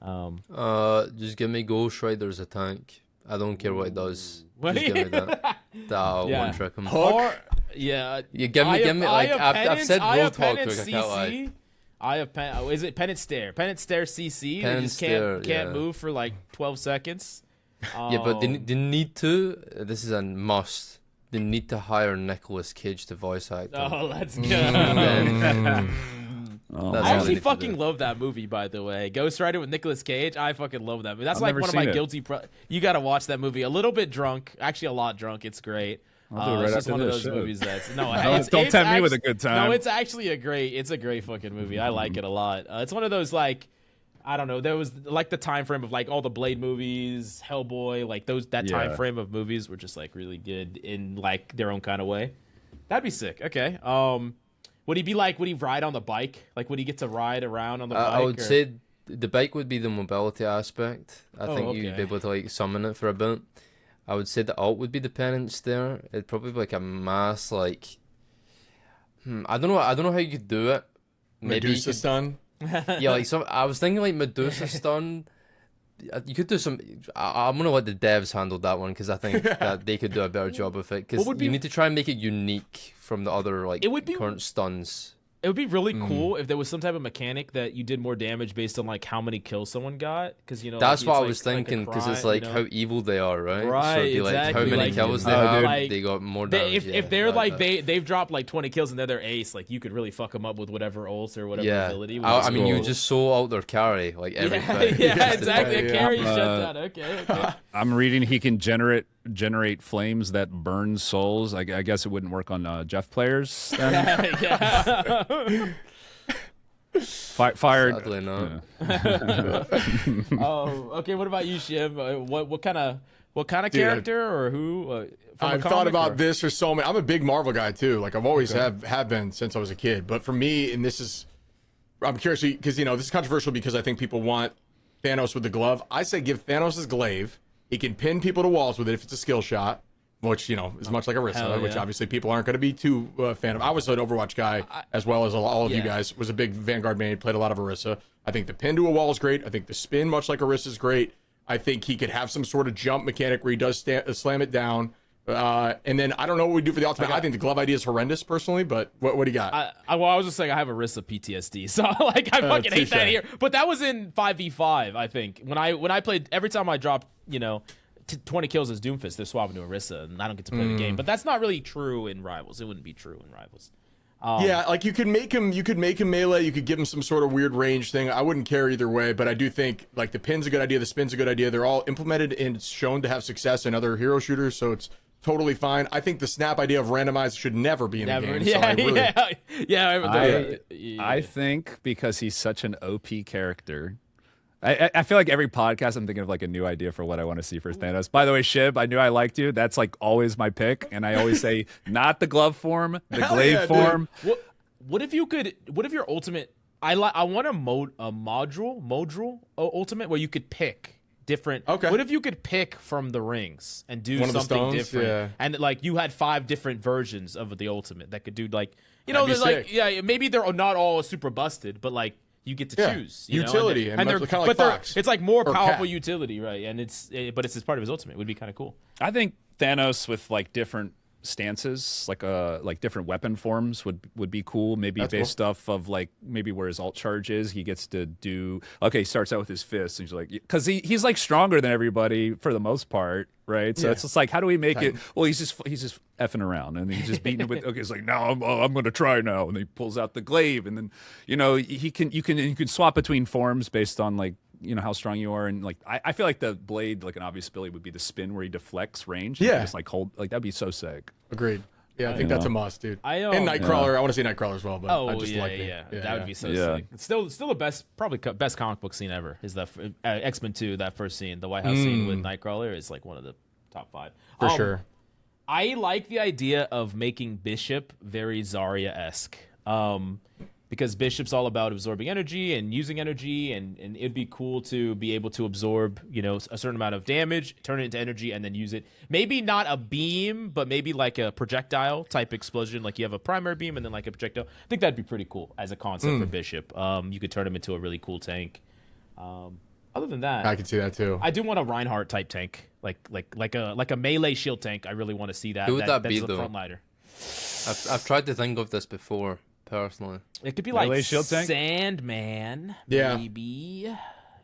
Just give me Ghost Rider as a tank. I don't care what it does. What? Just give me that. That'll Yeah. one trick him. Or yeah, You give me like I've said Roadhog Roadhog, I can't lie. CC. Is it Penance Stare? Penance Stare CC. They Penance just Stare, can't yeah. move for like 12 seconds. Yeah, but they need to. This is a must. They need to hire Nicolas Cage to voice act him. Oh, let's go. Oh, That's I all actually they need to fucking do. love that movie, by the way. Ghost Rider with Nicolas Cage. I fucking love that movie. That's I've like never one of my seen it. guilty. You got to watch that movie. A little bit drunk, actually a lot drunk. It's great. I'll do it right it's just after one of this, those shit. movies that's no. Don't tempt me with a good time. No, it's actually a great fucking movie. I like it a lot. It's one of those like. I don't know. There was like the time frame of like all the Blade movies, Hellboy, like that time frame of movies were just like really good in like their own kind of way. That'd be sick. Okay. Would he be like? Would he ride on the bike? Like, would he get to ride around on the bike? I would say the bike would be the mobility aspect. I think you'd okay. be able to like summon it for a bit. I would say the alt would be the penance there. It'd probably be like a mass like. I don't know how you could do it. Maybe you Medusa could- stun. Yeah, like I was thinking like Medusa stun. You could do some. I'm gonna let the devs handle that one because I think that they could do a better job of it. Because you need to try and make it unique from the other like It would be- current stuns. It would be really cool if there was some type of mechanic that you did more damage based on like how many kills someone got. Because That's like, what I it's was like a thinking because it's crime, like how evil they are, right? Right, So it'd be like how exactly, many like, kills they oh, have, dude. Like, they got more They, damage. if they're like like that. they've dropped like 20 kills and they're their ace, like you could really fuck them up with whatever ult or whatever ability. I mean, you just soul out their carry like every fight. yeah, Just exactly. A to- carry shutdown. Okay. I'm reading he can generate flames that burn souls. I guess it wouldn't work on Jeff players then. yeah. Fired. Sadly not. Oh, okay. What about you, Shib? What kind of character or who? From a I've thought comic, about or- this for so many. I'm a big Marvel guy too. Like I've always have been since I was a kid. But for me, and this is, I'm curious because this is controversial because I think people want Thanos with the glove. I say give Thanos his glaive. He can pin people to walls with it if it's a skill shot, which is much like Hell Orisa, which yeah. obviously people aren't going to be too fan of. I was an Overwatch guy as well as all of you Yeah. guys. Was a big Vanguard main, played a lot of Orisa. I think the pin to a wall is great. I think the spin, much like Orisa, is great. I think he could have some sort of jump mechanic where he does slam it down. And then I don't know what we do for the ultimate. I think the glove idea is horrendous personally, but what do you got? I was just saying I have Orisa PTSD, so like I fucking hate that touche. here. But that was in 5v5, I think. When I played, every time I dropped, 20 kills as Doomfist, they're swapping to Orisa, and I don't get to play the game. But that's not really true in Rivals. It wouldn't be true in Rivals. Yeah, like you could make him melee, you could give him some sort of weird range thing. I wouldn't care either way, but I do think like the pin's a good idea, the spin's a good idea. They're all implemented and shown to have success in other hero shooters, so it's totally fine. I think the snap idea of randomized should never be in the game. So I really, I think because he's such an OP character. I feel like every podcast I'm thinking of like a new idea for what I want to see for Thanos. By the way, Shib, I knew I liked you. That's like always my pick, and I always say not the glove form, the glaive yeah, dude. form. What if your ultimate? I want a module ultimate where you could pick different. Okay. What if you could pick from the rings and do One of the something stones? different? Yeah. And like you had 5 different versions of the ultimate that could do like That'd be there's like sick. maybe they're not all super busted, but like you get to Yeah. choose Utility, and they're much- kinda like but Fox it's like more or powerful Cat. utility, right? And but it's as part of his ultimate. It would be kind of cool. I think Thanos with like different stances, like different weapon forms would be cool. Maybe That's based off of like maybe where his alt charge is, he gets to do. Okay, he starts out with his fists, and he's like, because he's like stronger than everybody for the most part, right? So it's just like, how do we make it? Well, he's just effing around, and he's just beating it with. Okay, it's like now I'm going to try now, and he pulls out the glaive, and then you can swap between forms based on like. How strong you are, and like I feel like the blade, like an obvious ability would be the spin where he deflects range. Yeah. Just like hold, like that'd be so sick. agreed. Yeah, I think that's a must, dude. Yeah. And Nightcrawler, I want to see Nightcrawler as well, but I just like it. that would be so Yeah. sick. It's still the best, probably best comic book scene ever. Is that X-Men 2? That first scene, the White House scene with Nightcrawler, is like one of the top 5 for sure. I like the idea of making Bishop very Zarya-esque. Because Bishop's all about absorbing energy and using energy, and it'd be cool to be able to absorb, a certain amount of damage, turn it into energy, and then use it. Maybe not a beam, but maybe like a projectile type explosion. Like you have a primary beam and then like a projectile. I think that'd be pretty cool as a concept for Bishop. You could turn him into a really cool tank. Other than that, I can see that too. I do want a Reinhardt type tank, like a melee shield tank. I really want to see that. Who would that be, that's though? a frontliner. I've tried to think of this before, personally. It could be Melee like shield tank? Sandman. Yeah. Maybe.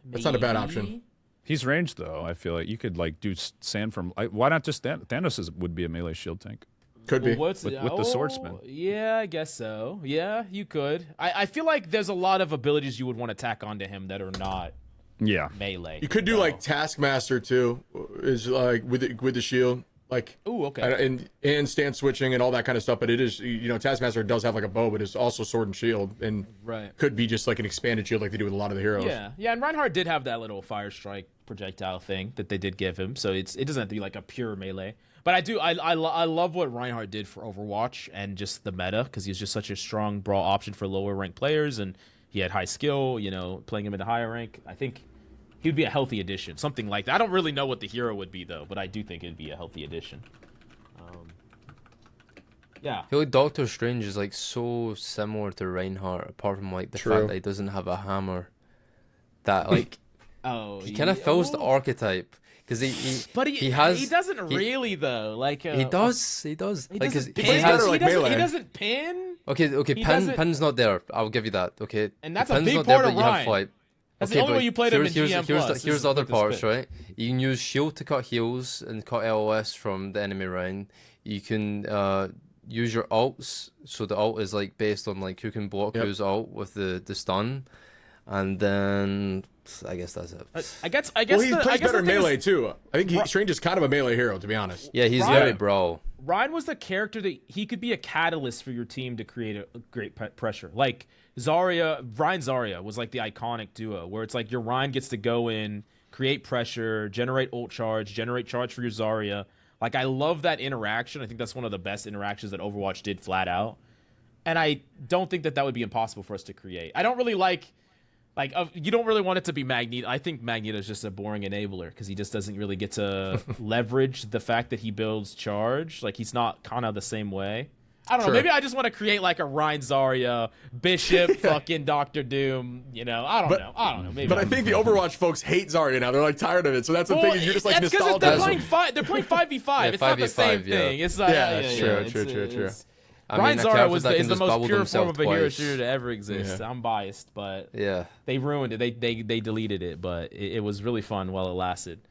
That's not a bad option. He's ranged though. I feel like you could like do sand from. Why not just Thanos would be a melee shield tank. Could be. Well, With the swordsman. Yeah, I guess so. Yeah, you could. I feel like there's a lot of abilities you would want to tack onto him that are not Yeah. melee. You could do like Taskmaster too, is like with the shield, like Ooh, okay. and stance switching and all that kind of stuff. But it is, you know, Taskmaster does have like a bow, but it's also sword and shield, and Right. could be just like an expanded shield like they do with a lot of the heroes. Yeah, and Reinhardt did have that little fire strike projectile thing that they did give him, so it doesn't have to be like a pure melee. But I love what Reinhardt did for Overwatch and just the meta, because he's just such a strong brawl option for lower ranked players, and he had high skill. You know, playing him in the higher rank, I think he would be a healthy addition, something like that. I don't really know what the hero would be though, but I do think it'd be a healthy addition. Yeah. I feel like Doctor Strange is like so similar to Reinhardt, apart from like the True. fact that he doesn't have a hammer. That like Oh, he kind of fills the archetype because But he has he doesn't really though. Like he does He like, doesn't 'cause pin. he has better like he melee. doesn't pin. okay He doesn't- pin's not there. I'll give you that. Okay, And that's the a pin's big not there, part but of you have Ryan. flight. That's the only but way you played him in here's GM+. here's the other with parts, spin. right? You can use shield to cut heals and cut LOS from the enemy round. You can use your ults, so the ult is like based on like who can block whose ult with the stun, and then I guess that's it. I guess. Well, he plays better in the thing melee is, too. I think Strange is kind of a melee hero, to be honest. Yeah, he's Ryan- very brawl. Ryan was the character that he could be a catalyst for your team to create a great pressure. Like Zarya was like the iconic duo where it's like your Ryan gets to go in, create pressure, generate ult charge, generate charge for your Zarya. Like, I love that interaction. I think that's one of the best interactions that Overwatch did flat out. And I don't think that would be impossible for us to create. I don't really like you don't really want it to be Magneto. I think Magneto is just a boring enabler because he just doesn't really get to leverage the fact that he builds charge. Like, he's not kind of the same way. I don't know. Maybe I just want to create like a Ryan Zarya, Bishop, fucking Doctor Doom. You know, I don't know. Maybe. But I think the Overwatch folks hate Zarya now. They're like tired of it. So that's the thing. You're just like that's because nostalgic. they're playing 5v5. Yeah, It's not the same 5v5, yeah. thing. It's like, True. I Ryan mean, a Zarya character is that the can just most bubble pure himself form of a hero twice. shooter to ever exist. Yeah. I'm biased, but Yeah. they ruined it. They deleted it, but it was really fun while it lasted.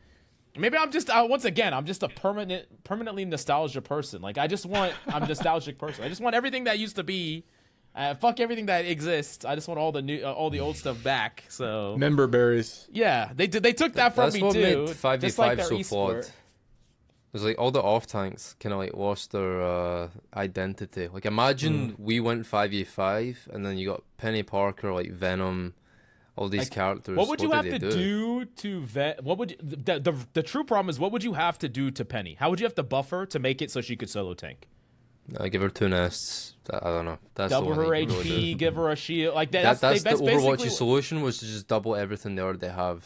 Maybe I'm just once again I'm just a permanently nostalgia person. Like I'm a nostalgic person. I just want everything that used to be. Fuck everything that exists. I just want all the old stuff back. So Member berries. yeah, they took that from That's me what too. made 5v5 just like their so esport. flawed. It was like all the off tanks kind of like lost their identity. Like imagine we went 5v5 and then you got Penny Parker, like Venom, all these characters. What would you have did to they do to vet? What would the true problem is? What would you have to do to Penny? How would you have to buff her to make it so she could solo tank? Give her 2 nests. I don't know. That's Double the her only thing HP, you really do. give her a shield. Like That's the basically Overwatch solution was to just double everything they already have.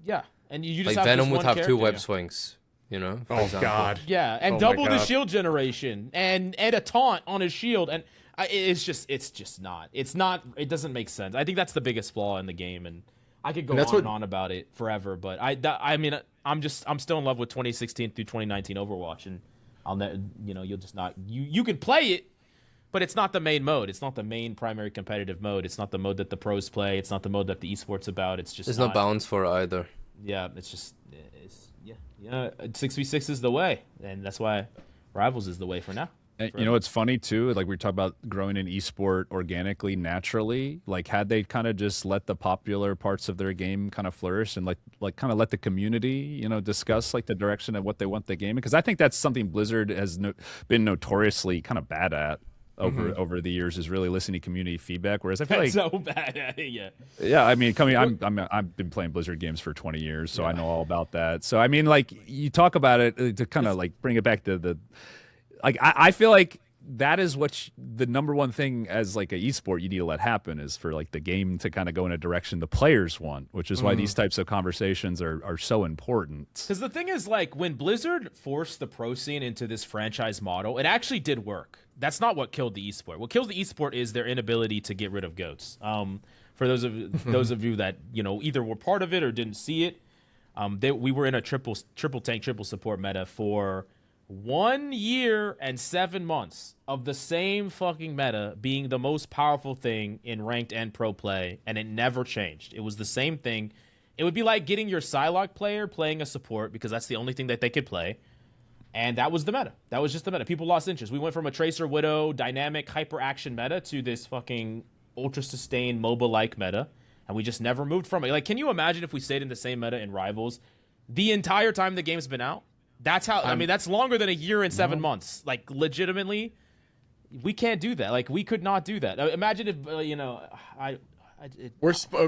Yeah, and you just Like have Venom this would one have 2 character, web yeah. swings. You know. for Oh example. God. Yeah, and Oh my double the God. shield generation and a taunt on his shield, and it's just not. It doesn't make sense. I think that's the biggest flaw in the game, and I could go on and on about it forever. But I mean, I'm still in love with 2016 through 2019 Overwatch, and you'll just not you can play it, but it's not the main mode. It's not the main primary competitive mode. It's not the mode that the pros play. It's not the mode that the esports about. It's just There's no balance for it either. Yeah, it's 6v6 is the way, and that's why Rivals is the way for now. And you know what's funny too? Like we talk about growing an esport organically, naturally. Like had they kind of just let the popular parts of their game kind of flourish and like kind of let the community, discuss like the direction of what they want the game. Because I think that's something Blizzard has been notoriously kind of bad at over the years, is really listening to community feedback. Whereas I feel like so bad at it, yeah. Yeah, I mean, I've been playing Blizzard games for 20 years, so I know all about that. So I mean, like you talk about it to kind of like bring it back to the. Like I feel like that is what the number one thing as like an esport you need to let happen is for like the game to kind of go in a direction the players want, which is why these types of conversations are so important. Because the thing is, like, when Blizzard forced the pro scene into this franchise model, it actually did work. That's not what killed the esport. What killed the esport is their inability to get rid of goats. For For those of you that either were part of it or didn't see it, we were in a triple tank, triple support meta for 1 year and 7 months of the same fucking meta being the most powerful thing in ranked and pro play, and it never changed. It was the same thing. It would be like getting your Psylocke player playing a support because that's the only thing that they could play. And that was the meta. That was just the meta. People lost interest. We went from a Tracer Widow dynamic hyper action meta to this fucking ultra sustained MOBA-like meta. And we just never moved from it. Like, can you imagine if we stayed in the same meta in Rivals the entire time the game's been out? That's how, I mean, that's longer than a year and 7 months. Like, legitimately, we can't do that. Like, we could not do that. Imagine if,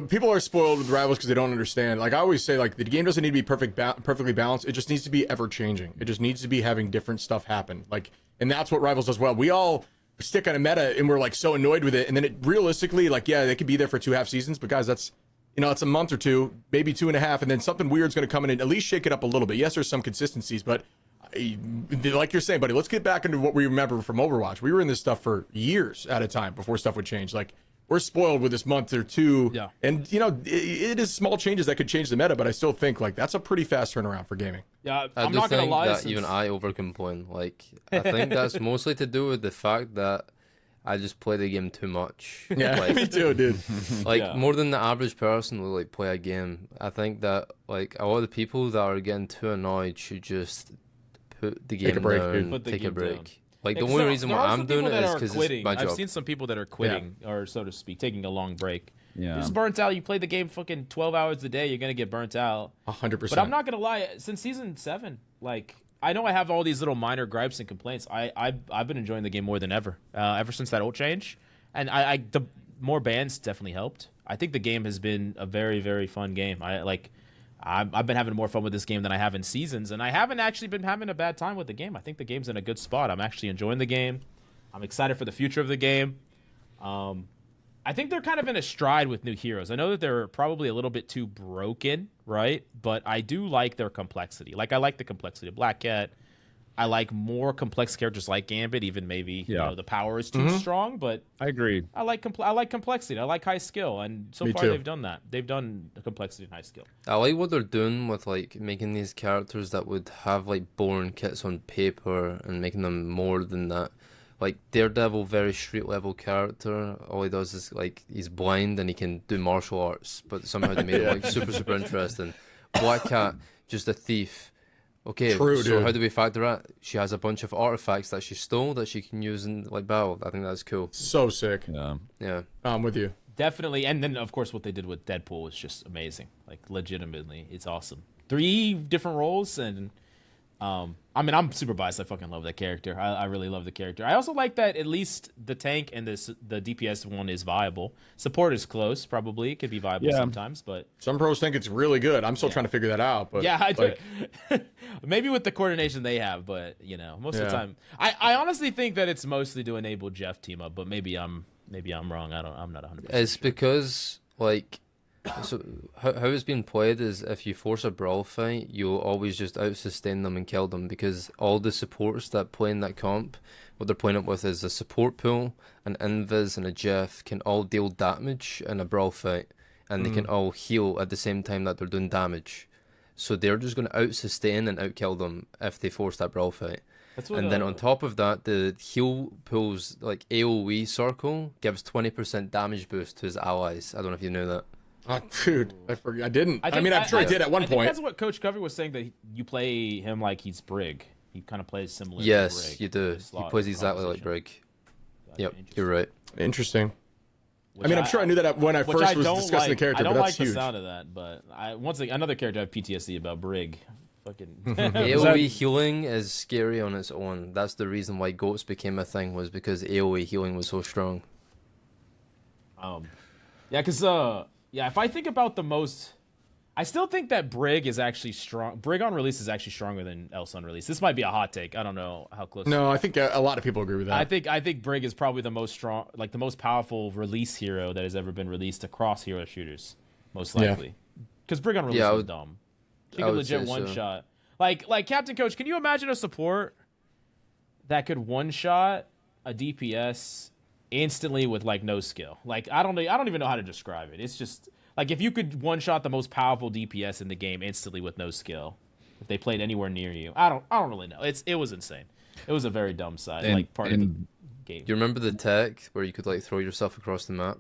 people are spoiled with Rivals because they don't understand. Like I always say, like the game doesn't need to be perfectly balanced. It just needs to be ever changing. It just needs to be having different stuff happen. Like, and that's what Rivals does well. We all stick on a meta and we're like so annoyed with it, and then it realistically, like, yeah, they could be there for 2.5 seasons, but guys, that's it's a month or two, maybe 2.5, and then something weird's going to come in and at least shake it up a little bit. Yes, there's some consistencies, but like you're saying, buddy, let's get back into what we remember from Overwatch. We were in this stuff for years at a time before stuff would change. Like, we're spoiled with this month or two. Yeah. And, it is small changes that could change the meta, but I still think, like, that's a pretty fast turnaround for gaming. Yeah, I'm not going to lie. That even I overcomplain. Like, I think that's mostly to do with the fact that I just play the game too much. Yeah, like, me too, dude. Like, more than the average person will, like, play a game. I think that, like, a lot of the people that are getting too annoyed should just put the game Take a break, down, dude. take a break. Down. Like, the only reason why I'm doing it is because it's my job. I've seen some people that are quitting, or so to speak, taking a long break. Yeah. You're just burnt out. You play the game fucking 12 hours a day, you're going to get burnt out. 100%. But I'm not going to lie. Since Season 7, like, I know I have all these little minor gripes and complaints. I've been enjoying the game more than ever. Ever since that ult change. And the more bans definitely helped. I think the game has been a very, very fun game. I've been having more fun with this game than I have in Seasons, and I haven't actually been having a bad time with the game. I think the game's in a good spot. I'm actually enjoying the game. I'm excited for the future of the game. I think they're kind of in a stride with new heroes. I know that they're probably a little bit too broken, right? But I do like their complexity. Like, I like the complexity of Black Cat. I like more complex characters like Gambit, even maybe the power is too strong, but I agree. I like complexity. I like high skill, and so far they've done that. They've done the complexity and high skill. I like what they're doing with, like, making these characters that would have, like, boring kits on paper and making them more than that. Like, Daredevil, very street level character. All he does is, like, he's blind and he can do martial arts, but somehow they made it, like, super interesting. Black Cat, just a thief. Okay, True, so dude. how do we factor that? She has a bunch of artifacts that she stole that she can use in, like, battle. I think that's cool. So sick. Yeah. I'm with you. Definitely, and then of course what they did with Deadpool was just amazing. Like, legitimately, it's awesome. 3 different roles, and I mean, I'm super biased. I fucking love that character. I really love the character. I also like that at least the tank and the DPS one is viable. Support is close, probably. It could be viable sometimes, but Some pros think it's really good. I'm still trying to figure that out. But yeah, I do. like, Maybe with the coordination they have, but most of the time, I honestly think that it's mostly to enable Jeff team up, but maybe I'm wrong. I'm not 100%. It's because, like, so how it's been played is if you force a brawl fight, you'll always just out-sustain them and kill them, because all the supports that play in that comp, what they're playing up with is a support pool, an invis, and a Jeff can all deal damage in a brawl fight, and they can all heal at the same time that they're doing damage. So they're just going to out-sustain and out-kill them if they force that brawl fight. And then on top of that, the heal pool's, like, AoE circle gives 20% damage boost to his allies. I don't know if you knew that. oh, dude, I forgot. I didn't. I mean, I'm sure I did at one I think point. that's what Coach Covey was saying, that you play him like he's Brig. He kind of plays similar to Yes, Brig. you do. He plays exactly like Brig. Yep, you're right. Interesting. I mean, I'm sure I knew that when I first was discussing the character, I don't but like that's the huge. sound of that, but another character I have PTSD about, Brig. Fucking AoE healing is scary on its own. That's the reason why goats became a thing, was because AoE healing was so strong. Yeah, because if I think about the most, I still think that Brig is actually strong. Brig on release is actually stronger than Else on release. This might be a hot take. I don't know how close. No, I think a lot of people agree with that. I think Brig is probably the most strong, like the most powerful release hero that has ever been released across hero shooters, most likely. Because Brig on release was dumb. He could legit one shot. Like Captain Coach, can you imagine a support that could one shot a DPS instantly with like no skill. Like I don't even know how to describe it. It's just like if you could one shot the most powerful DPS in the game instantly with no skill, if they played anywhere near you. I don't really know. It was insane. It was a very dumb side like part of the game. Do you remember the tech where you could like throw yourself across the map?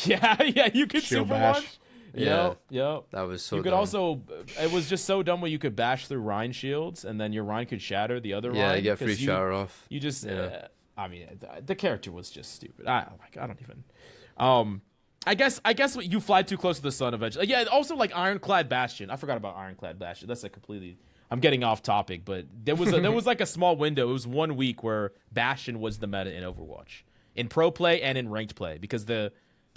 Yeah, you could Shield super bash. launch. Yep. That was so You could dumb. also, it was just so dumb where you could bash through Rhine shields and then your Rhine could shatter the other Yeah, Rhine. you get free 'cause shower off. You just, Yeah. I mean, the character was just stupid. I don't even. I guess you fly too close to the sun eventually. Yeah, also like Ironclad Bastion. I forgot about Ironclad Bastion. That's a completely. I'm getting off topic, but there was like a small window. It was 1 week where Bastion was the meta in Overwatch, in pro play and in ranked play, because the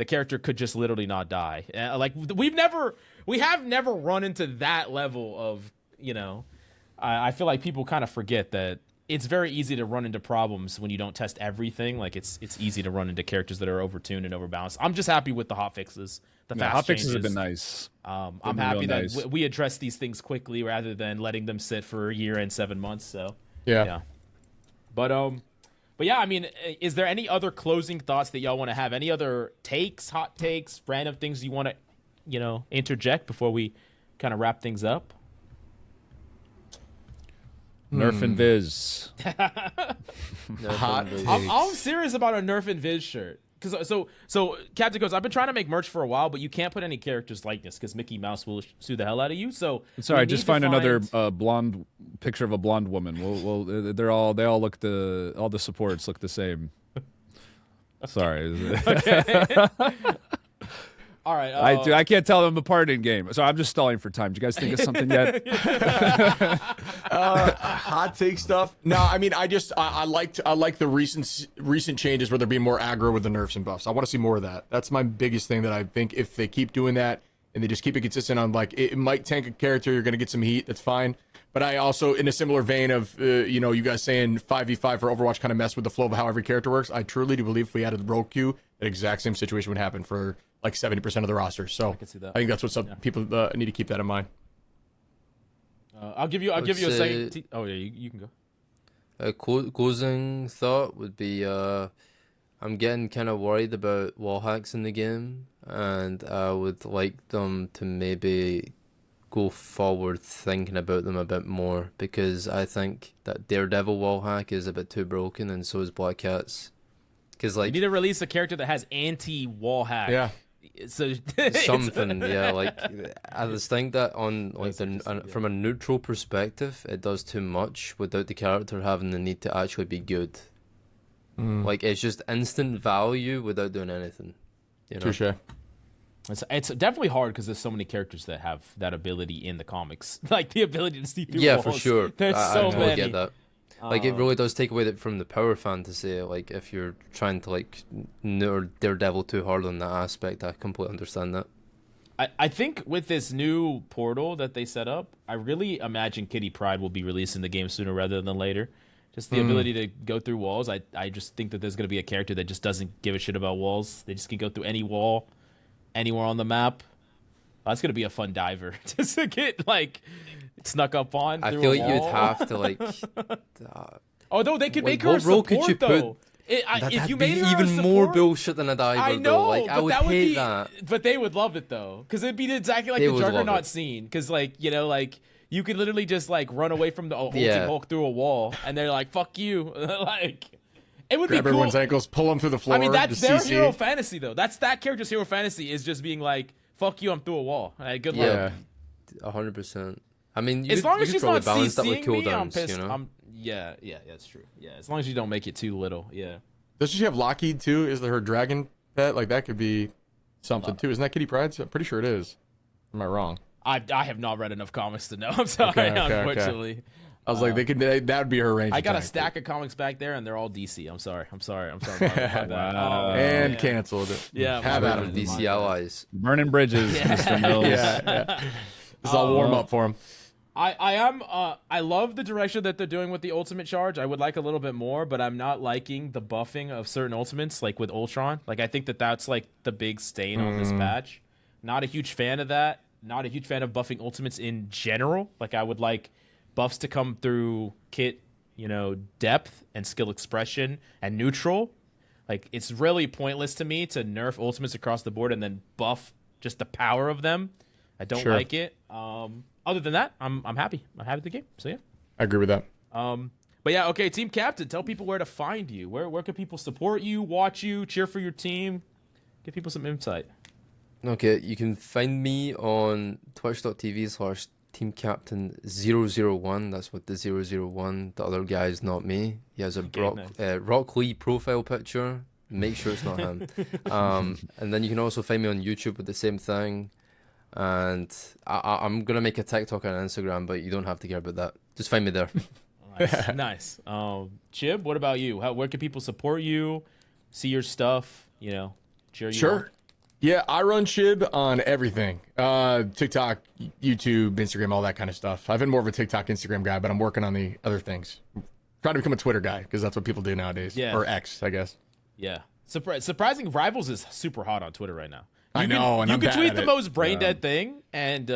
character could just literally not die. Like we have never run into that level of, you know. I feel like people kind of forget that it's very easy to run into problems when you don't test everything. Like it's easy to run into characters that are overtuned and overbalanced. I'm just happy with the hot fixes. The fast hot fixes have changes. been nice. I'm been happy real that nice. we address these things quickly rather than letting them sit for a year and 7 months. So Yeah. But yeah, I mean, is there any other closing thoughts that y'all want to have? Any other takes, hot takes, random things you want to, you know, interject before we kind of wrap things up? Nerf and Viz. Hot I'm serious about a Nerf and Viz shirt. Cause so Captain goes, I've been trying to make merch for a while, but you can't put any characters likeness because Mickey Mouse will sue the hell out of you. So Sorry, we just need to find another blonde picture of a blonde woman. We'll they all look all the supports look the same. Sorry. All right, I can't tell them apart in game, so I'm just stalling for time. Do you guys think of something yet? Hot take stuff. No, I mean, I like the recent changes where they're being more aggro with the nerfs and buffs. I want to see more of that. That's my biggest thing that I think if they keep doing that and they just keep it consistent on, like, it might tank a character, you're gonna get some heat. That's fine. But I also, in a similar vein of, you guys saying 5v5 for Overwatch kind of mess with the flow of how every character works. I truly do believe if we added the rogue queue, that exact same situation would happen for like 70% of the roster. So can see that. I think that's what some people need to keep that in mind. I'll give you a second. Oh yeah, you can go. A closing thought would be, I'm getting kind of worried about wall hacks in the game, and I would like them to maybe go forward thinking about them a bit more, because I think that Daredevil wall hack is a bit too broken, and so is Black Cat's. Because like You need to release a character that has anti-wall hack. Yeah. So something, yeah. Like I just think that on like from a neutral perspective, it does too much without the character having the need to actually be good. Like it's just instant value without doing anything. You know? Touche. It's definitely hard because there's so many characters that have that ability in the comics, like the ability to see through Yeah, walls. for sure. There's I so totally many. get that. Like it really does take away from the power fantasy. Like if you're trying to like nerd Daredevil too hard on that aspect, I completely understand that. I think with this new portal that they set up, I really imagine Kitty Pryde will be released in the game sooner rather than later. Just the ability to go through walls. I just think that there's going to be a character that just doesn't give a shit about walls. They just can go through any wall, anywhere on the map. That's going to be a fun diver just to get like snuck up on. I through feel a like you'd wall. have to like. Although they could Wait, make her a what role support could you though. put? If That'd you be made her even a support, more bullshit than a diver. I though. know, Like but I would that would hate be. that. But they would love it though, because it'd be exactly like They the would love Juggernaut it. scene. Because like like you could literally just like run away from the ulti Yeah. Hulk through a wall, and they're like, "Fuck you!" Like it would Grab be cool. everyone's ankles, pull them through the floor. I mean, that's to their CC. hero fantasy though. That's that character's hero fantasy is just being like, "Fuck you, I'm through a wall." Like, good luck. Yeah. 100%. I mean, As long as you she's could probably not balance that with CCing me, I'm cooldowns, pissed. you know? Yeah, that's true. Yeah, as long as you don't make it too little. Yeah. Doesn't she have Lockheed too? Is her dragon pet? Like that could be something too. Isn't that Kitty Pryde? I'm pretty sure it is. Am I wrong? I have not read enough comics to know. I'm sorry, Okay. unfortunately. I was like, that would be her range. I got a attack. stack of comics back there, and they're all DC. I'm sorry. About that. Wow. And yeah. canceled it. Yeah, have my at bad. him. DC allies. Burning bridges, Mr. Mills. Yeah. This is all warm up for him. I love the direction that they're doing with the ultimate charge. I would like a little bit more, but I'm not liking the buffing of certain ultimates, like with Ultron. Like I think that's like the big stain on this patch. Not a huge fan of that. Not a huge fan of buffing ultimates in general. Like I would like buffs to come through kit, depth and skill expression and neutral. Like, it's really pointless to me to nerf ultimates across the board and then buff just the power of them. I don't like it. Other than that, I'm happy. I'm happy with the game. So yeah, I agree with that. But yeah, okay, Team Captain, tell people where to find you. Where can people support you, watch you, cheer for your team? Give people some insight. Okay, you can find me on twitch.tv/TeamCaptain001. That's what the 001. The other guy is not me. He has a Rock Lee profile picture. Make sure it's not him. And then you can also find me on YouTube with the same thing. And I'm going to make a TikTok and an Instagram, but you don't have to care about that. Just find me there. Nice. Chib, what about you? Where can people support you, see your stuff, cheer you on? Yeah, IRunShib on everything. TikTok, YouTube, Instagram, all that kind of stuff. I've been more of a TikTok, Instagram guy, but I'm working on the other things. I'm trying to become a Twitter guy because that's what people do nowadays. Yeah. Or X, I guess. Yeah. Surprising Rivals is super hot on Twitter right now. I know, and you I'm can bad tweet at the it. most brain dead thing, and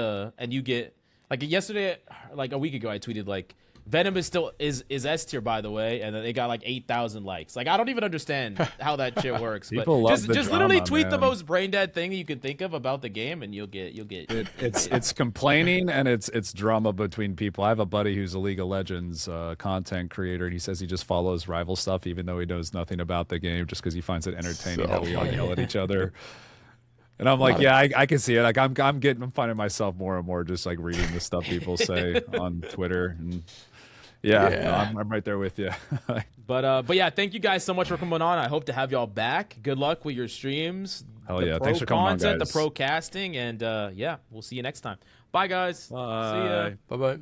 you get, like, yesterday, like a week ago, I tweeted like Venom is still is S tier, by the way, and then they got like 8,000 likes. Like, I don't even understand how that shit works. People but love the just drama, literally tweet the man. most brain dead thing that you can think of about the game, and you'll get. It's complaining and it's drama between people. I have a buddy who's a League of Legends content creator, and he says he just follows rival stuff even though he knows nothing about the game, just because he finds it entertaining how we all yell at each other. And I'm like, yeah, I can see it. Like, I'm finding myself more and more just like reading the stuff people say on Twitter, and I'm right there with you. But yeah, thank you guys so much for coming on. I hope to have y'all back. Good luck with your streams. Hell yeah, thanks for coming on, guys. The pro casting, and we'll see you next time. Bye, guys. Bye. See ya. Bye-bye.